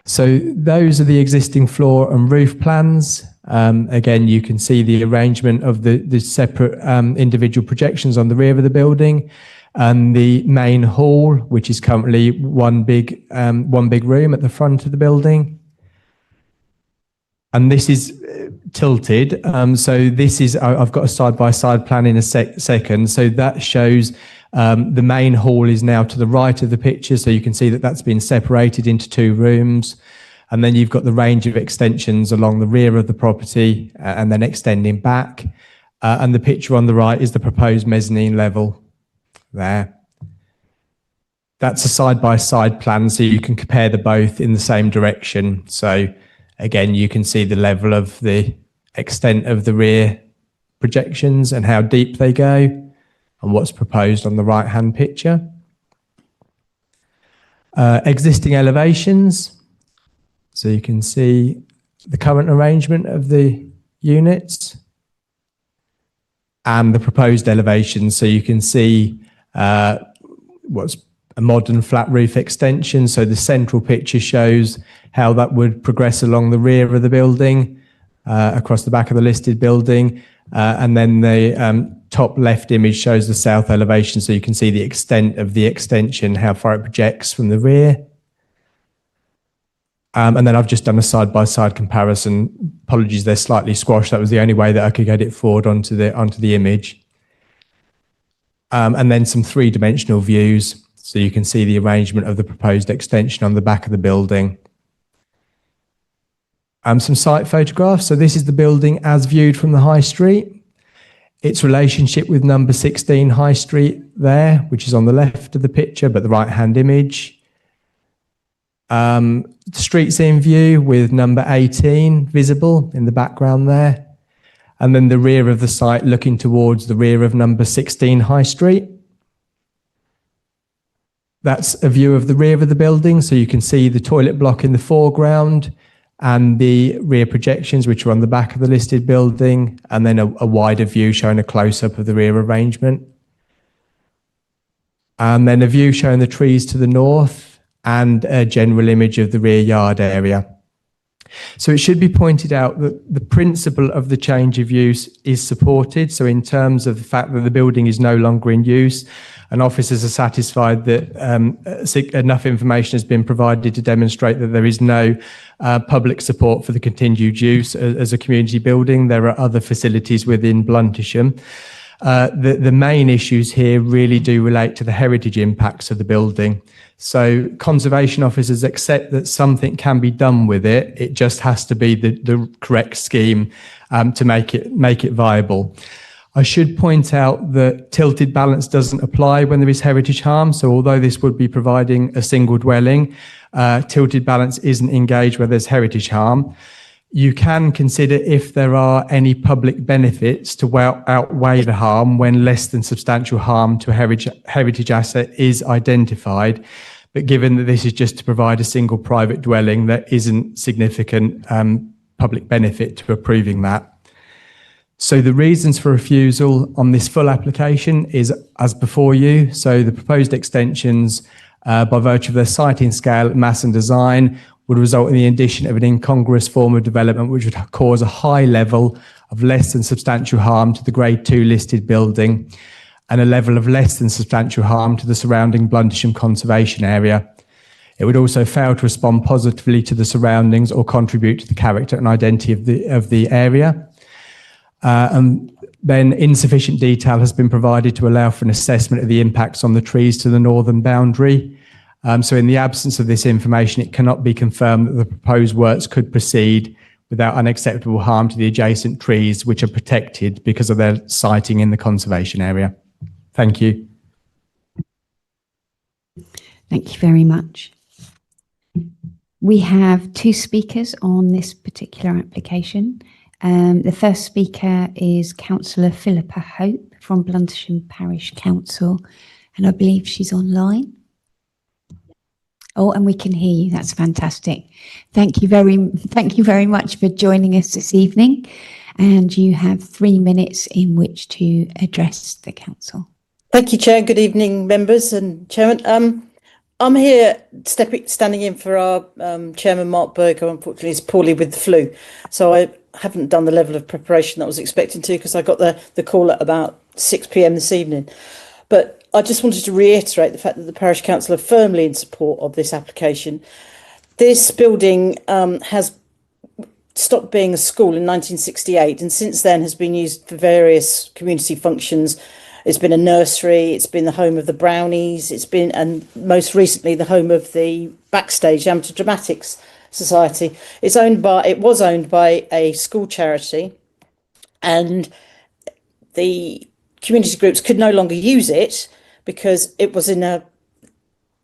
So those are the existing floor and roof plans. Again, you can see the arrangement of the separate individual projections on the rear of the building, and the main hall, which is currently one big room at the front of the building. And this is tilted. So this is, I've got a side-by-side plan in a second. So that shows the main hall is now to the right of the picture. So you can see that that's been separated into 2 rooms. And then you've got the range of extensions along the rear of the property and then extending back. And the picture on the right is the proposed mezzanine level there. That's a side-by-side plan, so you can compare the both in the same direction. So again, you can see the level of the extent of the rear projections and how deep they go and what's proposed on the right-hand picture. Existing elevations. So you can see the current arrangement of the units and the proposed elevations. So you can see what's a modern flat roof extension. So the central picture shows how that would progress along the rear of the building, across the back of the listed building. And then the top left image shows the south elevation. So you can see the extent of the extension, how far it projects from the rear. And then I've just done a side-by-side comparison. Apologies, they're slightly squashed. That was the only way that I could get it forward onto the image. And then some three-dimensional views. So you can see the arrangement of the proposed extension on the back of the building. Some site photographs. So this is the building as viewed from the High Street. Its relationship with number 16 High Street there, which is on the left of the picture, but the right-hand image. Street scene view with number 18 visible in the background there. And then the rear of the site looking towards the rear of number 16 High Street. That's a view of the rear of the building. So you can see the toilet block in the foreground and the rear projections, which are on the back of the listed building. And then a wider view showing a close-up of the rear arrangement. And then a view showing the trees to the north and a general image of the rear yard area. So it should be pointed out that the principle of the change of use is supported. So in terms of the fact that the building is no longer in use, and officers are satisfied that enough information has been provided to demonstrate that there is no public support for the continued use as a community building. There are other facilities within Bluntisham. The main issues here really do relate to the heritage impacts of the building. So conservation officers accept that something can be done with it. It just has to be the correct scheme to make it viable. I should point out that tilted balance doesn't apply when there is heritage harm. So although this would be providing a single dwelling, tilted balance isn't engaged where there's heritage harm. You can consider if there are any public benefits to outweigh the harm when less than substantial harm to a heritage asset is identified. But given that this is just to provide a single private dwelling, there isn't significant public benefit to approving that. So the reasons for refusal on this full application is as before you. So the proposed extensions, by virtue of their siting scale, mass and design, would result in the addition of an incongruous form of development which would cause a high level of less than substantial harm to the Grade 2 listed building and a level of less than substantial harm to the surrounding Bluntisham conservation area. It would also fail to respond positively to the surroundings or contribute to the character and identity of the area. And then insufficient detail has been provided to allow for an assessment of the impacts on the trees to the northern boundary. So in the absence of this information, it cannot be confirmed that the proposed works could proceed without unacceptable harm to the adjacent trees, which are protected because of their siting in the conservation area. Thank you. Thank you very much. We have two speakers on this particular application. The first speaker is Councillor Philippa Hope from Bluntisham Parish Council, and I believe she's online. Oh, and we can hear you. That's fantastic. Thank you very much for joining us this evening. And you have 3 minutes in which to address the council. Thank you, Chair. Good evening, members and Chairman. I'm here standing in for our Chairman, Mark Berger. Unfortunately, he's poorly with the flu. So I haven't done the level of preparation that I was expecting to because I got the call at about 6 p.m. this evening. But I just wanted to reiterate the fact that the Parish Council are firmly in support of this application. This building has stopped being a school in 1968 and since then has been used for various community functions. It's been a nursery, it's been the home of the Brownies, it's been, and most recently, the home of the Backstage Amateur Dramatics Society. It was owned by a school charity, and the community groups could no longer use it because it was in a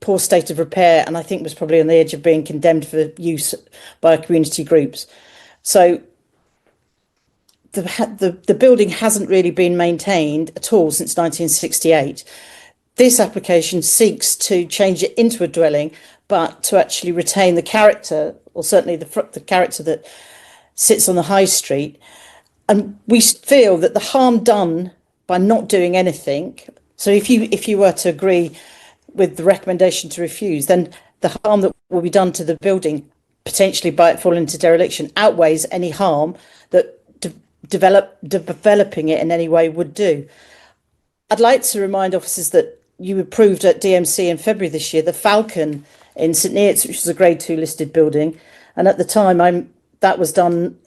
poor state of repair and I think was probably on the edge of being condemned for use by community groups. So the building hasn't really been maintained at all since 1968. This application seeks to change it into a dwelling, but to actually retain the character, or certainly the character that sits on the high street. And we feel that the harm done by not doing anything, so if you were to agree with the recommendation to refuse, then the harm that will be done to the building, potentially by it falling into dereliction, outweighs any harm that developing it in any way would do. I'd like to remind officers that you approved at DMC in February this year the Falcon in St Neots, which is a Grade 2 listed building, and at the time that was done.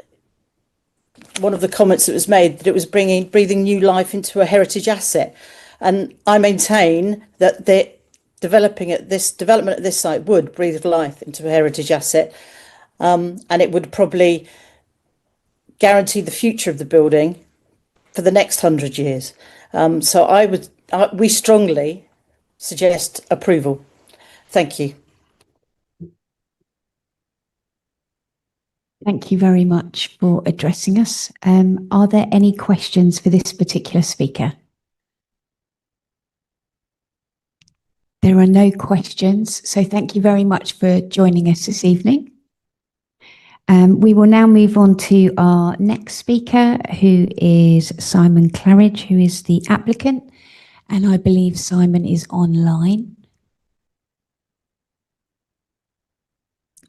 One of the comments that was made that it was breathing new life into a heritage asset, and I maintain that the development at this site would breathe life into a heritage asset, and it would probably guarantee the future of the building for the next 100 years. So we strongly suggest approval. Thank you. Thank you very much for addressing us. Are there any questions for this particular speaker? There are no questions, so thank you very much for joining us this evening. We will now move on to our next speaker, who is Simon Claridge, who is the applicant, and I believe Simon is online.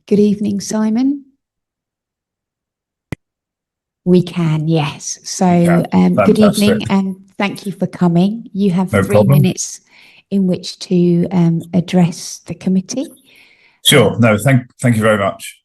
Good evening, Simon. We can, yes. So good evening and thank you for coming. You have 3 minutes in which to address the committee. Sure. No, thank you very much.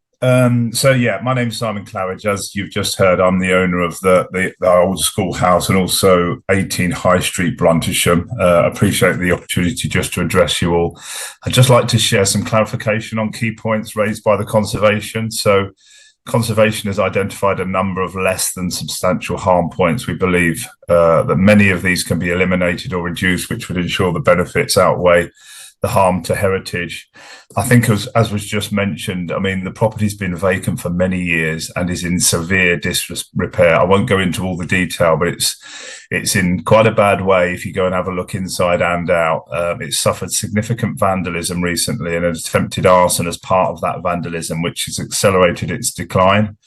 So yeah, my name's Simon Claridge. As you've just heard, I'm the owner of the old schoolhouse and also 18 High Street, Bruntersham. Appreciate the opportunity just to address you all. I'd just like to share some clarification on key points raised by the Conservation. So Conservation has identified a number of less than substantial harm points. We believe that many of these can be eliminated or reduced, which would ensure the benefits outweigh the harm to heritage. I think as was just mentioned, I mean, the property's been vacant for many years and is in severe disrepair. I won't go into all the detail, but it's in quite a bad way if you go and have a look inside and out. It's suffered significant vandalism recently and an attempted arson as part of that vandalism, which has accelerated its decline.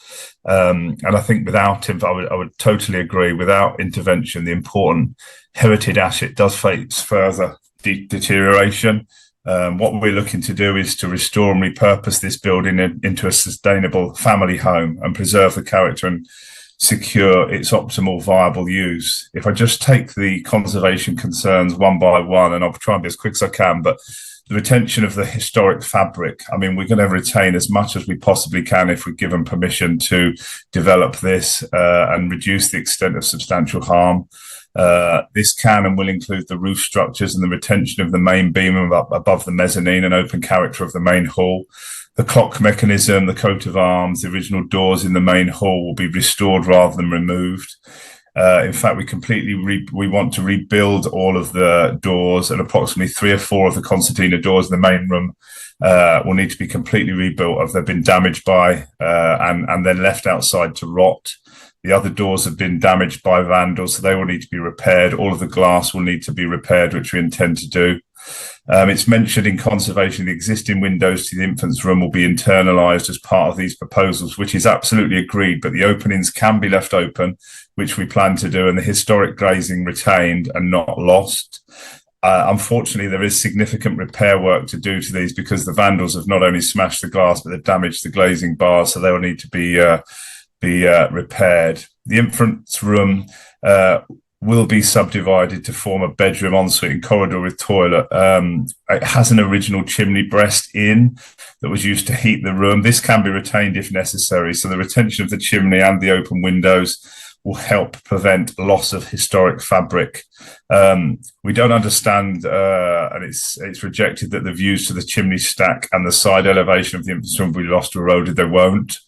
And I think without him, I would totally agree, without intervention, the important heritage asset does face further deterioration. What we're looking to do is to restore and repurpose this building into a sustainable family home and preserve the character and secure its optimal viable use. If I just take the conservation concerns one by one, and I'll try and be as quick as I can, but the retention of the historic fabric, I mean, we're going to retain as much as we possibly can if we're given permission to develop this and reduce the extent of substantial harm. This can and will include the roof structures and the retention of the main beam above the mezzanine and open character of the main hall. The clock mechanism, the coat of arms, the original doors in the main hall will be restored rather than removed. In fact, we want to rebuild all of the doors, and approximately 3 or 4 of the concertina doors in the main room will need to be completely rebuilt if they've been damaged by and then left outside to rot. The other doors have been damaged by vandals, so they will need to be repaired. All of the glass will need to be repaired, which we intend to do. It's mentioned in conservation the existing windows to the infant's room will be internalised as part of these proposals, which is absolutely agreed, but the openings can be left open, which we plan to do, and the historic glazing retained and not lost. Unfortunately, there is significant repair work to do to these because the vandals have not only smashed the glass, but they've damaged the glazing bars, so they will need to be repaired. The infant's room will be subdivided to form a bedroom, ensuite and corridor with toilet. It has an original chimney breast in that was used to heat the room. This can be retained if necessary. So the retention of the chimney and the open windows will help prevent loss of historic fabric. We don't understand, and it's rejected, that the views to the chimney stack and the side elevation of the infant's room will be lost or eroded. They won't.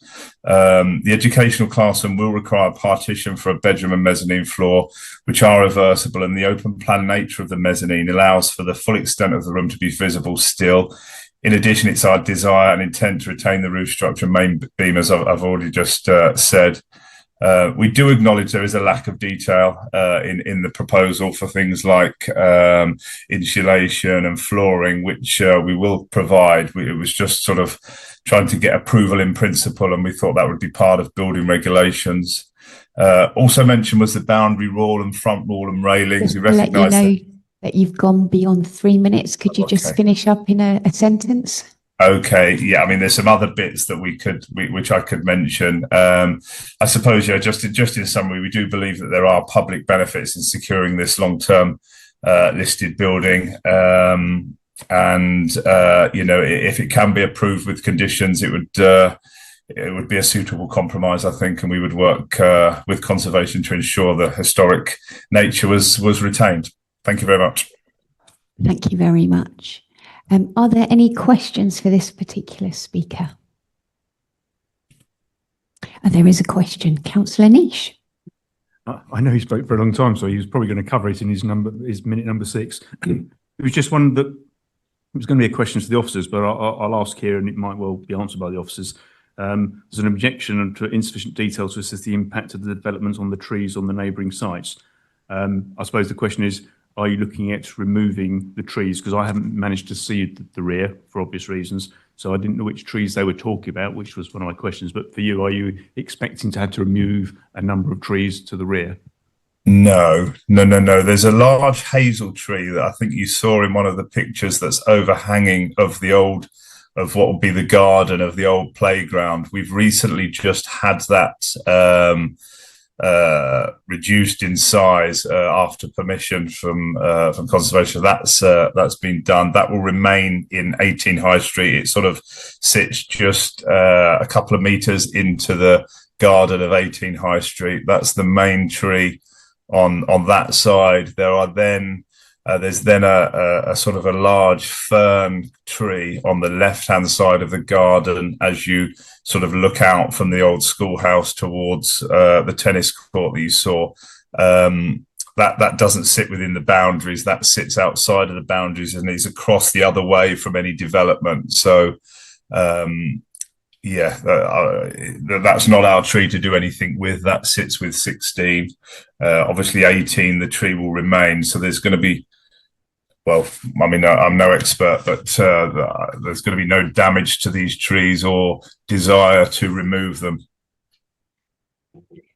The educational classroom will require a partition for a bedroom and mezzanine floor, which are reversible, and the open plan nature of the mezzanine allows for the full extent of the room to be visible still. In addition, it's our desire and intent to retain the roof structure and main beam, as I've already just said. We do acknowledge there is a lack of detail in the proposal for things like insulation and flooring, which we will provide. It was just sort of trying to get approval in principle, and we thought that would be part of building regulations. Also mentioned was the boundary wall and front wall and railings. We recognise that. that you've gone beyond 3 minutes. Could you just finish up in a sentence? Okay, yeah. I mean, there's some other bits that which I could mention. I suppose, yeah. Just in summary, we do believe that there are public benefits in securing this long-term listed building, and if it can be approved with conditions, it would be a suitable compromise, I think, and we would work with conservation to ensure the historic nature was retained. Thank you very much. Thank you very much. Are there any questions for this particular speaker? There is a question. Councillor Niche. I know he spoke for a long time, so he was probably going to cover it in his minute number 6. It was just one that it was going to be a question to the officers, but I'll ask here, and it might well be answered by the officers. There's an objection to insufficient detail to assess the impact of the development on the trees on the neighbouring sites. I suppose the question is, are you looking at removing the trees? Because I haven't managed to see the rear for obvious reasons, so I didn't know which trees they were talking about, which was one of my questions. But for you, are you expecting to have to remove a number of trees to the rear? No. There's a large hazel tree that I think you saw in one of the pictures that's overhanging of what would be the garden of the old playground. We've recently just had that reduced in size after permission from conservation. That's been done. That will remain in 18 High Street. It sort of sits just a couple of metres into the garden of 18 High Street. That's the main tree on that side. There's then a sort of a large fern tree on the left-hand side of the garden as you sort of look out from the old schoolhouse towards the tennis court that you saw. That doesn't sit within the boundaries. That sits outside of the boundaries and is across the other way from any development. So, that's not our tree to do anything with. That sits with 16. Obviously, 18, the tree will remain. So there's going to be, well, I mean, I'm no expert, but there's going to be no damage to these trees or desire to remove them.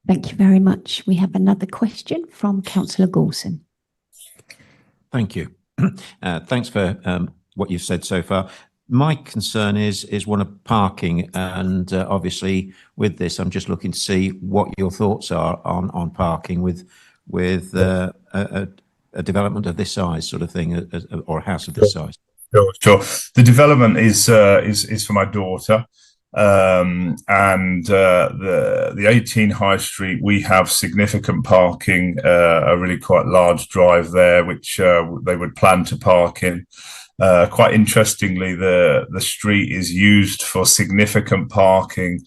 Thank you very much. We have another question from Councillor Gawson. Thank you. Thanks for what you've said so far. My concern is one of parking, and obviously with this, I'm just looking to see what your thoughts are on parking with a development of this size, sort of thing, or a house of this size. Sure. The development is for my daughter, and the 18 High Street. We have significant parking, a really quite large drive there, which they would plan to park in. Quite interestingly, the street is used for significant parking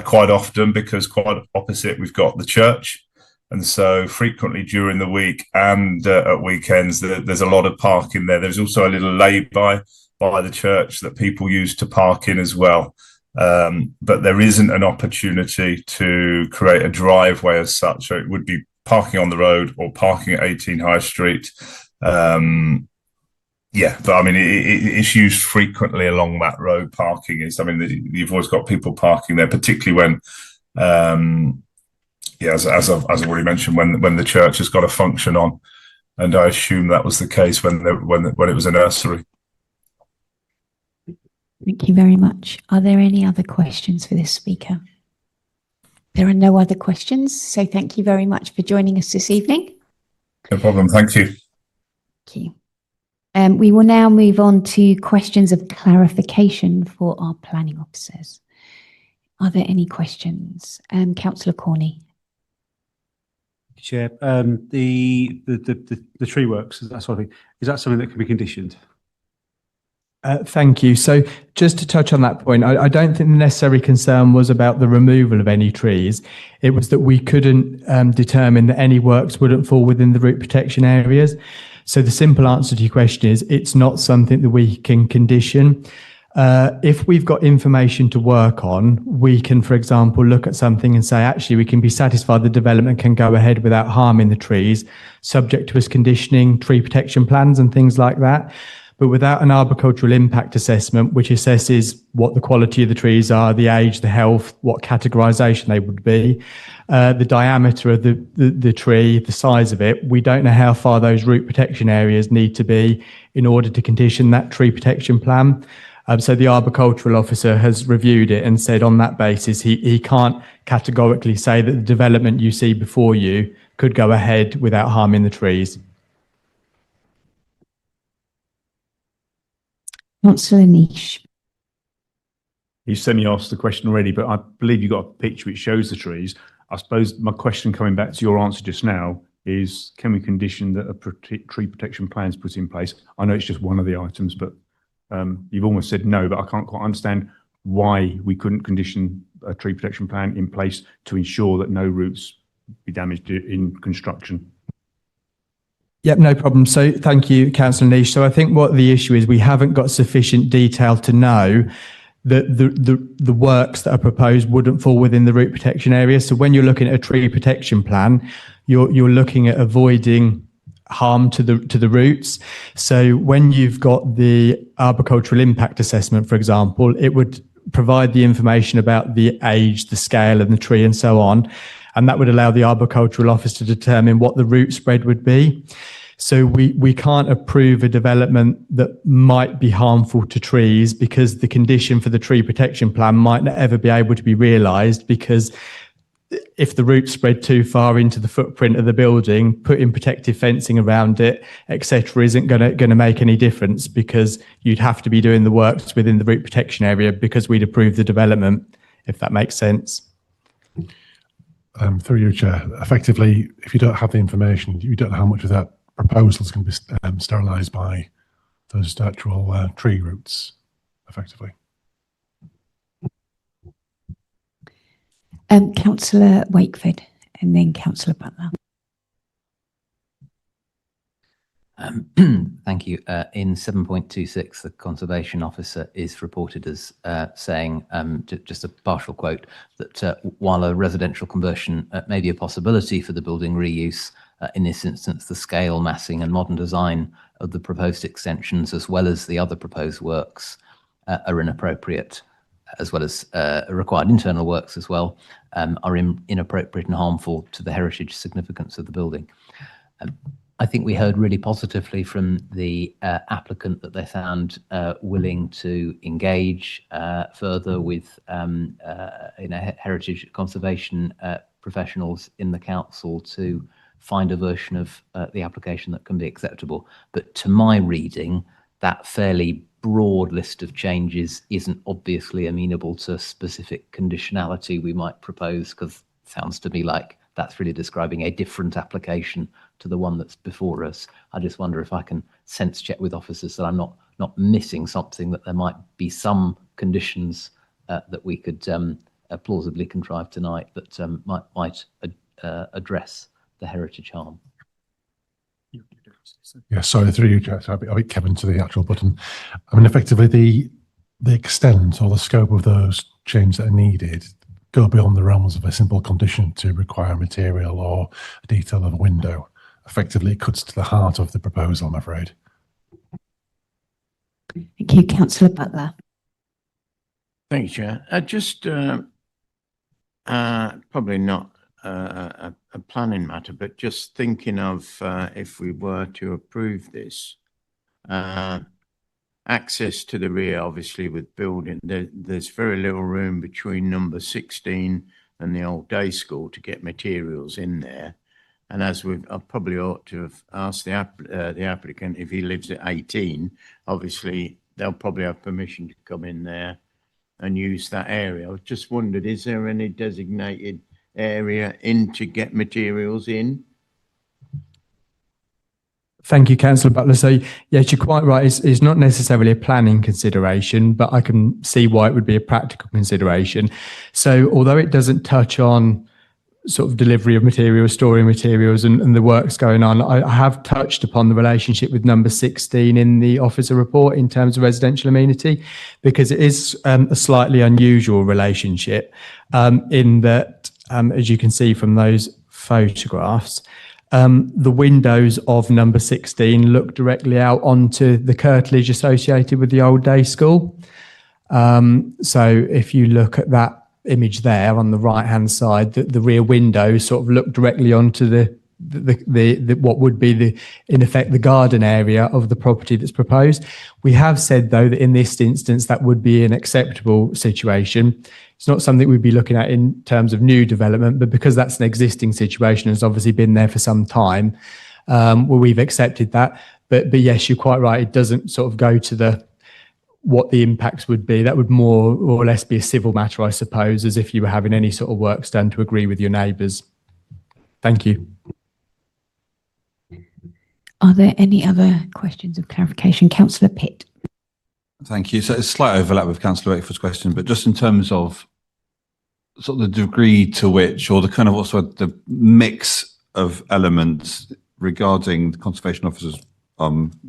quite often, because quite opposite we've got the church. And so frequently during the week and at weekends, there's a lot of parking there. There's also a little lay-by by the church that people use to park in as well. But there isn't an opportunity to create a driveway as such. So it would be parking on the road or parking at 18 High Street. But I mean, it's used frequently along that road. Parking is, I mean, you've always got people parking there, particularly when, as I've already mentioned, when the church has got a function on, and I assume that was the case when it was a nursery. Thank you very much. Are there any other questions for this speaker? There are no other questions, so thank you very much for joining us this evening. No problem. Thank you. Thank you. We will now move on to questions of clarification for our planning officers. Are there any questions? Councillor Corney. Chair, the tree works, that sort of thing, is that something that can be conditioned? Thank you. So just to touch on that point, I don't think the necessary concern was about the removal of any trees. It was that we couldn't determine that any works wouldn't fall within the root protection areas. So the simple answer to your question is it's not something that we can condition. If we've got information to work on, we can, for example, look at something and say, actually, we can be satisfied the development can go ahead without harming the trees, subject to us conditioning tree protection plans and things like that. But without an arboricultural impact assessment, which assesses what the quality of the trees are, the age, the health, what categorisation they would be, the diameter of the tree, the size of it, we don't know how far those root protection areas need to be in order to condition that tree protection plan. So the arboricultural officer has reviewed it and said on that basis, he can't categorically say that the development you see before you could go ahead without harming the trees. Councillor Niche. You semi-asked the question already, but I believe you got a picture which shows the trees. I suppose my question coming back to your answer just now is, can we condition that a tree protection plan is put in place? I know it's just one of the items, but you've almost said no, but I can't quite understand why we couldn't condition a tree protection plan in place to ensure that no roots be damaged in construction. Yep, no problem. So thank you, Councillor Niche. So I think what the issue is, we haven't got sufficient detail to know that the works that are proposed wouldn't fall within the root protection area. So when you're looking at a tree protection plan, you're looking at avoiding harm to the roots. So when you've got the arboricultural impact assessment, for example, it would provide the information about the age, the scale of the tree and so on. And that would allow the arboricultural office to determine what the root spread would be. So we can't approve a development that might be harmful to trees because the condition for the tree protection plan might not ever be able to be realised, because if the roots spread too far into the footprint of the building, putting protective fencing around it, etc., isn't going to make any difference, because you'd have to be doing the works within the root protection area because we'd approve the development, if that makes sense. Through you, Chair, effectively, if you don't have the information, you don't know how much of that proposal is going to be sterilised by those actual tree roots, effectively. Councillor Wakeford and then Councillor Butler. Thank you. In 7.26, the Conservation Officer is reported as saying, just a partial quote, that while a residential conversion may be a possibility for the building reuse, in this instance, the scale, massing and modern design of the proposed extensions, as well as the other proposed works, are inappropriate, as well as required internal works as well, are inappropriate and harmful to the heritage significance of the building. I think we heard really positively from the applicant that they found willing to engage further with heritage conservation professionals in the council to find a version of the application that can be acceptable. But to my reading, that fairly broad list of changes isn't obviously amenable to specific conditionality we might propose, because it sounds to me like that's really describing a different application to the one that's before us. I just wonder if I can sense check with officers that I'm not missing something, that there might be some conditions that we could plausibly contrive tonight that might address the heritage harm. Yeah, sorry, through you, Chair. I'll beat Kevin to the actual button. I mean, effectively, the extent or the scope of those changes that are needed go beyond the realms of a simple condition to require material or a detail of a window. Effectively, it cuts to the heart of the proposal, I'm afraid. Thank you, Councillor Butler. Thank you, Chair. Just probably not a planning matter, but just thinking of if we were to approve this, access to the rear, obviously with building, there's very little room between number 16 and the old day school to get materials in there. And as I probably ought to have asked the applicant if he lives at 18, obviously they'll probably have permission to come in there and use that area. I just wondered, is there any designated area in to get materials in? Thank you, Councillor Butler. So, yes, you're quite right. It's not necessarily a planning consideration, but I can see why it would be a practical consideration. So, although it doesn't touch on sort of delivery of materials, storing materials and the works going on, I have touched upon the relationship with number 16 in the officer report in terms of residential amenity, because it is a slightly unusual relationship in that, as you can see from those photographs, the windows of number 16 look directly out onto the curtilage associated with the old day school. So if you look at that image there on the right hand side, the rear windows sort of look directly onto the what would be in effect the garden area of the property that's proposed. We have said though that in this instance that would be an acceptable situation. It's not something we'd be looking at in terms of new development, but because that's an existing situation, has obviously been there for some time, we've accepted that. But yes, you're quite right. It doesn't sort of go to what the impacts would be. That would more or less be a civil matter, I suppose, as if you were having any sort of works done to agree with your neighbours. Thank you. Are there any other questions of clarification? Councillor Pitt. Thank you. So it's a slight overlap with Councillor Wakeford's question, but just in terms of sort of the degree to which, or the kind of also the mix of elements regarding the Conservation Officer's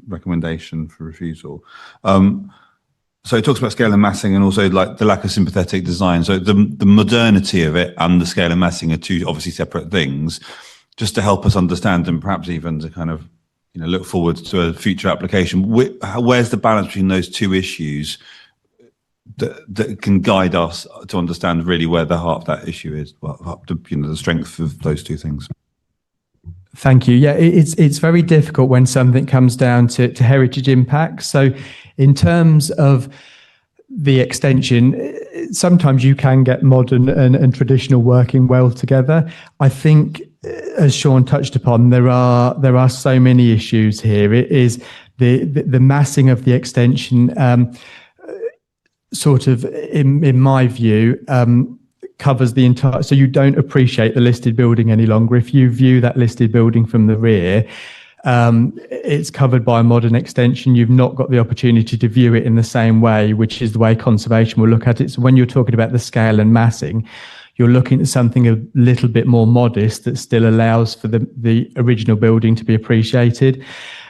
recommendation for refusal. So it talks about scale and massing and also like the lack of sympathetic design. So the modernity of it and the scale and massing are two obviously separate things. Just to help us understand and perhaps even to kind of look forward to a future application. Where's the balance between those two issues that can guide us to understand really where the heart of that issue is, the strength of those two things? Thank you. Yeah, it's very difficult when something comes down to heritage impacts. So in terms of the extension, sometimes you can get modern and traditional working well together. I think, as Sean touched upon, there are so many issues here. It is the massing of the extension, sort of, in my view, covers the entire, so you don't appreciate the listed building any longer. If you view that listed building from the rear, it's covered by a modern extension. You've not got the opportunity to view it in the same way, which is the way conservation will look at it. So when you're talking about the scale and massing, you're looking at something a little bit more modest that still allows for the original building to be appreciated.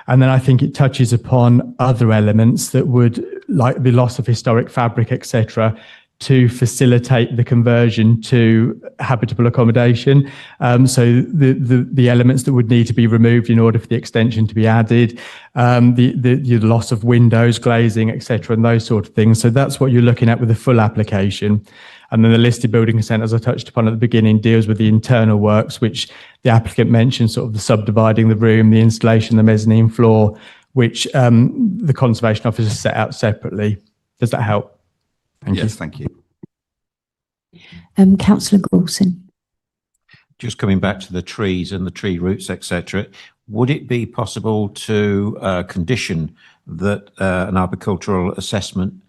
And then I think it touches upon other elements that would, like the loss of historic fabric, etc., to facilitate the conversion to habitable accommodation. So the elements that would need to be removed in order for the extension to be added, the loss of windows, glazing, etc., and those sort of things. So that's what you're looking at with the full application. And then the listed building consent, as I touched upon at the beginning, deals with the internal works, which the applicant mentioned, sort of the subdividing the room, the installation, the mezzanine floor, which the Conservation Officer set out separately. Does that help? Thank you. Councillor Goulson. Just coming back to the trees and the tree roots, etc., would it be possible to condition that an arboricultural assessment,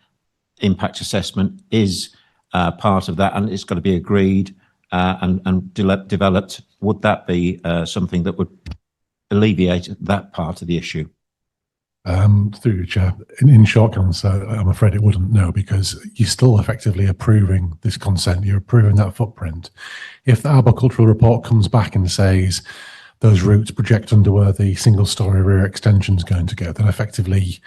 impact assessment, is part of that, and it's got to be agreed and developed? Would that be something that would alleviate that part of the issue? Through you, Chair. In short answer, I'm afraid it wouldn't, no, because you're still effectively approving this consent. You're approving that footprint. If the arboricultural report comes back and says those roots project under where the single-storey rear extension is going to go, then effectively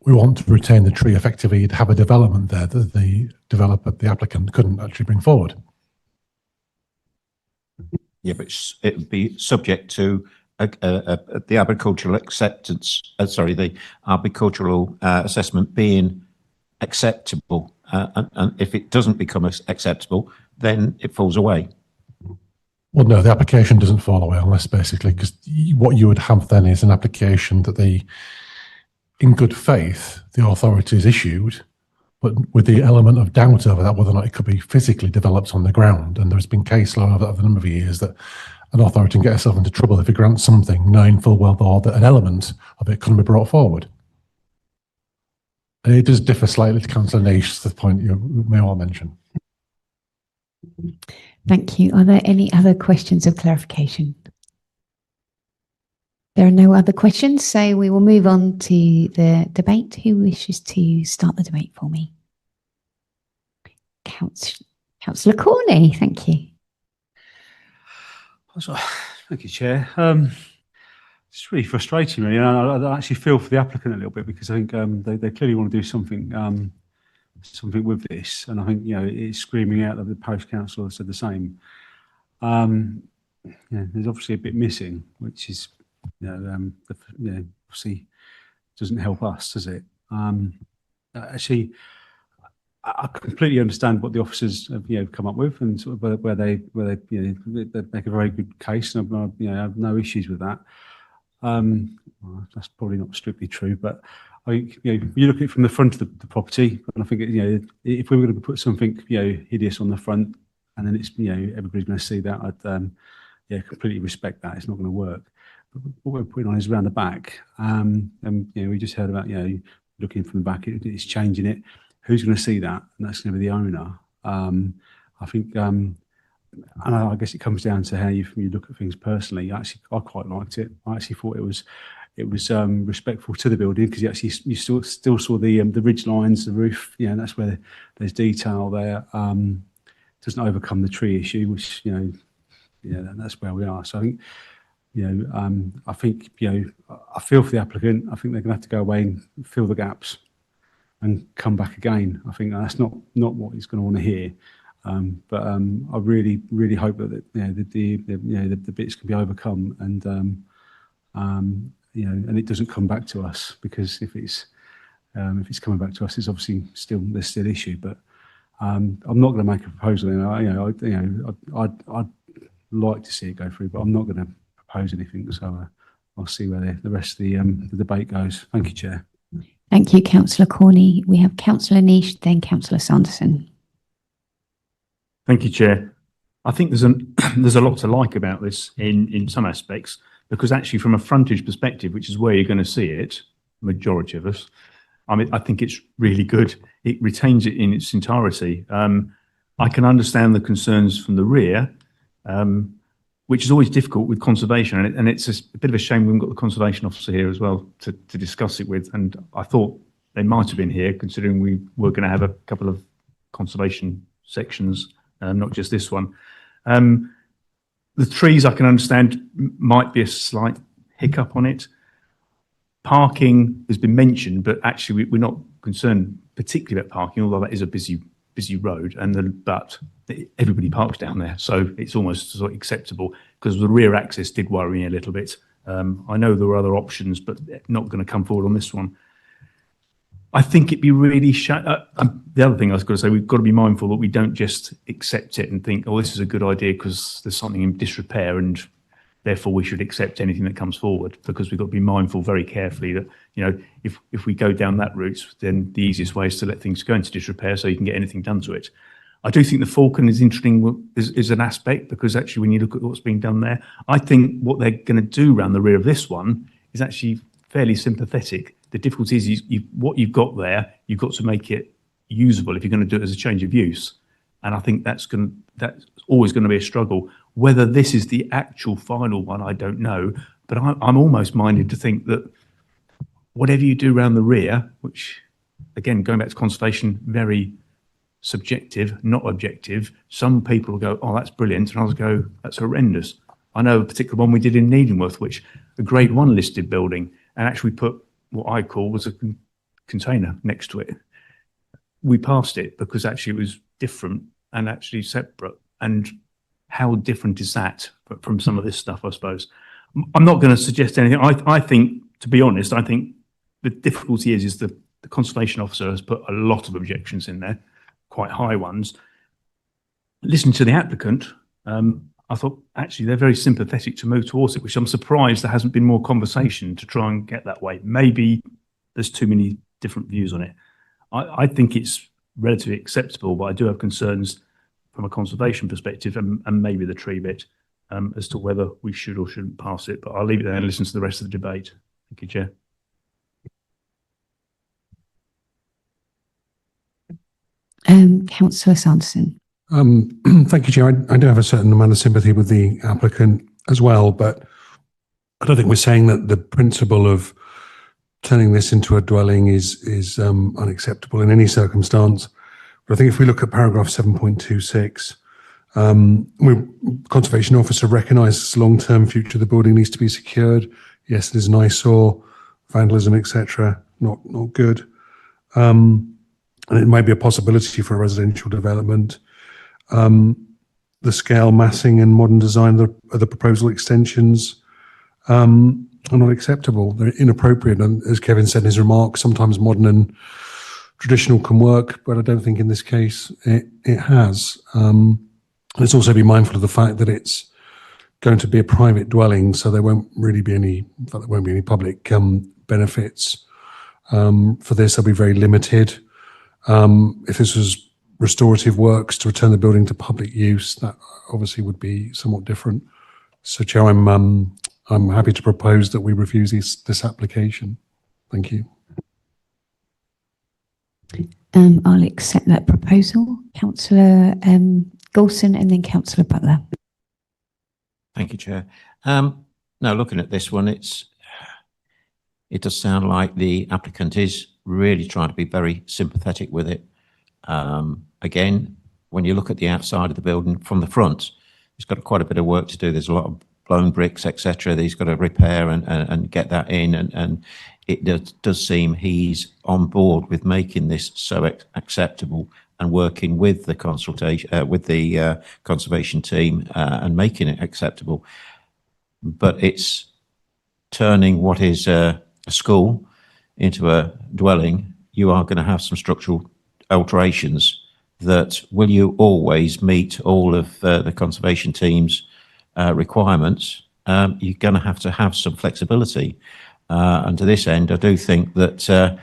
we want to retain the tree. Effectively, you'd have a development there that the developer, the applicant, couldn't actually bring forward. Yeah, but it would be subject to the arboricultural acceptance, the arboricultural assessment being acceptable, and if it doesn't become acceptable, then it falls away. Well, no, the application doesn't fall away unless basically, because what you would have then is an application that in good faith, the authorities issued, but with the element of doubt over that, whether or not it could be physically developed on the ground. And there's been case law over a number of years that an authority can get itself into trouble if it grants something knowing full well that an element of it couldn't be brought forward. And it does differ slightly to Councillor Niche, to the point you may well mention. Thank you. Are there any other questions of clarification? There are no other questions, so we will move on to the debate. Who wishes to start the debate for me? Councillor Corney, thank you. Thank you, Chair. It's really frustrating, really. I actually feel for the applicant a little bit, because I think they clearly want to do something with this, and I think it's screaming out that the parish council has said the same. there's obviously a bit missing, which is, obviously doesn't help us, does it? Actually, I completely understand what the officers have, come up with, and sort of where they they make a very good case, and I have no issues with that. Well, that's probably not strictly true, but you look at it from the front of the property, and I think if we were going to put something hideous on the front, and then it's everybody's going to see that, I'd completely respect that. It's not going to work. But what we're putting on is around the back, and we just heard about looking from the back, it's changing it. Who's going to see that? And that's going to be the owner. I think, and I guess it comes down to how you look at things personally. I quite liked it. I actually thought it was respectful to the building, because you still saw the ridge lines, the roof. That's where there's detail there. Doesn't overcome the tree issue, which that's where we are. So I think I feel for the applicant. I think they're going to have to go away and fill the gaps and come back again. I think that's not what he's going to want to hear. But I really, really hope that the bits can be overcome, and and it doesn't come back to us, because if it's coming back to us, it's obviously there's still issue. But I'm not going to make a proposal. I'd like to see it go through, but I'm not going to propose anything. So I'll see where the rest of the debate goes. Thank you, Chair. Thank you, Councillor Corney. We have Councillor Niche, then Councillor Sanderson. Thank you, Chair. I think there's a lot to like about this in some aspects, because actually from a frontage perspective, which is where you're going to see it, majority of us, I think it's really good. It retains it in its entirety. I can understand the concerns from the rear, which is always difficult with conservation, and it's a bit of a shame we haven't got the conservation officer here as well to discuss it with. And I thought they might have been here, considering we were going to have a couple of conservation sections, not just this one. The trees, I can understand, might be a slight hiccup on it. Parking has been mentioned, but actually we're not concerned particularly about parking, although that is a busy road, but everybody parks down there, so it's almost sort of acceptable, because the rear access did worry me a little bit. I know there were other options, but not going to come forward on this one. I think it'd be really the other thing I was going to say, we've got to be mindful that we don't just accept it and think, oh, this is a good idea because there's something in disrepair and therefore we should accept anything that comes forward, because we've got to be mindful very carefully that, if we go down that route, then the easiest way is to let things go into disrepair so you can get anything done to it. I do think the Falcon is interesting, is an aspect, because actually when you look at what's being done there, I think what they're going to do around the rear of this one is actually fairly sympathetic. The difficulty is what you've got there, you've got to make it usable if you're going to do it as a change of use. And I think that's always going to be a struggle. Whether this is the actual final one, I don't know. But I'm almost minded to think that whatever you do around the rear, which, again, going back to conservation, very subjective, not objective. Some people will go, oh, that's brilliant. And others go, that's horrendous. I know a particular one we did in Needhamworth, which a grade 1 listed building, and actually put what I call was a container next to it. We passed it because actually it was different and actually separate. And how different is that from some of this stuff, I suppose? I'm not going to suggest anything. I think, to be honest, I think the difficulty is the conservation officer has put a lot of objections in there, quite high ones. Listening to the applicant, I thought actually they're very sympathetic to move towards it, which I'm surprised there hasn't been more conversation to try and get that way. Maybe there's too many different views on it. I think it's relatively acceptable, but I do have concerns from a conservation perspective and maybe the tree bit as to whether we should or shouldn't pass it. But I'll leave it there and listen to the rest of the debate. Thank you, Chair. Councillor Sanderson. Thank you, Chair. I do have a certain amount of sympathy with the applicant as well, but I don't think we're saying that the principle of turning this into a dwelling is unacceptable in any circumstance. But I think if we look at paragraph 7.26, Conservation Officer recognises long-term future of the building needs to be secured. Yes, there's an eyesore, vandalism, etc. Not good. And it may be a possibility for a residential development. The the scale, massing, and modern design of the proposal extensions are not acceptable. They're inappropriate, and as Kevin said in his remarks, sometimes modern and traditional can work, but I don't think in this case it has. Let's also be mindful of the fact that it's going to be a private dwelling, so there won't really be any, in fact, there won't be any public benefits for this. They'll be very limited. If this was restorative works to return the building to public use, that obviously would be somewhat different. So, Chair, I'm happy to propose that we refuse this application. Thank you. I'll accept that proposal. Councillor Goulson and then Councillor Butler. Thank you, Chair. Now, looking at this one, it does sound like the applicant is really trying to be very sympathetic with it. Again, when you look at the outside of the building from the front, it's got quite a bit of work to do. There's a lot of blown bricks, etc. that he's got to repair and get that in. And it does seem he's on board with making this so acceptable and working with the consultation, with the conservation team and making it acceptable. But it's turning what is a school into a dwelling. You are going to have some structural alterations that will you always meet all of the conservation team's requirements. You're going to have some flexibility. And to this end, I do think that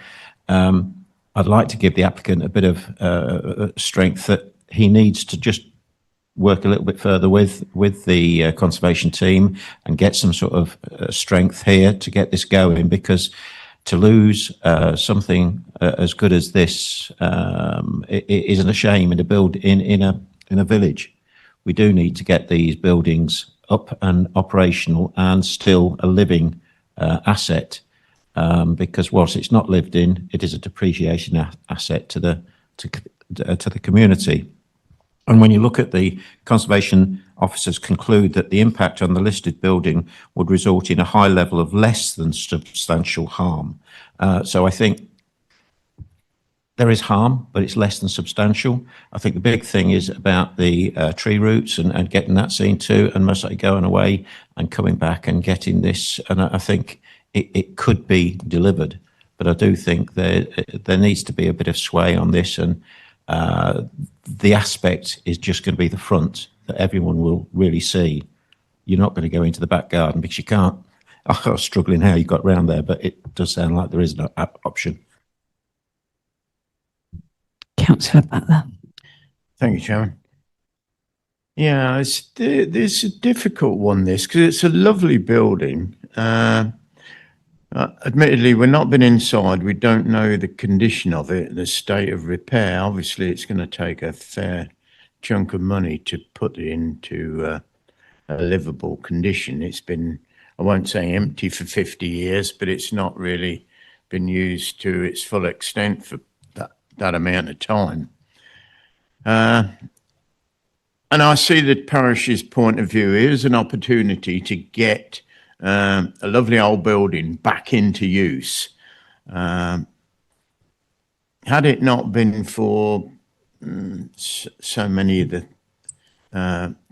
I'd like to give the applicant a bit of strength that he needs to just work a little bit further with the conservation team and get some sort of strength here to get this going, because to lose something as good as this it isn't a shame in a village. We do need to get these buildings up and operational and still a living asset, because whilst it's not lived in, it is a depreciation asset to the community. And when you look at the conservation officers conclude that the impact on the listed building would result in a high level of less than substantial harm. So I think there is harm, but it's less than substantial. I think the big thing is about the tree roots and getting that seen too, and mostly going away and coming back and getting this. And I think it could be delivered, but I do think there needs to be a bit of sway on this, and the aspect is just going to be the front that everyone will really see. You're not going to go into the back garden because you can't. I was struggling how you got round there, but it does sound like there is an option. Councillor Butler. Thank you, Chairman. Yeah, it's a difficult one, this, because it's a lovely building. Admittedly, we've not been inside. We don't know the condition of it, the state of repair. Obviously, it's going to take a fair chunk of money to put it into a livable condition. It's been, I won't say empty for 50 years, but it's not really been used to its full extent for that amount of time. And I see the parish's point of view as an opportunity to get a lovely old building back into use. Had it not been for so many of the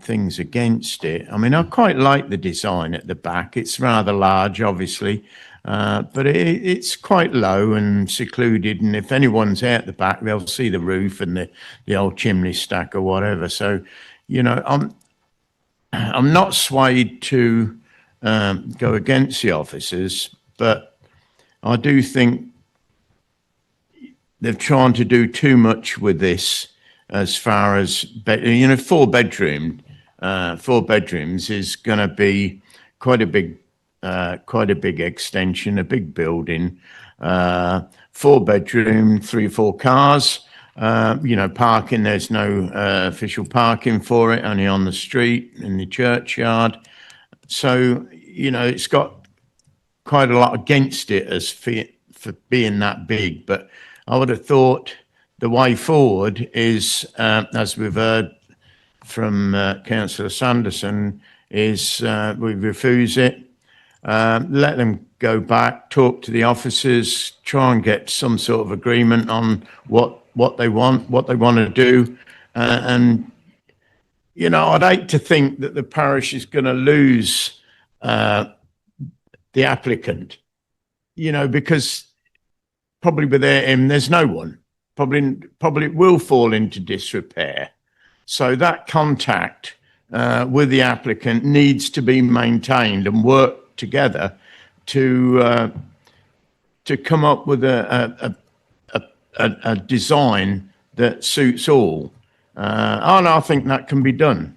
things against it, I mean, I quite like the design at the back. It's rather large, obviously, but it's quite low and secluded. And if anyone's out the back, they'll see the roof and the old chimney stack or whatever. So, you know, I'm not swayed to go against the officers, but I do think they're trying to do too much with this as far as, you know, four bedrooms is going to be quite a big extension, a big building, 4-bedroom, 3 or 4 cars, you know, parking, there's no official parking for it, only on the street, in the churchyard. So, you know, it's got quite a lot against it as for being that big. But I would have thought the way forward is, as we've heard from Councillor Sanderson, is we refuse it, let them go back, talk to the officers, try and get some sort of agreement on what they want to do, and you know, I'd hate to think that the parish is going to lose the applicant, you know, because probably without him, there's no one. Probably it will fall into disrepair. So that contact with the applicant needs to be maintained and work together to come up with a design that suits all. And I think that can be done.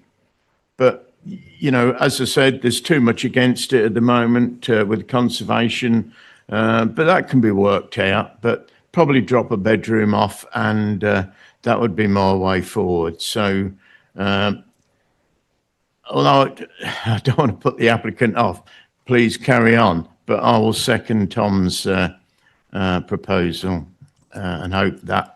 But, you know, as I said, there's too much against it at the moment with conservation, but that can be worked out. But probably drop a bedroom off, and that would be my way forward. So, although I don't want to put the applicant off, please carry on. But I will second Tom's proposal and hope that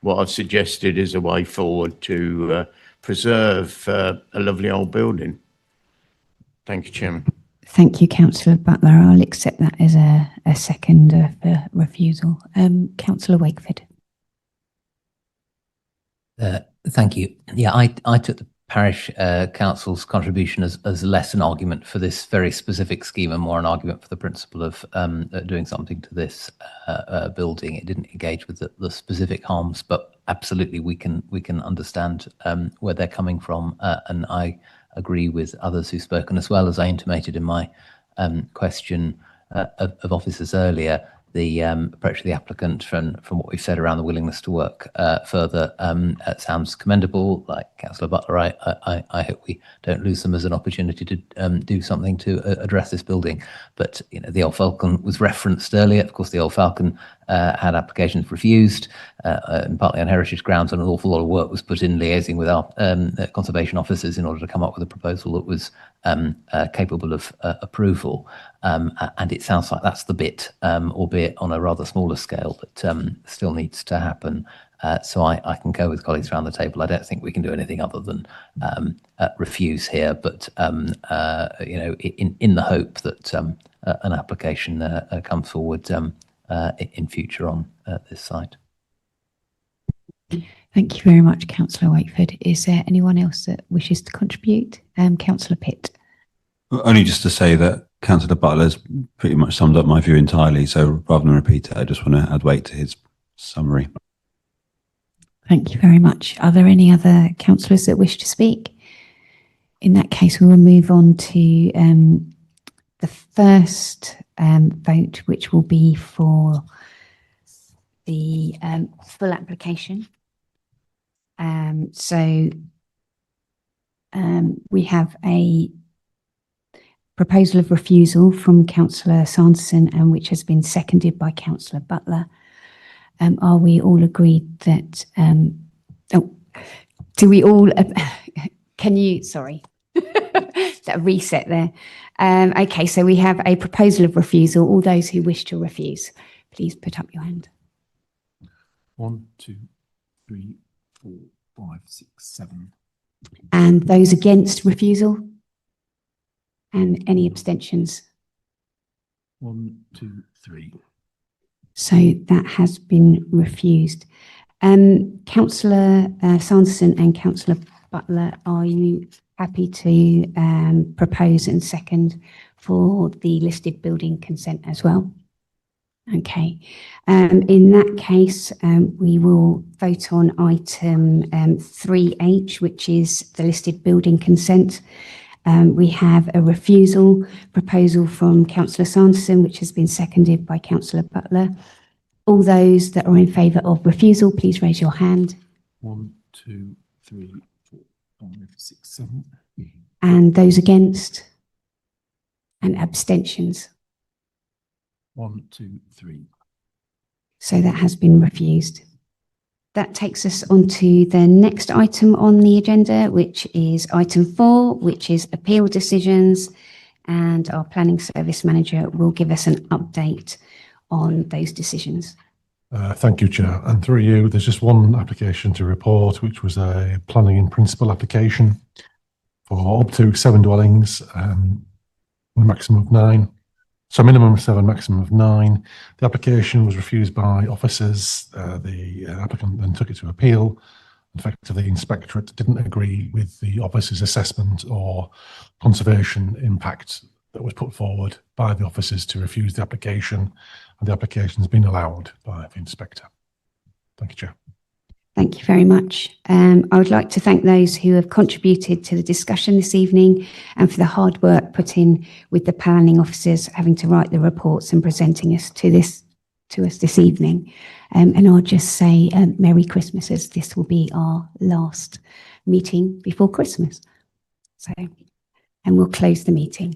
what I've suggested is a way forward to preserve a lovely old building. Thank you, Chairman. Thank you, Councillor Butler. I'll accept that as a second for refusal. Councillor Wakeford. Thank you. Yeah, I took the parish council's contribution as less an argument for this very specific scheme and more an argument for the principle of doing something to this building. It didn't engage with the specific harms, but absolutely we can understand where they're coming from, and I agree with others who've spoken, as well as I intimated in my question of officers earlier. The approach of the applicant from what we've said around the willingness to work further sounds commendable. Like Councillor Butler, I hope we don't lose them as an opportunity to do something to address this building. But you know, the Old Falcon was referenced earlier. Of course, the Old Falcon had applications refused, partly on heritage grounds, and an awful lot of work was put in liaising with our conservation officers in order to come up with a proposal that was capable of approval. And it sounds like that's the bit, albeit on a rather smaller scale, that still needs to happen. So I can go with colleagues around the table. I don't think we can do anything other than refuse here, but you know, in the hope that an application comes forward in future on this site. Thank you very much, Councillor Wakeford. Is there anyone else that wishes to contribute? Councillor Pitt. Only just to say that Councillor Butler's pretty much summed up my view entirely. So rather than repeat it, I just want to add weight to his summary. Thank you very much. Are there any other councillors that wish to speak? In that case, we will move on to the first vote, which will be for the full application. So we have a proposal of refusal from Councillor Sanderson, and which has been seconded by Councillor Butler. Are we all agreed that, do we all, can you, sorry, that reset there. Okay, so we have a proposal of refusal. All those who wish to refuse, please put up your hand. 1, 2, 3, 4, 5, 6, 7. And those against refusal? And any abstentions? 1, 2, 3. So that has been refused. Councillor Sanderson and Councillor Butler, are you happy to propose and second for the listed building consent as well? Okay. In that case, we will vote on item 3H, which is the listed building consent. We have a refusal proposal from Councillor Sanderson, which has been seconded by Councillor Butler. All those that are in favour of refusal, please raise your hand. 1, 2, 3, 4, 5, 6, 7. And those against? And abstentions? 1, 2, 3. So that has been refused. That takes us on to the next item on the agenda, which is item 4, which is appeal decisions. And our planning service manager will give us an update on those decisions. Thank you, Chair. And through you, there's just one application to report, which was a planning in principle application for up to 7 dwellings, with a maximum of 9. So minimum of 7, maximum of 9. The application was refused by officers. The applicant then took it to appeal, effectively the inspectorate didn't agree with the officer's assessment or conservation impact that was put forward by the officers to refuse the application, and the application has been allowed by the inspector. Thank you, Chair. Thank you very much. I would like to thank those who have contributed to the discussion this evening and for the hard work put in with the planning officers having to write the reports and presenting us to us this evening. And I'll just say Merry Christmas, as this will be our last meeting before Christmas. So, and we'll close the meeting.